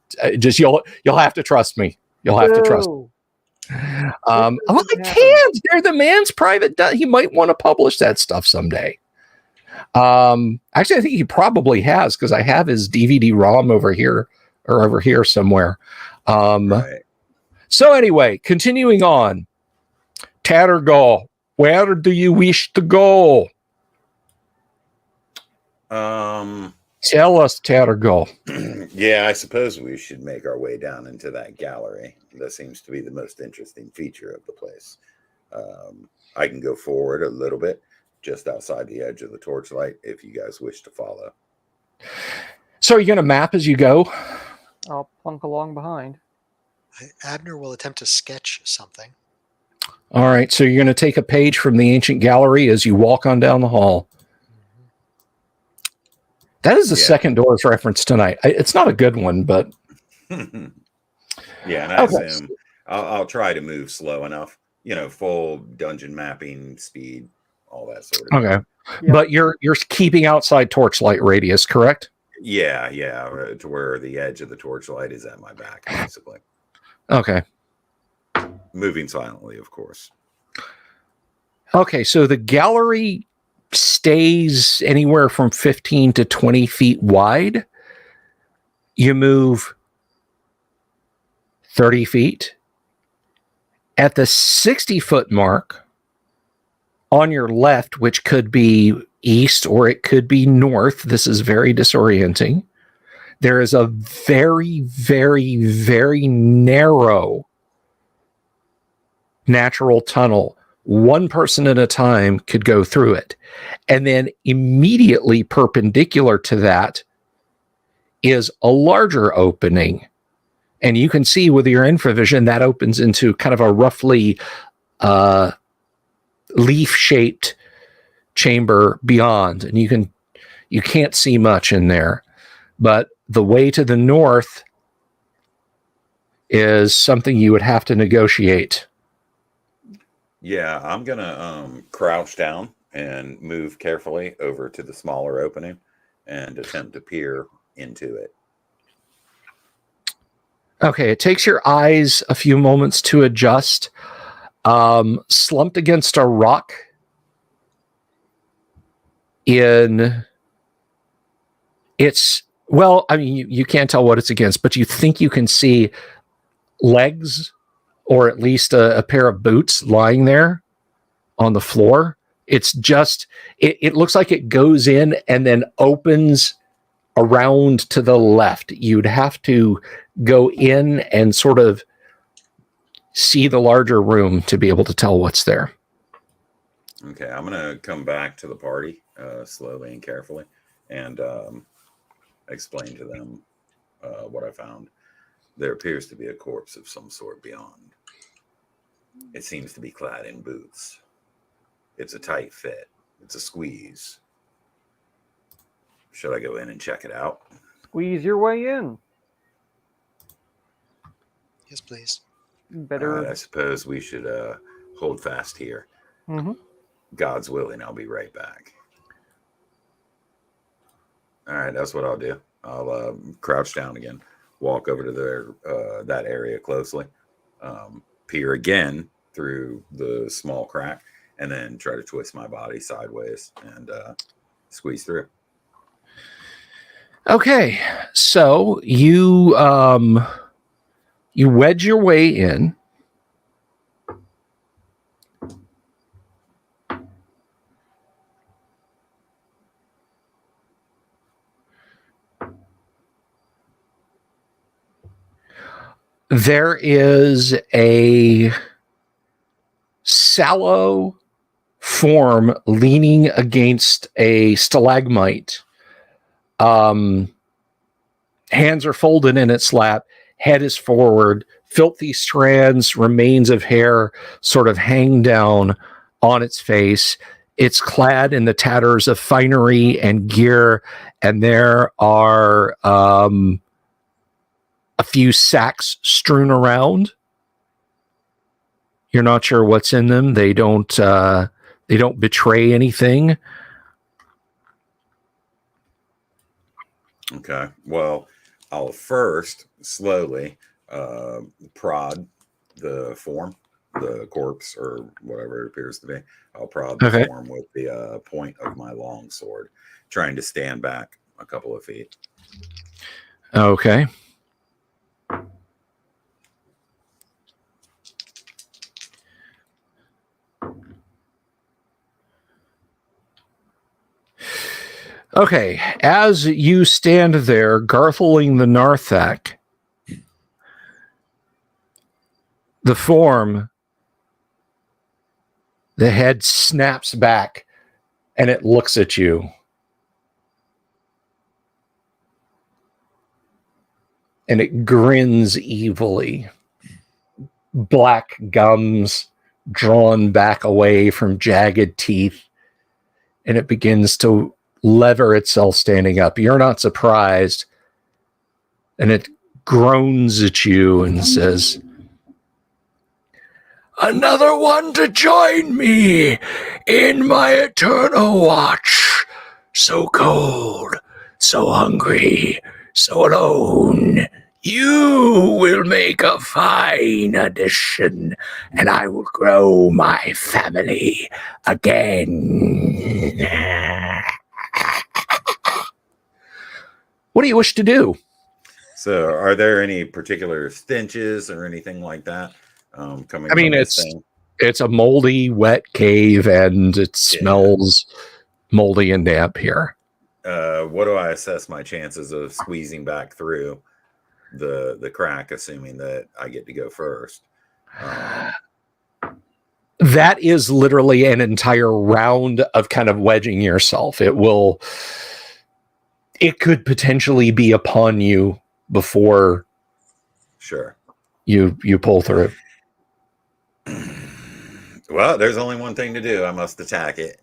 have to trust me. You'll have to trust me. I can't. They're the man's private. He might want to publish that stuff someday. Actually, I think he probably has, because I have his DVD-ROM over here somewhere. Right. So anyway, continuing on. Tattergall, where do you wish to go? Tell us, Tattergall. Yeah, I suppose we should make our way down into that gallery. That seems to be the most interesting feature of the place. I can go forward a little bit, just outside the edge of the torchlight, if you guys wish to follow. So are you going to map as you go? I'll plunk along behind. Abner will attempt to sketch something. All right, so you're going to take a page from the ancient gallery as you walk on down the hall. That is the second Doors reference tonight. It's not a good one, but... And I assume I'll try to move slow enough. Full dungeon mapping speed, all that sort of thing. But you're keeping outside torchlight radius, correct? Yeah, to where the edge of the torchlight is at my back, basically. Okay. Moving silently, of course. Okay, so the gallery stays anywhere from 15 to 20 feet wide. You move 30 feet. At the 60-foot mark, on your left, which could be east or it could be north, this is very disorienting, there is a very, very, very narrow natural tunnel. One person at a time could go through it. And then immediately perpendicular to that is a larger opening. And you can see with your infravision that opens into kind of a roughly leaf-shaped chamber beyond. And you can't see much in there. But the way to the north is something you would have to negotiate. Yeah, I'm going to crouch down and move carefully over to the smaller opening and attempt to peer into it. Okay, it takes your eyes a few moments to adjust. Slumped against a rock you can't tell what it's against, but you think you can see legs, or at least a pair of boots lying there on the floor. It's just, it looks like it goes in and then opens around to the left. You'd have to go in and sort of see the larger room to be able to tell what's there. Okay, I'm going to come back to the party slowly and carefully and explain to them what I found. There appears to be a corpse of some sort beyond. It seems to be clad in boots. It's a tight fit. It's a squeeze. Should I go in and check it out? Squeeze your way in. Yes, please. Better. I suppose we should hold fast here. Mm-hmm. God's willing, I'll be right back. All right, that's what I'll do. I'll crouch down again, walk over to that area closely, peer again through the small crack, and then try to twist my body sideways and squeeze through. Okay, so you You wedge your way in. There is a sallow form leaning against a stalagmite. Hands are folded in its lap. Head is forward. Filthy strands, remains of hair sort of hang down on its face. It's clad in the tatters of finery and gear, and there are a few sacks strewn around. You're not sure what's in them. They don't betray anything. Okay. Well, I'll first slowly prod the form, the corpse, or whatever it appears to be. I'll prod the form with the point of my long sword, trying to stand back a couple of feet. Okay. Okay, as you stand there garthling the narthak, the form, the head snaps back and it looks at you. And it grins evilly. Black gums drawn back away from jagged teeth. And it begins to lever itself standing up. You're not surprised. And it groans at you and says, "Another one to join me in my eternal watch. So cold, so hungry, so alone. You will make a fine addition, and I will grow my family again." What do you wish to do? So, are there any particular stenches or anything like that coming? I mean, it's a moldy, wet cave, and it smells moldy and damp here. What do I assess my chances of squeezing back through the crack, assuming that I get to go first? That is literally an entire round of kind of wedging yourself. It could potentially be upon you before you pull through. Well, there's only one thing to do. I must attack it.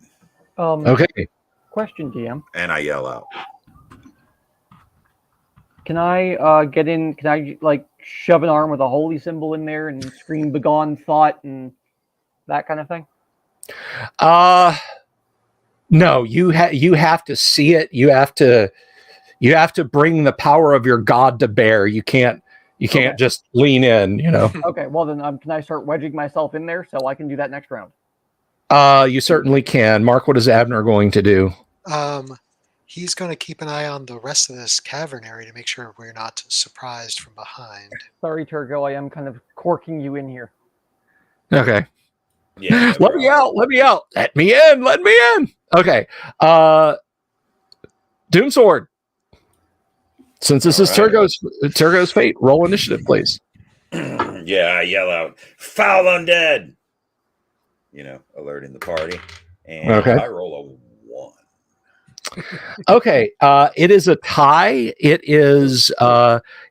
Okay. Question, DM. And I yell out. Can I get in? Can I like shove an arm with a holy symbol in there and scream "Begone thought" and that kind of thing? No, you have to see it. You have to bring the power of your god to bear. You can't just lean in, you know. Okay, well then, can I start wedging myself in there so I can do that next round? You certainly can. Mark, what is Abner going to do? He's going to keep an eye on the rest of this cavern area to make sure we're not surprised from behind. Sorry, Turgo, I am kind of corking you in here. Okay. Yeah. Let me out. Let me out. Let me in. Let me in. Okay. Doomsword. Since this is Turgo's fate, roll initiative, please. Yeah, I yell out, "Foul undead!" You know, alerting the party. And I roll a 1. Okay. It is a tie. It is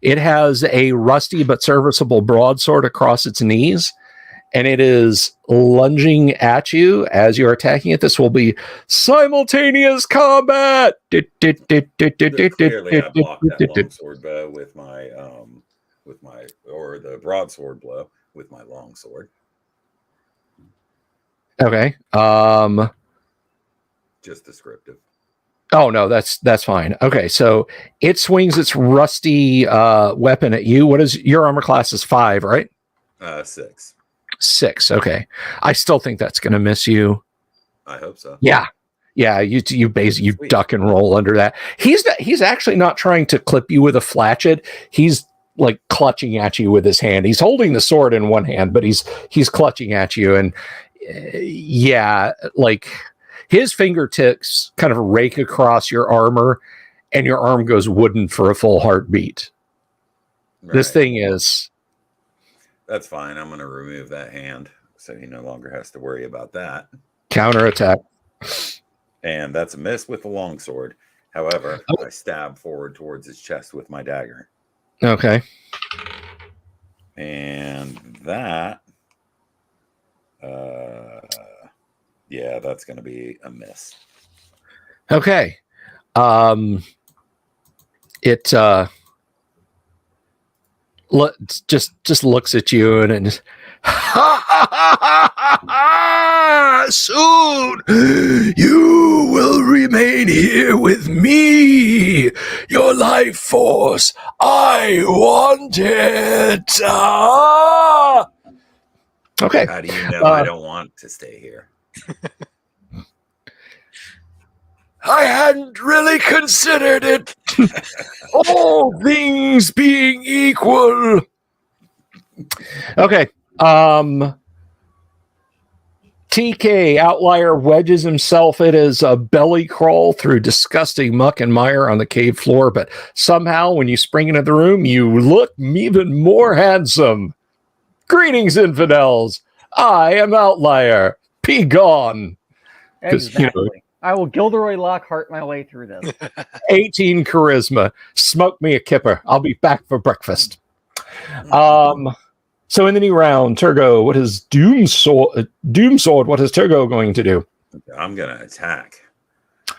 it has a rusty but serviceable broadsword across its knees. And it is lunging at you as you're attacking it. This will be simultaneous combat. Clearly, I blocked that longsword bow with my or the broadsword blow with my longsword. Okay. Just descriptive. Oh no, that's fine. Okay, so it swings its rusty weapon at you. What is your armor class? Is 5, right? 6. 6. Okay, I still think that's going to miss you. I hope so. Yeah. You basically duck and roll under that. He's actually not trying to clip you with a flatchet. He's like clutching at you with his hand. He's holding the sword in one hand, but he's clutching at you, and like his fingertips kind of rake across your armor, and your arm goes wooden for a full heartbeat. Right. This thing is. That's fine. I'm going to remove that hand, so he no longer has to worry about that. Counterattack. And that's a miss with the longsword. However, I stab forward towards his chest with my dagger. Okay. And that, yeah, that's going to be a miss. Okay. It just looks at you and soon you will remain here with me, your life force. I want it. Okay. How do you know I don't want to stay here? I hadn't really considered it. All things being equal. Okay. TK Outlier wedges himself. It is a belly crawl through disgusting muck and mire on the cave floor, but somehow when you spring into the room, you look even more handsome. Greetings, infidels. I am Outlier. Be gone. Exactly. I will Gilderoy Lockhart my way through this. 18 charisma. Smoke me a kipper. I'll be back for breakfast. So in the new round, Turgo, what is Doomsword? What is Turgo going to do? I'm going to attack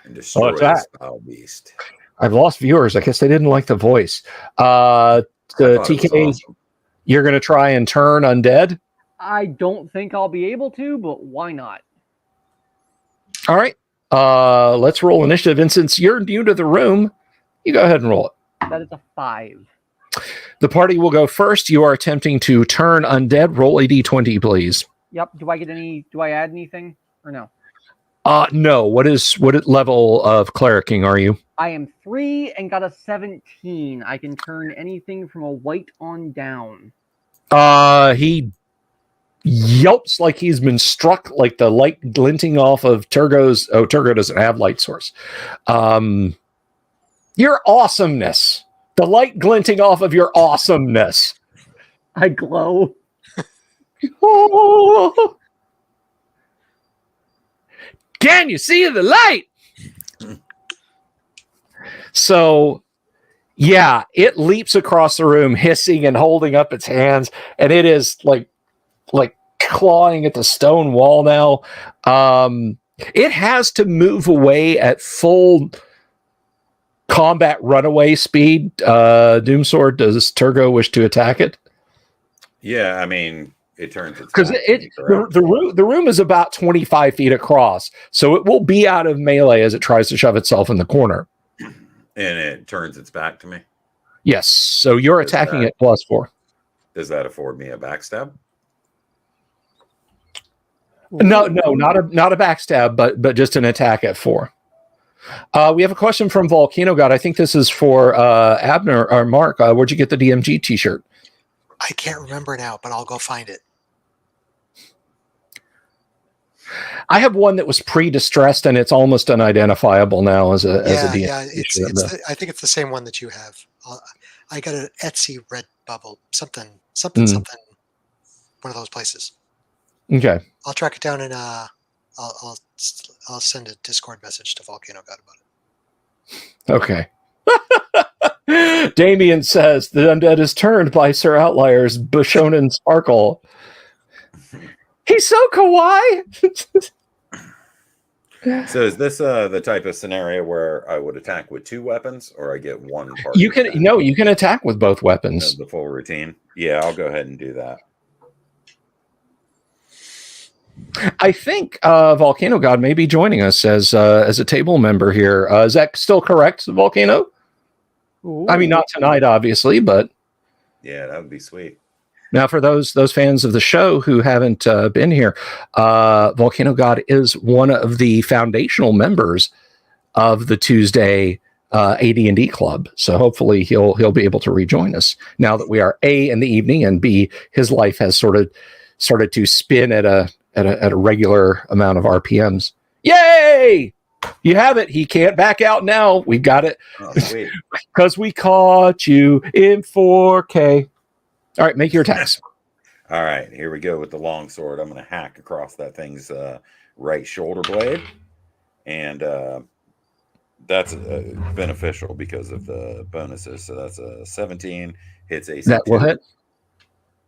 and destroy this foul beast. I've lost viewers. I guess they didn't like the voice. TK, awesome. You're going to try and turn undead? I don't think I'll be able to, but why not? All right. Let's roll initiative. And since you're new to the room, you go ahead and roll it. That is a 5. The party will go first. You are attempting to turn undead. Roll a d20, please. Yep. Do I add anything or no? No. What level of clericing are you? I am 3 and got a 17. I can turn anything from a white on down. He yelps like he's been struck, like the light glinting off of Turgo's. Oh, Turgo doesn't have light source. Your awesomeness. The light glinting off of your awesomeness. I glow. Oh. Can you see the light? So, yeah, it leaps across the room, hissing and holding up its hands, and it is like clawing at the stone wall now. It has to move away at full combat runaway speed. Doomsword, does Turgo wish to attack it? Yeah, I mean, it turns its because the room is about 25 feet across, so it will be out of melee as it tries to shove itself in the corner. And it turns its back to me? Yes, so you're attacking it +4. Does that afford me a backstab? No, not a backstab, but just an attack at 4. We have a question from Volcano God. I think this is for Abner or Mark. Where'd you get the DMG t-shirt? I can't remember now, but I'll go find it. I have one that was pre-distressed, and it's almost unidentifiable now as a DMG. Yeah, I think it's the same one that you have. I got an Etsy Redbubble, something, one of those places. Okay. I'll track it down and I'll send a Discord message to Volcano God about it. Okay. Damien says the undead is turned by Sir Outlier's Bushonen Sparkle. He's so kawaii. So is this the type of scenario where I would attack with 2 weapons, or I get one part? You can attack with both weapons. The full routine. Yeah, I'll go ahead and do that. I think Volcano God may be joining us as a table member here. Is that still correct, Volcano? Ooh. I mean, not tonight, obviously, but yeah, that would be sweet. Now, for those fans of the show who haven't been here, Volcano God is one of the foundational members of the Tuesday AD&D club. So hopefully he'll be able to rejoin us now that we are A, in the evening, and B, his life has sort of started to spin at a regular amount of RPMs. Yay! You have it. He can't back out now. We got it. Oh, sweet. Because we caught you in 4K. All right, make your attacks. All right, here we go with the long sword. I'm going to hack across that thing's right shoulder blade. And that's beneficial because of the bonuses. So that's a 17, hits AC. That will hit.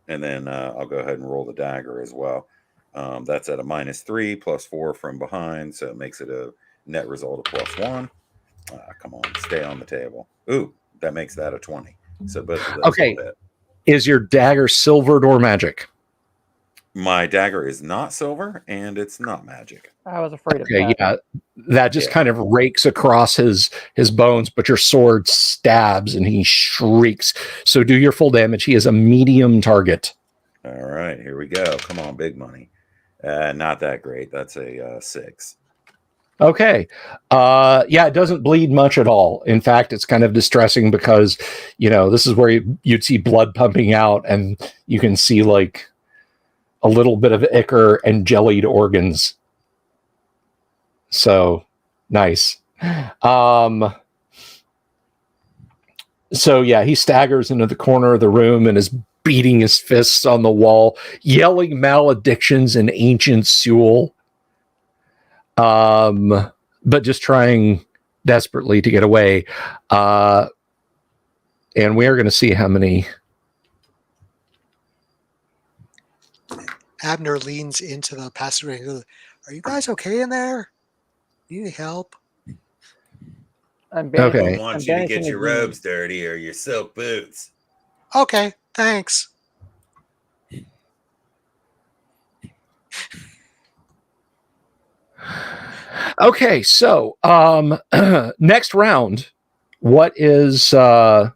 And then I'll go ahead and roll the dagger as well. That's at a -3, +4 from behind. So it makes it a net result of +1. Come on, stay on the table. Ooh, that makes that a 20. So both of those Okay. will hit. Is your dagger silvered or magic? My dagger is not silver, and it's not magic. I was afraid of Okay, that. yeah. That just kind of rakes across his bones, but your sword stabs and he shrieks. So do your full damage. He is a medium target. All right, here we go. Come on, big money. Not that great. That's a 6. Okay. Yeah, it doesn't bleed much at all. In fact, it's kind of distressing because, this is where you'd see blood pumping out and you can see like a little bit of ichor and jellied organs. So nice. So yeah, he staggers into the corner of the room and is beating his fists on the wall, yelling maledictions in ancient Seul. But just trying desperately to get away. And we are going to see how many. Abner leans into the passageway and goes, "Are you guys okay in there? Need any help?" I'm I Okay. don't want you to get your robes dirty or your silk boots. Okay, thanks. Okay, so next round, what is Turgo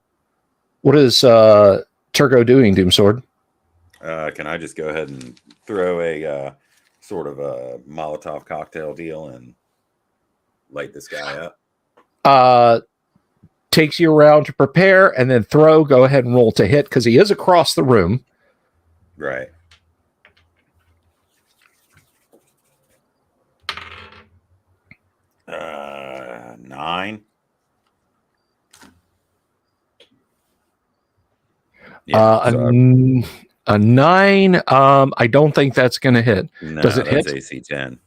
doing, Doomsword? Can I just go ahead and throw a sort of a Molotov cocktail deal and light this guy up? Takes you around to prepare and then throw. Go ahead and roll to hit because he is across the room. Right. Uh, 9. Yeah, A 9. I don't think that's going to hit. no, Does it that's hit? AC 10.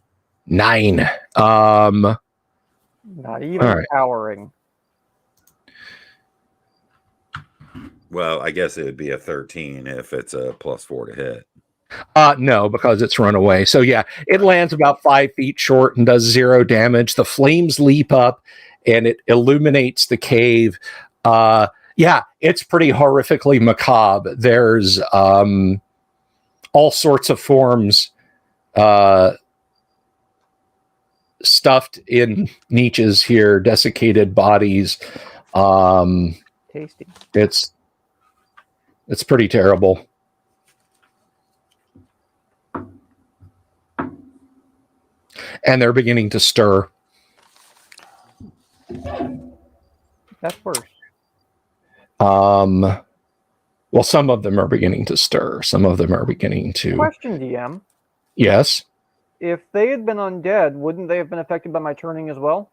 9. Not even all right. powering. Well, I guess it would be a 13 if it's a +4 to hit. No, because it's run away. So yeah, it lands about 5 feet short and does 0 damage. The flames leap up and it illuminates the cave. Yeah, it's pretty horrifically macabre. There's all sorts of forms stuffed in niches here, desiccated bodies. Tasty. It's pretty terrible. And they're beginning to stir. That's worse. Well, some of them are beginning to stir. Some of them are beginning to. Question, DM. Yes. If they had been undead, wouldn't they have been affected by my turning as well?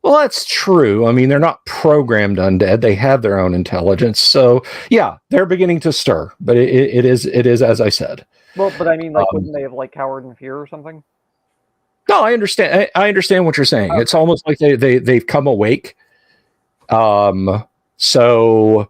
Well, that's true. I mean, they're not programmed undead. They have their own intelligence. So, yeah, they're beginning to stir. But it is as I said. Well, but I mean, like, wouldn't they have like cowered in fear or something? No, I understand. I understand what you're saying. Okay. It's almost like they've come awake. So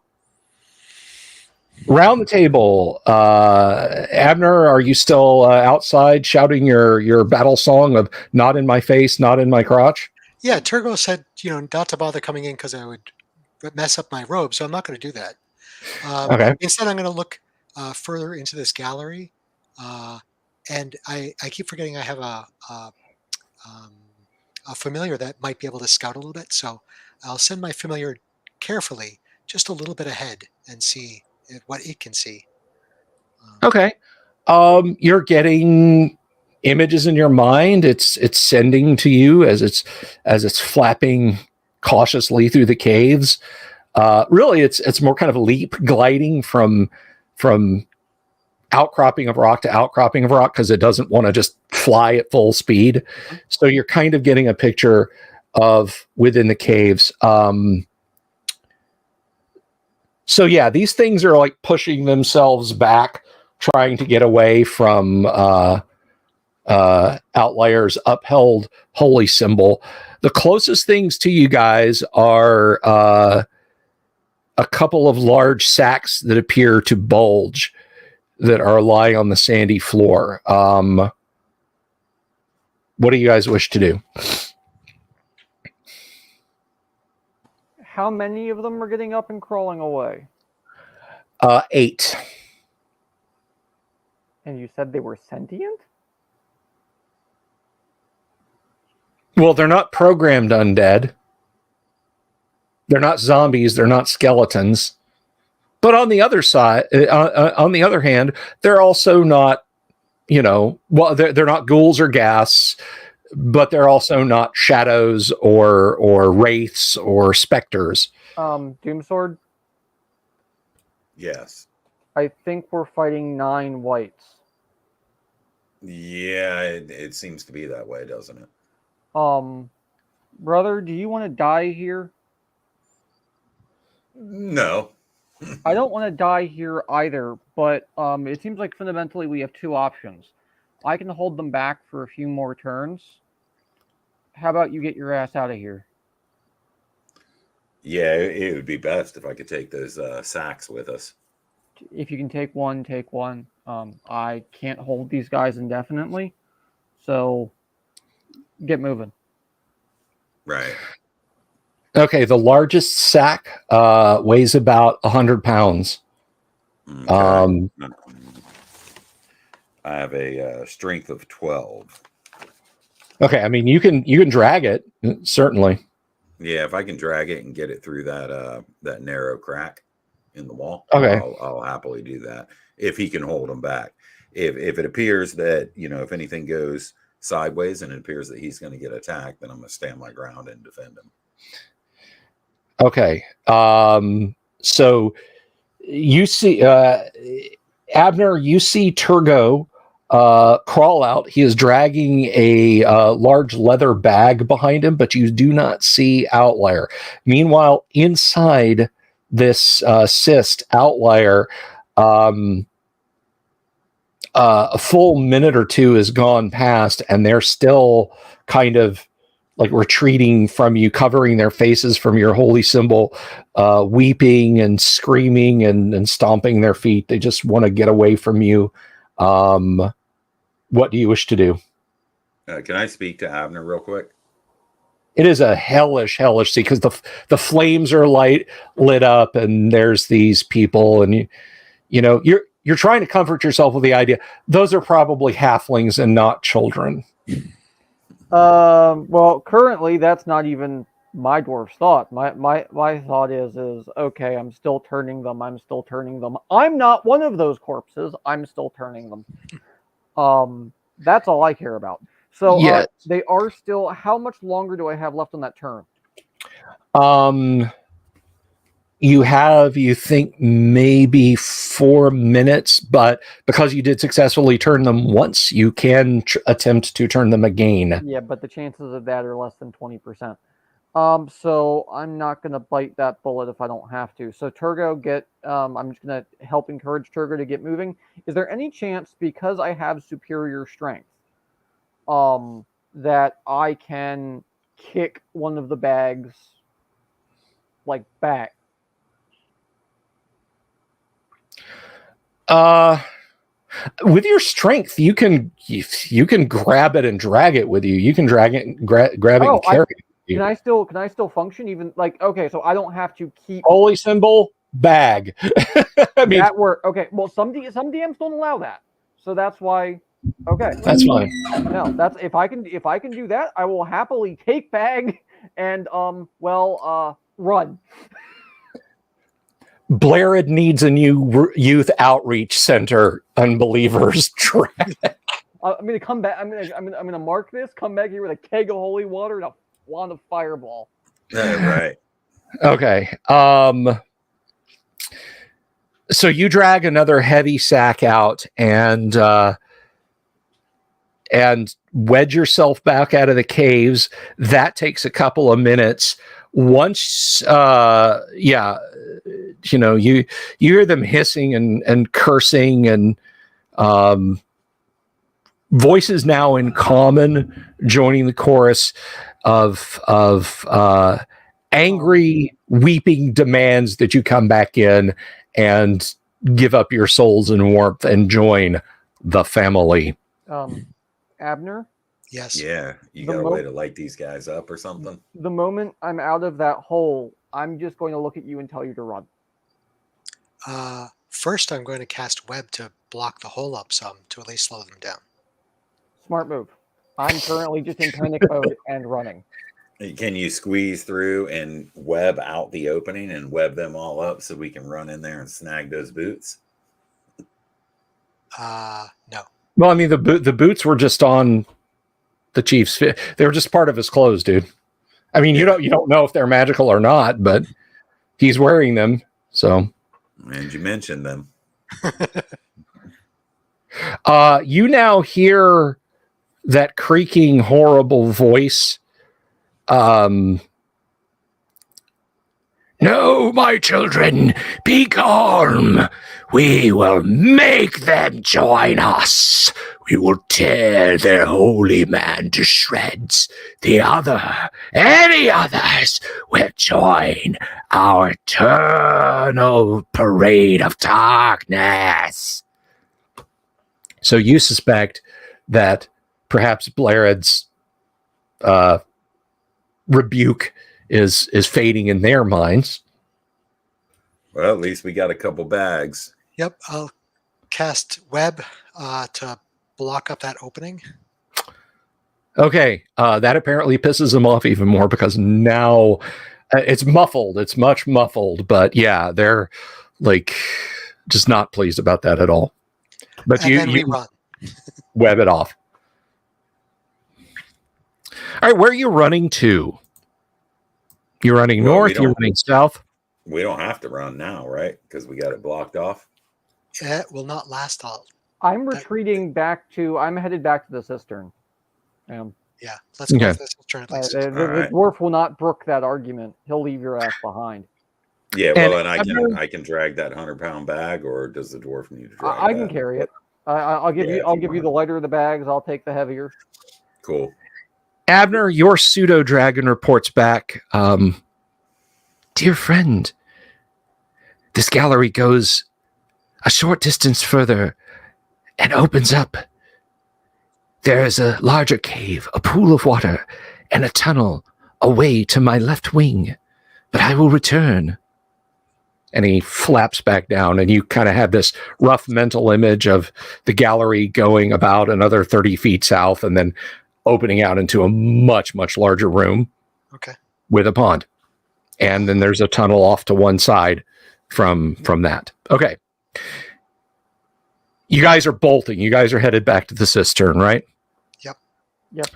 round the table, Abner, are you still outside shouting your battle song of "Not in my face, not in my crotch"? Yeah, Turgo said, not to bother coming in because I would mess up my robe, so I'm not going to do that. Okay. Instead, I'm going to look further into this gallery, and I keep forgetting I have a familiar that might be able to scout a little bit. So I'll send my familiar carefully, just a little bit ahead, and see what it can see. Okay. You're getting images in your mind. It's sending to you as it's flapping cautiously through the caves. Really, it's more kind of leap gliding from outcropping of rock to outcropping of rock because it doesn't want to just fly at full speed. So you're kind of getting a picture of within the caves. So yeah, these things are like pushing themselves back, trying to get away from Outlier's upheld holy symbol. The closest things to you guys are a couple of large sacks that appear to bulge that are lying on the sandy floor. What do you guys wish to do? How many of them are getting up and crawling away? 8. And you said they were sentient? Well, they're not programmed undead. They're not zombies. They're not skeletons. But on the other side, on the other hand, they're also not, well, they're not ghouls or ghasts, but they're also not shadows or wraiths or specters. Doomsword? Yes. I think we're fighting 9 whites. Yeah, it seems to be that way, doesn't it? Brother, do you want to die here? No. I don't want to die here either, but it seems like fundamentally we have 2 options. I can hold them back for a few more turns. How about you get your ass out of here? Yeah, it would be best if I could take those sacks with us. If you can take one, take one. I can't hold these guys indefinitely, so get moving. Right. Okay, the largest sack weighs about 100 pounds. Okay. I have a strength of 12. Okay, I mean you can drag it, certainly. Yeah, if I can drag it and get it through that narrow crack in the wall, okay, I'll happily do that. If he can hold him back. If it appears that if anything goes sideways and it appears that he's going to get attacked, then I'm going to stand my ground and defend him. Okay. So you see, Abner, you see Turgo crawl out. He is dragging a large leather bag behind him, but you do not see Outlier. Meanwhile, inside this cyst, Outlier, a full minute or two has gone past, and they're still kind of like retreating from you, covering their faces from your holy symbol, weeping and screaming and stomping their feet. They just want to get away from you. What do you wish to do? Can I speak to Abner real quick? It is a hellish scene because the flames are lit up, and there's these people, and you're trying to comfort yourself with the idea those are probably halflings and not children. Well, currently that's not even my dwarf's thought. My thought is okay, I'm still turning them. I'm not one of those corpses. I'm still turning them. That's all I care about. So yeah. They are still. How much longer do I have left on that turn? You think maybe 4 minutes, but because you did successfully turn them once, you can attempt to turn them again. Yeah, but the chances of that are less than 20%. So I'm not going to bite that bullet if I don't have to. So Turgo, I'm just going to help encourage Turgo to get moving. Is there any chance, because I have superior strength, that I can kick one of the bags back? With your strength, you can grab it and drag it with you. You can drag it, grab it, and carry it. Can I still function even okay? So I don't have to keep holy symbol bag. I mean that work. Okay, well some DMs don't allow that, so that's why. Okay, that's fine. No, that's if I can do that, I will happily take bag and run. Blaird needs a new youth outreach center. Unbelievers track. I'm gonna come back. I'm gonna mark this. Come back here with a keg of holy water and a wand of fireball. Right. Okay. So you drag another heavy sack out and wedge yourself back out of the caves. That takes a couple of minutes. Once, you hear them hissing and cursing and voices now in common joining the chorus of angry, weeping demands that you come back in and give up your souls and warmth and join the family. Abner? Yes. Yeah. You got a way to light these guys up or something? The moment I'm out of that hole, I'm just going to look at you and tell you to run. First, I'm going to cast web to block the hole up some to at least slow them down. Smart move. I'm currently just in panic mode and running. Can you squeeze through and web out the opening and web them all up so we can run in there and snag those boots? No. Well, I mean, the boots were just on the chief's. They were just part of his clothes, dude. I mean, you don't know if they're magical or not, but he's wearing them. So, and you mentioned them. You now hear that creaking, horrible voice. No, my children, be calm. We will make them join us. We will tear their holy man to shreds. Any others, will join our eternal parade of darkness. So you suspect that perhaps Blairad's rebuke is fading in their minds. Well, at least we got a couple bags. Yep, I'll cast web to block up that opening. Okay, that apparently pisses them off even more because now it's muffled. It's much muffled, but yeah, they're like just not pleased about that at all. But And you run. web it off. All right, where are you running to? You're running north, you're running south? We don't have to run now, right? Because we got it blocked off. It will not last all. I'm retreating back to... I'm headed back to the cistern. Yeah, let's go with this turn at least. The dwarf will not brook that argument. He'll leave your ass behind. Yeah, well, and I can drag that 100-pound bag, or does the dwarf need to drag I can carry it. I'll give you the lighter of the bags. I'll take the heavier. Cool. Abner, your pseudo-dragon reports back. Dear friend, this gallery goes a short distance further and opens up. There is a larger cave, a pool of water, and a tunnel away to my left wing. But I will return. And he flaps back down, and you kind of have this rough mental image of the gallery going about another 30 feet south and then opening out into a much, much larger room. Okay. With a pond. And then there's a tunnel off to one side from that. Okay. You guys are bolting. You guys are headed back to the cistern, right? Yep.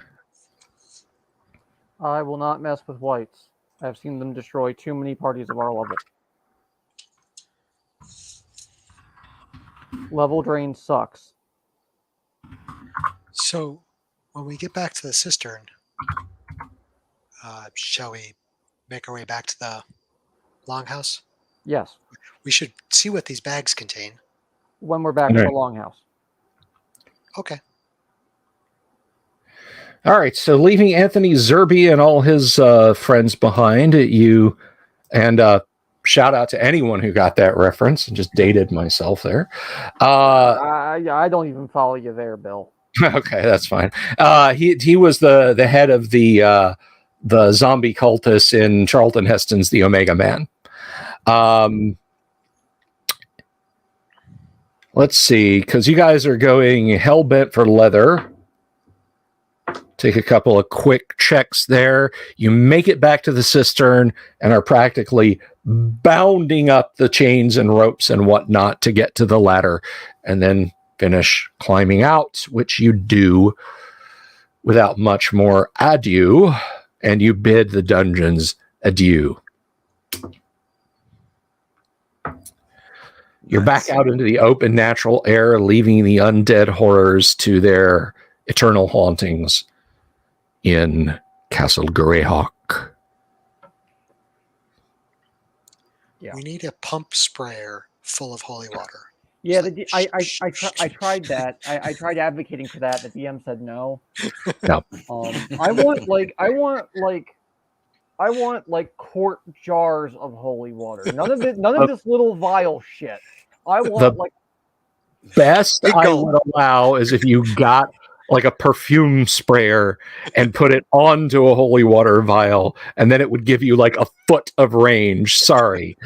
I will not mess with whites. I've seen them destroy too many parties of our level. Level drain sucks. So, when we get back to the cistern, shall we make our way back to the longhouse? Yes. We should see what these bags contain. When we're back to the longhouse. Okay. All right. So leaving Anthony Zerby and all his friends behind, you and shout out to anyone who got that reference and just dated myself there. I don't even follow you there, Bill. Okay, that's fine. He was the head of the zombie cultists in Charlton Heston's The Omega Man. Let's see, because you guys are going hell-bent for leather. Take a couple of quick checks there. You make it back to the cistern and are practically bounding up the chains and ropes and whatnot to get to the ladder. And then finish climbing out, which you do without much more ado, and you bid the dungeons adieu. You're back out into the open natural air, leaving the undead horrors to their eternal hauntings in Castle Greyhawk. Yeah. We need a pump sprayer full of holy water. Yeah, I tried that. I tried advocating for that. The DM said no. No. I want quart jars of holy water. None of this little vial shit. I want Best Big I gulp. would allow is if you got like a perfume sprayer and put it onto a holy water vial, and then it would give you like a foot of range. Sorry.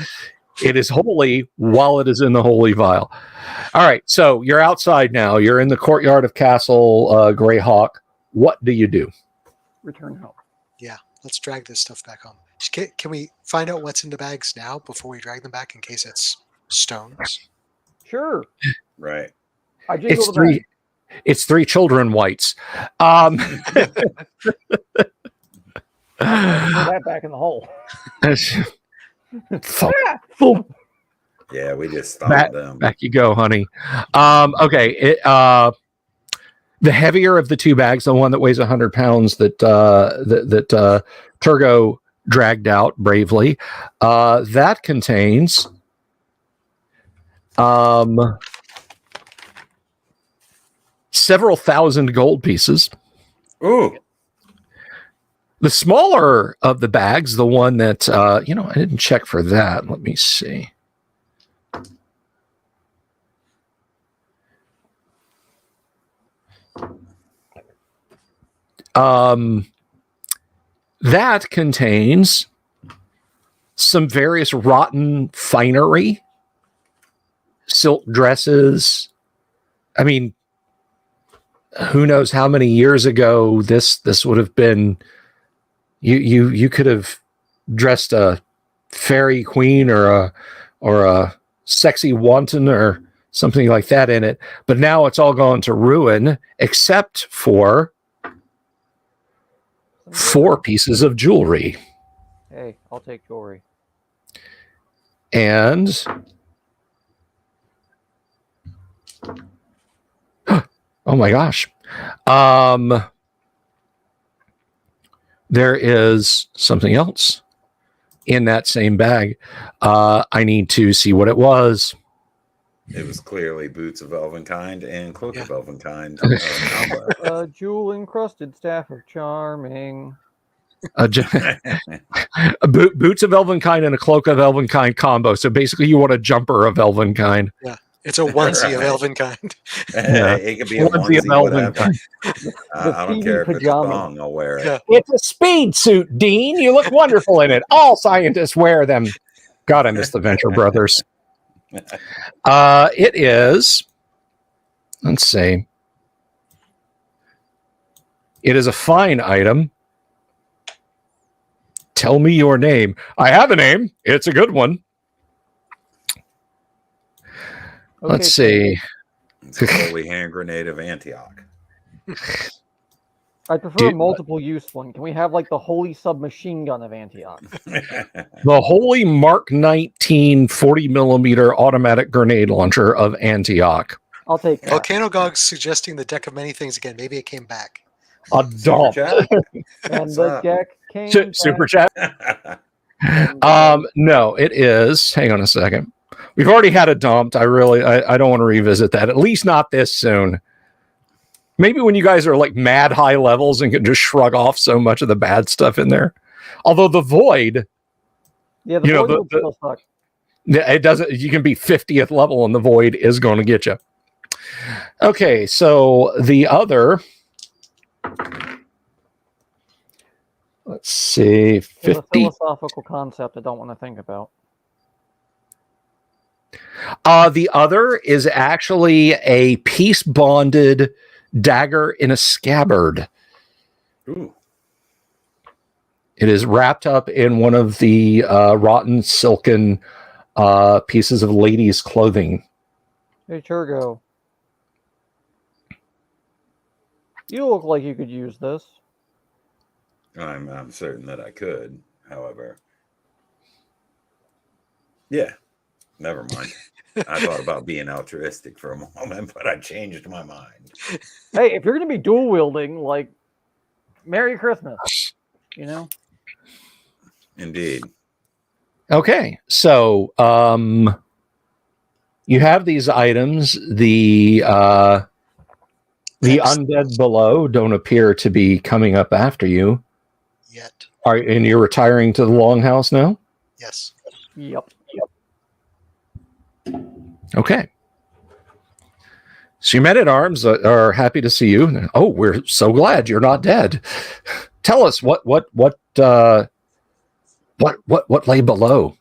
It is holy while it is in the holy vial. All right, so you're outside now. You're in the courtyard of Castle Greyhawk. What do you do? return home. Yeah, let's drag this stuff back home. Can we find out what's in the bags now before we drag them back in case it's stones? Sure. Right. I jingle It's the three. bag. It's three children whites. Throw that back in the hole. Thump. Yeah, we just stopped them. Back you go, honey. Okay. The heavier of the two bags, the one that weighs 100 pounds that Turgo dragged out bravely, that contains several thousand gold pieces. Ooh. The smaller of the bags, the one that, I didn't check for that. Let me see. That contains some various rotten finery, silk dresses. I mean, who knows how many years ago this would have been. You could have dressed a fairy queen or a sexy wanton or something like that in it, but now it's all gone to ruin except for 4 pieces of jewelry. Hey, I'll take jewelry. And oh my gosh. There is something else in that same bag. I need to see what it was. It was clearly boots of elvenkind and cloak of elvenkind. A jewel encrusted staff of charming. Boots of elvenkind and a cloak of elvenkind combo. So basically, you want a jumper of elvenkind. Yeah, it's a onesie of elvenkind. Yeah. It could be a onesie of elvenkind. I don't care if it's a thong. I'll wear it. Yeah. It's a speed suit, Dean. You look wonderful in it. All scientists wear them. God, I miss the Venture Brothers. It is. Let's see. It is a fine item. Tell me your name. I have a name. It's a good one. Okay, Let's see. It's a holy hand grenade of Antioch. I prefer a multiple use one. Can we have like the holy submachine gun of Antioch? The Holy Mark 19 40 millimeter automatic grenade launcher of Antioch. I'll take that. Volcano Gog's suggesting the deck of many things again. Maybe it came back. A dump. And the deck came Super back. chat. No, it is. Hang on a second. We've already had a dump. I don't want to revisit that. At least not this soon. Maybe when you guys are like mad high levels and can just shrug off so much of the bad stuff in there. Although the void, Yeah, the void will still suck. it doesn't. You can be 50th level and the void is going to get you. Okay, so the other. Let's see, 50. It's a philosophical concept I don't want to think about. The other is actually a peace bonded dagger in a scabbard. Ooh. It is wrapped up in one of the rotten silken pieces of ladies' clothing. Hey, Turgo. You look like you could use this. I'm certain that I could. However, yeah, never mind. I thought about being altruistic for a moment, but I changed my mind. Hey, if you're going to be dual wielding, like, Merry Christmas. You know? Indeed. Okay, so you have these items. The undead below don't appear to be coming up after you. Yet. And you're retiring to the longhouse now? Yes. Yep. Okay. So your men-at-arms are happy to see you. Oh, we're so glad you're not dead. Tell us what lay below.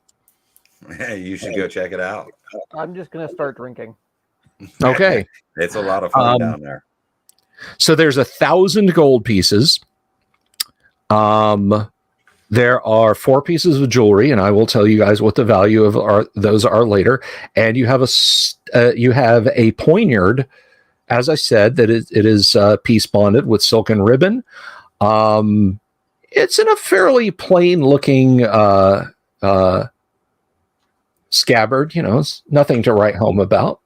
Hey, you should go check it out. I'm just going to start drinking. Okay. It's a lot of fun down there. So there's 1,000 gold pieces. There are 4 pieces of jewelry, and I will tell you guys what the value of those are later. And you have a poignard, as I said, that it is piece bonded with silken ribbon. It's in a fairly plain looking scabbard. You know, it's nothing to write home about.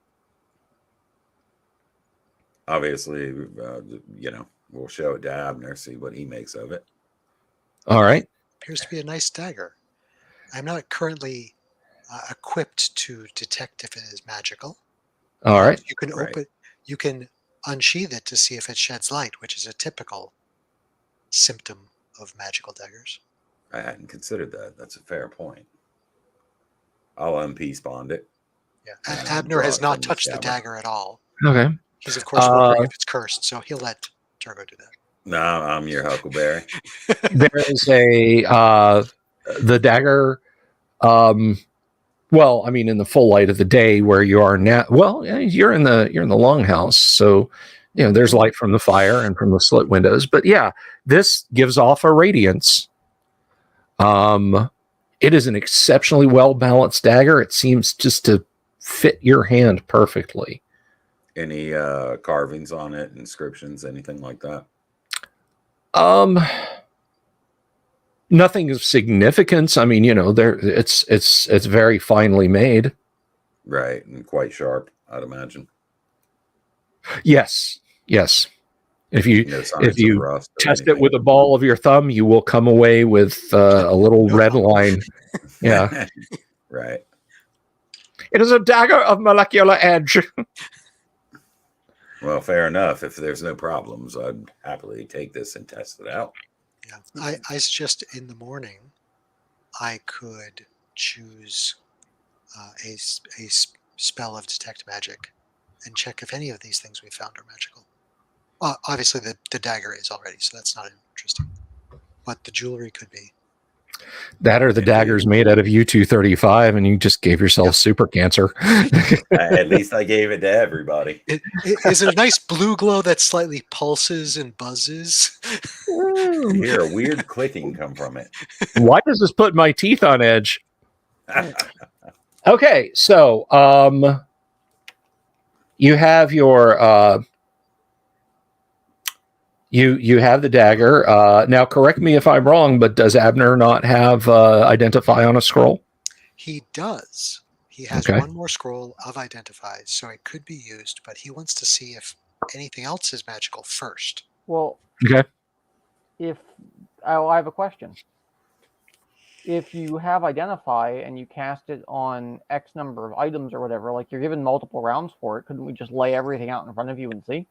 Obviously, we'll show it to Abner, see what he makes of it. All right. Appears to be a nice dagger. I'm not currently equipped to detect if it is magical. All right. You can open. You can unsheath it to see if it sheds light, which is a typical symptom of magical daggers. I hadn't considered that. That's a fair point. I'll unpiece bond it. Yeah. Abner has not touched the dagger at all. Okay. He's of course wondering if it's cursed, so he'll let Turgo do that. No, I'm your Huckleberry. There is the dagger. Well, I mean, in the full light of the day where you are now. Well, you're in the longhouse, so you know there's light from the fire and from the slit windows. But yeah, this gives off a radiance. It is an exceptionally well balanced dagger. It seems just to fit your hand perfectly. Any carvings on it, inscriptions, anything like that? Nothing of significance. I mean, you know, it's very finely made. Right, and quite sharp, I'd imagine. Yes. If you test it with a ball of your thumb, you will come away with a little red line. Yeah. Right. It is a dagger of molecular edge. Well, fair enough. If there's no problems, I'd happily take this and test it out. Yeah, I suggest in the morning I could choose a spell of detect magic and check if any of these things we found are magical. Obviously, the dagger is already, so that's not interesting. But the jewelry could be. That or the dagger's made out of U-235, and you just gave yourself super cancer. At least I gave it to everybody. Is it a nice blue glow that slightly pulses and buzzes? You hear a weird clicking come from it. Why does this put my teeth on edge? Okay, so you have your you have the dagger. Now, correct me if I'm wrong, but does Abner not have identify on a scroll? He does. He has one more scroll of identify, so it could be used, but he wants to see if anything else is magical first. Well, okay. I have a question. If you have identify and you cast it on X number of items or whatever, like you're given multiple rounds for it, couldn't we just lay everything out in front of you and see?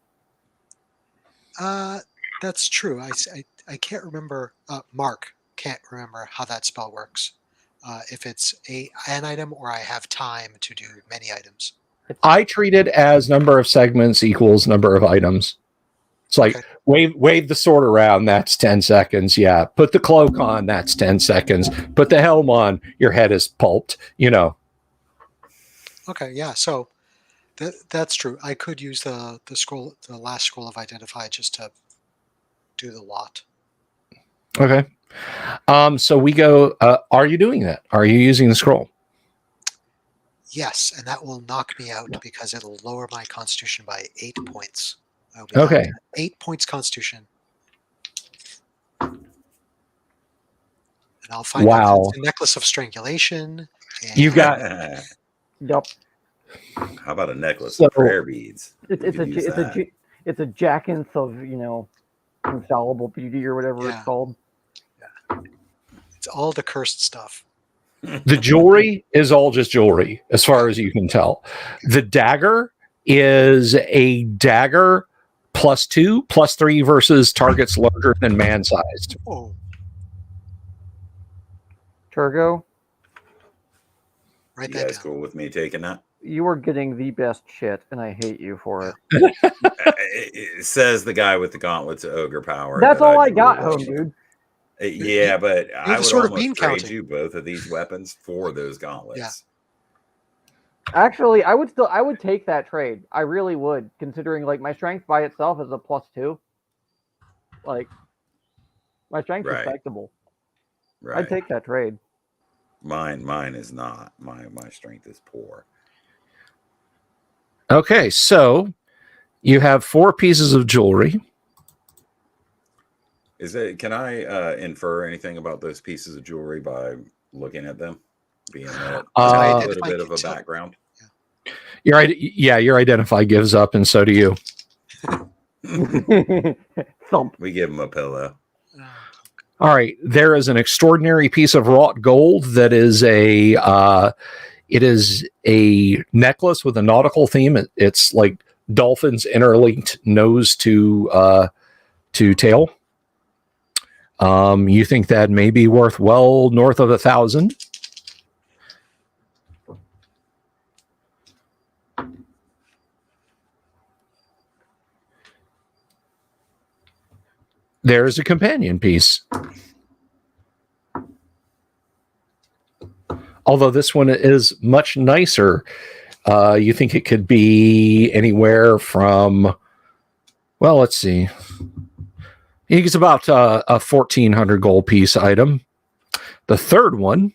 That's true. I can't remember. Mark can't remember how that spell works. If it's an item or I have time to do many items. I treat it as number of segments equals number of items. It's like wave the sword around, that's 10 seconds. Yeah. Put the cloak on, that's 10 seconds. Put the helm on, your head is pulped, you know. Okay, yeah. So that's true. I could use the scroll, the last scroll of identify, just to do the lot. Okay. So we go, are you doing that? Are you using the scroll? Yes, and that will knock me out because it'll lower my constitution by 8 points. I'll be down Okay. to 8 points Constitution. And I'll find out that Wow. it's a necklace of strangulation. And You got Yep. How about a necklace So- of prayer beads? It's We it's a could use it's a that. J- it's a Jackinth of infallible beauty or whatever Yeah. it's called. it's all the cursed stuff. the jewelry is all just jewelry, as far as you can tell. The dagger is a dagger +2, +3 versus targets larger than man-sized. Oh, Turgo, write You that guys down. cool with me taking that? you are getting the best shit, and I hate you for it. It says the guy with the gauntlets of ogre power. That's that all I drew got, up. home, dude. Yeah, but I the would sword of almost bean trade counting. you both of these weapons for those gauntlets. Actually, I would take that trade. I really would, considering like my strength by itself is a +2. Like my strength's Right. respectable. Right. I'd take that trade. Mine is not. My strength is poor. Okay, so you have 4 pieces of jewelry. Can I infer anything about those pieces of jewelry by looking at them? Being that Uh, a little bit of a background. Your identify gives up, and so do you. Thump. We give them a pillow. All right, there is an extraordinary piece of wrought gold that is a necklace with a nautical theme. It's like dolphins interlinked nose to tail. You think that may be worth well north of 1,000. There's a companion piece. Although this one is much nicer. You think it could be anywhere from, well, let's see. I think it's about a 1,400 gold piece item. The third one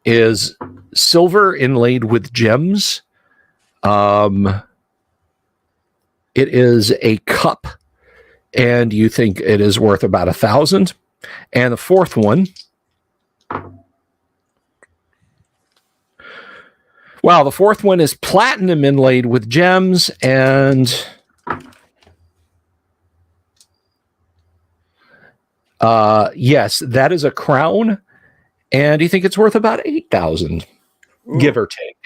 is silver inlaid with gems. It is a cup, and you think it is worth about 1,000. And the fourth one, wow, the fourth one is platinum inlaid with gems, and yes, that is a crown, and you think it's worth about 8,000, give or take.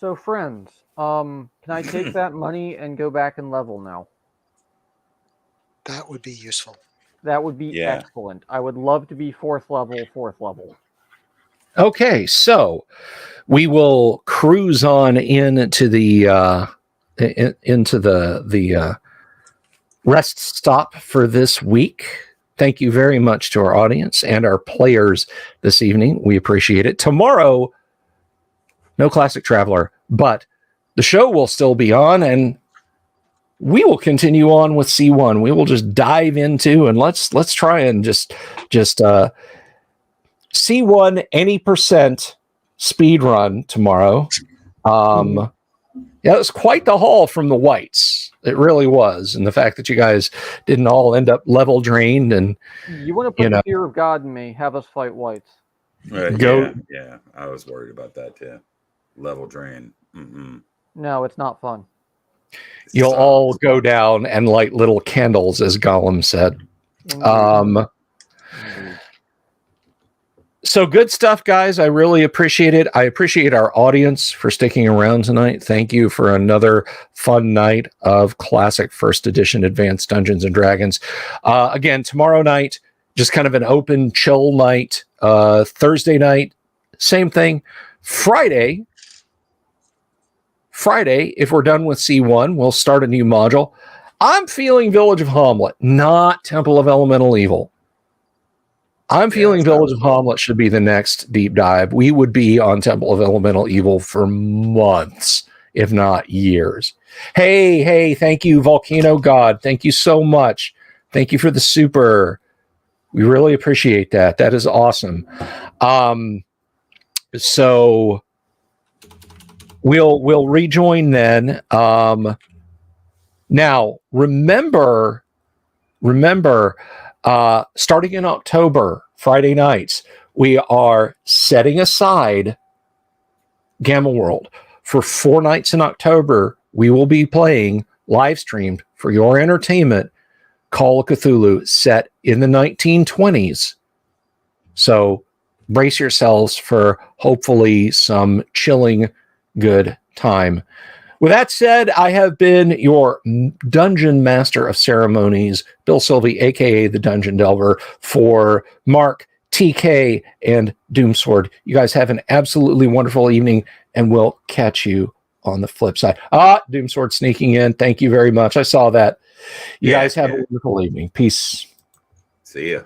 So, friends, can I take that money and go back and level now? That would be useful. That would be Yeah. excellent. I would love to be fourth level. Okay, so we will cruise on into the rest stop for this week. Thank you very much to our audience and our players this evening. We appreciate it. Tomorrow, no Classic Traveler, but the show will still be on, and we will continue on with C1. We will just dive into, and let's try and just C1 any percent speed run tomorrow. Yeah, it was quite the haul from the whites. It really was, and the fact that you guys didn't all end up level drained and You want to put the fear of God in me? Have us fight whites. Go- Yeah. I was worried about that too. Level drain. Mm-mm. No, it's not fun. you'll all go down and light little candles, as Gollum said. Indeed. So good stuff, guys. I really appreciate it. I appreciate our audience for sticking around tonight. Thank you for another fun night of classic first edition Advanced Dungeons and Dragons. Again, tomorrow night, just kind of an open, chill night. Thursday night, same thing. Friday, if we're done with C1, we'll start a new module. I'm feeling Village of Hamlet, not Temple of Elemental Evil. I'm feeling Village of Hamlet should be the next deep dive. We would be on Temple of Elemental Evil for months, if not years. Hey, thank you, Volcano God. Thank you so much. Thank you for the super. We really appreciate that. That is awesome. So we'll rejoin then. Now remember, starting in October, Friday nights, we are setting aside Gamma World for 4 nights in October. We will be playing live streamed for your entertainment Call of Cthulhu set in the 1920s. So brace yourselves for hopefully some chilling good time. With that said, I have been your Dungeon Master of Ceremonies, Bill Sylvie, aka the Dungeon Delver, for Mark, TK, and Doomsword. You guys have an absolutely wonderful evening, and we'll catch you on the flip side. Doomsword sneaking in. Thank you very much. I saw that. You guys have a wonderful evening. Peace. See ya.